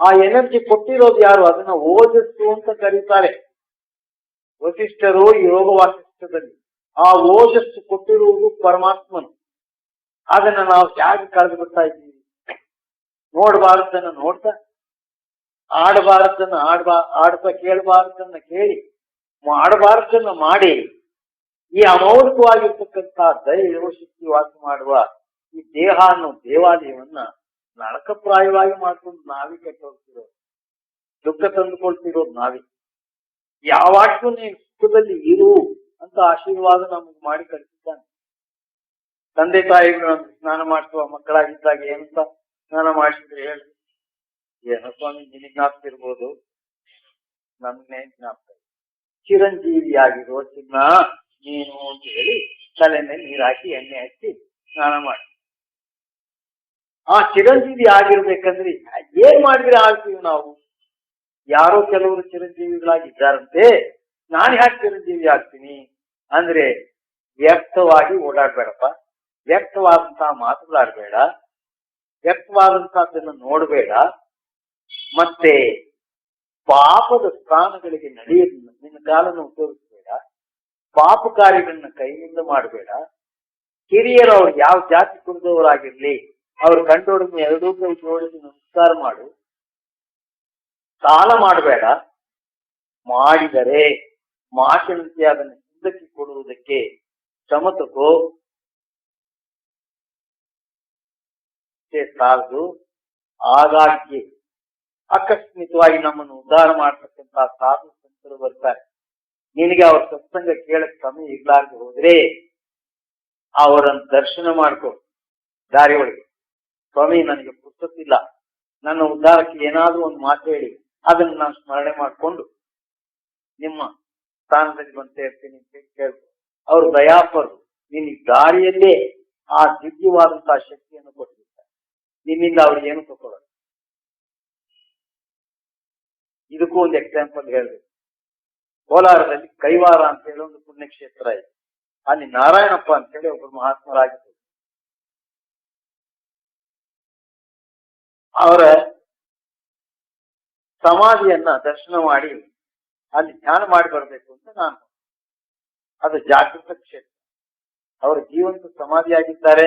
ಆ ಎನರ್ಜಿ ಕೊಟ್ಟಿರೋದು ಯಾರು, ಅದನ್ನ ಓಜಸ್ಸು ಅಂತ ಕರೀತಾರೆ ವಸಿಷ್ಠರು ಯೋಗ ವಾಸಿಷ್ಠದಲ್ಲಿ. ಆ ಓಜಸ್ಸು ಕೊಟ್ಟಿರುವುದು ಪರಮಾತ್ಮನು. ಅದನ್ನ ನಾವು ಹೇಗೆ ಕಳೆದು ಬಿಡ್ತಾ ಇದ್ದೀವಿ. ನೋಡಬಾರದನ್ನ ನೋಡ್ತಾ, ಆಡಬಾರದನ್ನ ಆಡ್ತಾ, ಕೇಳಬಾರದನ್ನ ಕೇಳಿ, ಮಾಡಬಾರದನ್ನ ಮಾಡಿ, ಈ ಅಮೌಲಿಕವಾಗಿರ್ತಕ್ಕಂಥ ದೈವ ಶಕ್ತಿ ವಾಸ ಮಾಡುವ ಈ ದೇಹ ಅನ್ನೋ ದೇವಾಲಯವನ್ನ ನರಕಪ್ರಾಯವಾಗಿ ಮಾಡ್ಕೊಂಡು ನಾವೇ ಕೆಟ್ಟೋಗ್ತಿರೋದು, ದುಃಖ ತಂದುಕೊಳ್ತಿರೋದು ನಾವೇ. ಯಾವಾಗ್ಲೂ ನೀನು ಸುಖದಲ್ಲಿ ಇರು ಅಂತ ಆಶೀರ್ವಾದ ನಮಗೆ ಮಾಡಿ ಕಳಿಸಿದ್ದಾನೆ. ತಂದೆ ತಾಯಿಗಳು ನಮ್ಗೆ ಸ್ನಾನ ಮಾಡಿಸುವ ಮಕ್ಕಳಾಗಿದ್ದಾಗ ಏನಂತ ಸ್ನಾನ ಮಾಡಿಸಿದ್ರೆ ಹೇಳಿ, ಏನೋ ಸ್ವಾಮಿ ನಿನಗೆ ಜ್ಞಾಪಕ ಇರ್ಬೋದು, ನಮ್ಗೆ ಜ್ಞಾಪಕ, ಚಿರಂಜೀವಿಯಾಗಿರೋ ಚಿನ್ನ ನೀನು ಅಂತ ಹೇಳಿ ತಲೆ ಮೇಲೆ ನೀರು ಹಾಕಿ ಎಣ್ಣೆ ಹಚ್ಚಿ ಸ್ನಾನ ಮಾಡಿ. ಆ ಚಿರಂಜೀವಿ ಆಗಿರ್ಬೇಕಂದ್ರೆ ಏನ್ ಮಾಡಿದ್ರೆ ಆಗ್ತೀವಿ ನಾವು. ಯಾರೋ ಕೆಲವರು ಚಿರಂಜೀವಿಗಳಾಗಿದ್ದಾರಂತೆ, ನಾನು ಯಾಕೆ ಚಿರಂಜೀವಿ ಆಗ್ತೀನಿ ಅಂದ್ರೆ ವ್ಯಕ್ತವಾಗಿ ಓಡಾಡ್ಬೇಡಪ್ಪ, ವ್ಯಕ್ತವಾದಂತಹ ಮಾತುಗಳಾಡ್ಬೇಡ, ವ್ಯಕ್ತವಾದಂತಹದ್ದನ್ನು ನೋಡಬೇಡ, ಮತ್ತೆ ಪಾಪದ ಸ್ಥಾನಗಳಿಗೆ ನಡೆಯೋದು ನಿನ್ನ ಕಾಲನ್ನು ಉಪಯೋಗಿಸಬೇಡ, ಪಾಪ ಕಾರ್ಯಗಳನ್ನ ಕೈಯಿಂದ ಮಾಡಬೇಡ. ಹಿರಿಯರು ಅವ್ರು ಯಾವ ಜಾತಿ ಕುರಿದವರಾಗಿರ್ಲಿ, ಅವ್ರು ಕಂಡೋಡಿದ ಎರಡೂ ಕೈ ಜೋಡಿಸಿ ನಮಸ್ಕಾರ ಮಾಡು. ಸಾಲ ಮಾಡಬೇಡ, ಮಾಡಿದರೆ ಮಾತಿನಂತೆ ಅದನ್ನು ಹಿಂದಕ್ಕೆ ಕೊಡುವುದಕ್ಕೆ ಶ್ರಮ ತಗೋ. ಸಾಲದು ಆಗಾಗ್ಗೆ ಆಕಸ್ಮಿಕವಾಗಿ ನಮ್ಮನ್ನು ಉದ್ಧಾರ ಮಾಡತಕ್ಕಂತಹ ಸಾಧು ಸಂತರು ಬರ್ತಾರೆ. ನಿನಗೆ ಅವ್ರ ಸತ್ಸಂಗ ಕೇಳಕ್ ಸಮಯ ಇರ್ಲಾರ್ದು ಹೋದ್ರೆ ಅವರನ್ನ ದರ್ಶನ ಮಾಡ್ಕೊ ದಾರಿ ಒಳಗೆ. ಸ್ವಾಮಿ ನನಗೆ ಪುಸ್ತಕಿಲ್ಲ, ನನ್ನ ಉದ್ಧಾರಕ್ಕೆ ಏನಾದ್ರೂ ಒಂದು ಮಾತು ಹೇಳಿ, ಅದನ್ನ ನಾನು ಸ್ಮರಣೆ ಮಾಡಿಕೊಂಡು ನಿಮ್ಮ ಸ್ಥಾನದಲ್ಲಿ ಬಂದು ಸೇರ್ತೀನಿ ಅಂತ ಕೇಳ್ಕೊ. ಅವ್ರು ದಯಾಪರು, ನಿನಗೆ ದಾರಿಯಲ್ಲೇ ಆ ದಿವ್ಯವಾದಂತಹ ಶಕ್ತಿಯನ್ನು ಕೊಟ್ಟಿರ್ತಾರೆ. ನಿನ್ನಿಂದ ಅವ್ರಿಗೆ ಏನು ತಗೊಳ್ಳೋದು. ಇದಕ್ಕೂ ಒಂದು ಎಕ್ಸಾಂಪಲ್ ಹೇಳ್ಬೇಕು. ಕೋಲಾರದಲ್ಲಿ ಕೈವಾರ ಅಂತ ಹೇಳಿ ಒಂದು ಪುಣ್ಯಕ್ಷೇತ್ರ ಇದೆ. ಅಲ್ಲಿ ನಾರಾಯಣಪ್ಪ ಅಂತ ಹೇಳಿ ಒಬ್ಬರು ಮಹಾತ್ಮರಾಗಿದ್ದರು. ಅವರ ಸಮಾಧಿಯನ್ನ ದರ್ಶನ ಮಾಡಿ ಅಲ್ಲಿ ಧ್ಯಾನ ಮಾಡಿ ಬರ್ಬೇಕು ಅಂತ ನಾನು. ಅದು ಜಾಗೃತ ಕ್ಷೇತ್ರ. ಅವರು ಜೀವಂತ ಸಮಾಧಿಯಾಗಿದ್ದಾರೆ.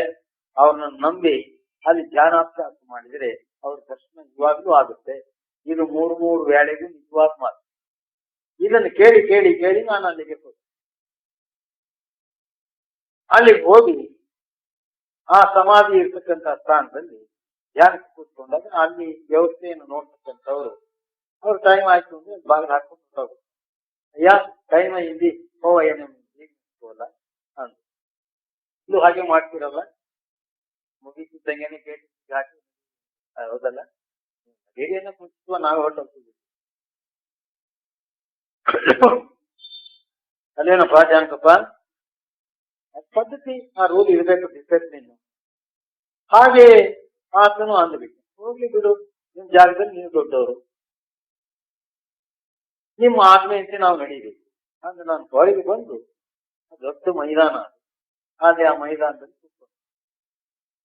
ಅವ್ರನ್ನ ನಂಬಿ ಅಲ್ಲಿ ಧ್ಯಾನಾಭ್ಯಾಸ ಮಾಡಿದರೆ ಅವ್ರ ದರ್ಶನ ಇವಾಗ್ಲೂ ಆಗುತ್ತೆ. ಇದು ಮೂರು ವೇಳೆಗೂ ನಿಜವಾದ ಮಾತು. ಇದನ್ನು ಕೇಳಿ ಕೇಳಿ ಕೇಳಿ ನಾನು ಅಲ್ಲಿಗೆ ಹೋದೆ. ಅಲ್ಲಿಗೆ ಹೋಗಿ ಆ ಸಮಾಧಿ ಇರ್ತಕ್ಕಂಥ ಸ್ಥಾನದಲ್ಲಿ ಧ್ಯಾನಕ್ಕೆ ಕೂತ್ಕೊಂಡಾಗ ಅಲ್ಲಿ ವ್ಯವಸ್ಥೆಯನ್ನು ನೋಡ್ತಕ್ಕಂಥವ್ರು ಅವ್ರ ಟೈಮ್ ಆಯ್ತು ಅಂದ್ರೆ ಬಾಗಿಲು ಹಾಕೊಂಡು ಹೋಗೋದು. ಅಯ್ಯ ಟೈಮ್ ಇಲ್ಲಿ ಏನ ಅಂತ ಇದು ಹಾಗೆ ಮಾಡ್ತಿರಲ್ಲ, ಮುಗೀತಿದ್ದಂಗೆನೆ ಗೇಟ್ ಹಾಕಿ ಹೌದಲ್ಲ, ಗೇಡಿಯನ್ನ ಕುಂತಿಸುವ ನಾವೇ ಹೊರಟೋಗ್ತೀವಿ. ಅಲ್ಲೇನಪ್ಪ ಜಾನಕಪ್ಪ, ಪದ್ಧತಿ ಆ ರೂಲ್ ಇರ್ಬೇಕು, ಡಿಸಿಪ್ಲಿನ್. ಹಾಗೆ ಆತನು ಅಂದ್ಬಿಟ್ಟು ಹೋಗ್ಲಿ ಬಿಡು, ನಿಮ್ ಜಾಗದಲ್ಲಿ ನೀವು ದೊಡ್ಡವರು, ನಿಮ್ಮ ಆಜ್ಞೆಯಂತೆ ನಾವು ನಡೀಬೇಕು ಅಂದ್ರೆ ನಾನು ಹೊರಗೆ ಬಂದು ದೊಡ್ಡ ಮೈದಾನ ಅದೇ ಆ ಮೈದಾನದಲ್ಲಿ ಕೂತ್ಕೊಂಡು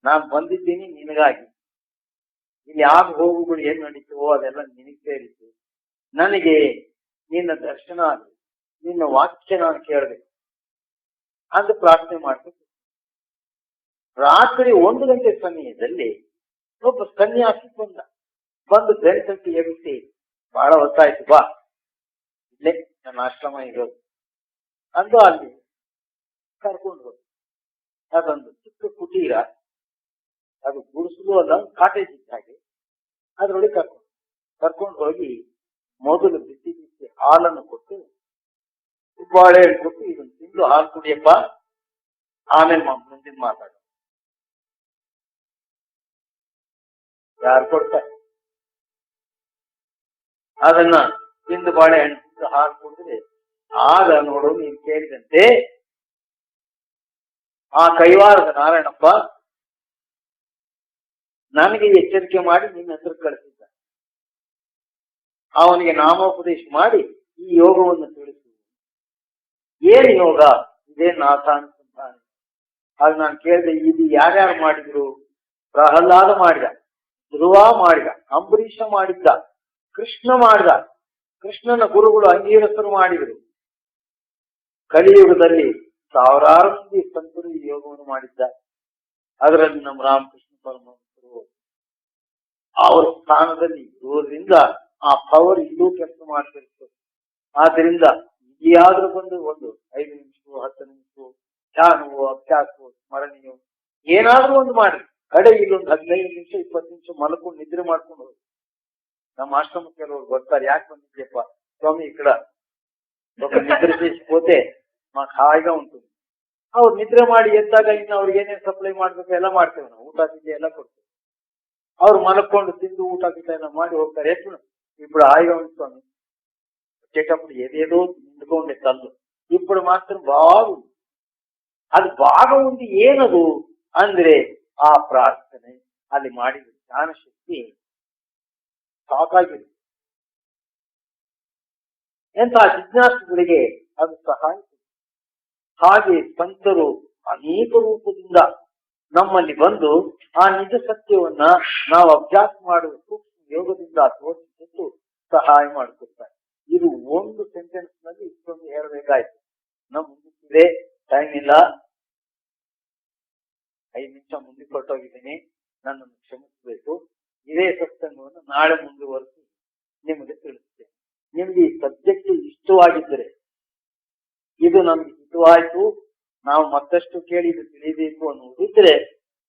ನಾನು ಬಂದಿದ್ದೀನಿ ನಿನಗಾಗಿ. ಇಲ್ಲಿ ಆಗ ಹೋಗುಗಳು ಏನ್ ನಡೀತವೋ ಅದೆಲ್ಲ ನಿನಗೆ ಸೇರಿತು. ನನಗೆ ನಿನ್ನ ದರ್ಶನ ಆಗಲಿ, ನಿನ್ನ ವಾಕ್ಯ ನಾನು ಕೇಳಬೇಕು ಅಂತ ಪ್ರಾರ್ಥನೆ ಮಾಡ್ತೀನಿ. ರಾತ್ರಿ 1 ಗಂಟೆ ಸಮಯದಲ್ಲಿ ಒಬ್ಬ ಸನ್ಯಾಸಿ ಬಂದು ಬೆಳ್ತಂಟಿ ಎಬ್ಬಿಸಿ, ಬಹಳ ಹೊತ್ತಾಯ್ತು ಬಾ, ಇಲ್ಲೇ ನನ್ನ ಆಶ್ರಮ ಇರೋದು ಅಂದು ಅಲ್ಲಿ ಕರ್ಕೊಂಡು ಹೋದ. ಅದೊಂದು ಚಿಕ್ಕ ಕುಟೀರ, ಅದು ಗುಡಿಸಲು ಅಲ್ಲ, ಕಾಟೇಜ್ ಇದ್ದ ಹಾಗೆ. ಅದ್ರೊಳಗೆ ಕರ್ಕೊಂಡು ಹೋಗಿ ಮೊದಲು ಬಿಸಿ ಬಿಸಿ ಹಾಲನ್ನು ಕೊಟ್ಟು, ಬಾಳೆಹಣ್ಣು ಕೊಟ್ಟು, ಇದನ್ನು ತಿಂದು ಹಾಲು ಕುಡಿಯಪ್ಪ, ಆಮೇಲೆ ಮುಂದಿನ ಮಾತಾಡ. ಯಾರು ಕೊಡ್ತಾರೆ ಅದನ್ನ ತಿಂದು ಬಾಳೆಹಣ್ಣು ತಿಂದು ಹಾಲು ಕುಡಿದ್ರೆ ಆಗ ನೋಡು ನೀನು ಕೇಳಿದಂತೆ ಆ ಕೈವಾರದ ನಾರಾಯಣಪ್ಪ ನನಗೆ ಎಚ್ಚರಿಕೆ ಮಾಡಿ ನಿನ್ನ ಹತ್ರ ಕಳಿಸಿದ್ದ. ಅವನಿಗೆ ನಾಮೋಪದೇಶ ಮಾಡಿ ಈ ಯೋಗವನ್ನು ತಿಳಿಸು. ಏನ್ ಯೋಗ? ಇದೇ ನಾಥಾನುಸಂಧಾನ. ಆಗ ನಾನು ಕೇಳಿದೆ, ಇದು ಯಾರ್ಯಾರು ಮಾಡಿದ್ರು? ಪ್ರಹ್ಲಾದ ಮಾಡಿದ, ಧ್ರುವ ಮಾಡಿದ, ಅಂಬರೀಷ ಮಾಡಿದ್ದ, ಕೃಷ್ಣ ಮಾಡಿದ. ಕೃಷ್ಣನ ಗುರುಗಳು ಅಂಗೀರಸರು ಮಾಡಿದರು. ಕಲಿಯುಗದಲ್ಲಿ ಸಾವಿರಾರು ಮಂದಿ ಸಂತರು ಈ ಯೋಗವನ್ನು ಮಾಡಿದ್ದಾರೆ. ಅದರಲ್ಲಿ ನಮ್ಮ ರಾಮಕೃಷ್ಣ ಪರಮಹಂಸರು ಅವರ ಸ್ಥಾನದಲ್ಲಿ ಇರೋದ್ರಿಂದ ಆ ಪವರ್ ಇಲ್ಲೂ ಕೆಲಸ ಮಾಡ್ತಿರ್ತದೆ. ಆದ್ರಿಂದ ಇದಾದ್ರೂ ಬಂದು ಒಂದು 5 ನಿಮಿಷವೋ 10 ನಿಮಿಷವೋ ಧ್ಯಾನವೋ ಅಭ್ಯಾಸವೋ ಸ್ಮರಣೆಯೋ ಏನಾದ್ರೂ ಒಂದು ಮಾಡಿ ಕಡೆ ಇಲ್ಲೊಂದು 15 ನಿಮಿಷ 20 ನಿಮಿಷ ಮಲ್ಕೊಂಡು ನಿದ್ರೆ ಮಾಡ್ಕೊಂಡು ಹೋಗಿ. ನಮ್ಮ ಆಶ್ರಮ ಕೆಲವರು ಬರ್ತಾರೆ, ಯಾಕೆ ಬಂದಿದ್ಯಪ್ಪ స్వామి ఇక్కడ ఒక నిద్ర చేసిపోతే మాకు హాయిగా ఉంటుంది. ಅವ್ರು ನಿದ್ರೆ ಮಾಡಿ ಎದ್ದಾಗ ಇನ್ನು ಅವ್ರಿಗೆ ಏನೇನು ಸಪ್ಲೈ ಮಾಡ್ಬೇಕು ಎಲ್ಲ ಮಾಡ್ತೇವೆ ನಾವು, ಊಟ ತಿಂಡಿ ಎಲ್ಲ ಕೊಡ್ತೇವೆ. ಅವ್ರು ಮಲ್ಕೊಂಡು ತಿಂದು ಊಟ ಗಿಟ ಎಲ್ಲ ಮಾಡಿ ಹೋಗ್ತಾರೆ. ఇప్పుడు హాయిగా ఉంది స్వామి, వచ్చేటప్పుడు ఏదేదో నిండుకోండి కళ్ళు, ఇప్పుడు మాత్రం బాగుంది. అది బాగా ఉంది. ಏನದು ಅಂದ್ರೆ ಆ ಪ್ರಾರ್ಥನೆ, ಅಲ್ಲಿ ಮಾಡಿದ ಜ್ಞಾನ ಶಕ್ತಿ ಸಾಕಾಗಿದೆ. ಎಂತ ಜಿಜ್ಞಾಸುಗಳಿಗೆ ಅದು ಸಹಾಯ. ಹಾಗೆ ಸಂತರು ಅನೇಕ ರೂಪದಿಂದ ನಮ್ಮಲ್ಲಿ ಬಂದು ಆ ನಿಜ ಸತ್ಯವನ್ನ ನಾವು ಅಭ್ಯಾಸ ಮಾಡುವ ಸೂಕ್ಷ್ಮ ಯೋಗದಿಂದ ತೋರಿಸಿದ್ದು ಸಹಾಯ ಮಾಡಿಕೊಡ್ತಾರೆ. ಇದು ಒಂದು ಸೆಂಟೆನ್ಸ್ ನಲ್ಲಿ ಇಷ್ಟೊಂದು ಹೇಳಬೇಕಾಯ್ತು. ನಮ್ಮ ಮುಂದಿದೆ, ಟೈಮ್ ಇಲ್ಲ, 5 ನಿಮಿಷ ಮುಂದೆ ಕೊಟ್ಟೋಗಿದ್ದೀನಿ, ನನ್ನನ್ನು ಕ್ಷಮಿಸಬೇಕು. ಇದೇ ಸತ್ಸಂಗವನ್ನು ನಾಳೆ ಮುಂದುವರೆಸಿ ನಿಮಗೆ ತಿಳಿಸ್ತೇನೆ. ನಿಮ್ಗೆ ಈ ಸಬ್ಜೆಕ್ಟ್ ಇಷ್ಟವಾಗಿದ್ದರೆ, ಇದು ನಮ್ಗೆ ಹಿತವಾಯ್ತು, ನಾವು ಮತ್ತಷ್ಟು ಕೇಳಿ ಇದು ತಿಳಿಬೇಕು ಅನ್ನುವುದಿದ್ರೆ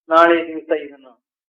ನಾಳೆ ದಿವಸ ಇದನ್ನು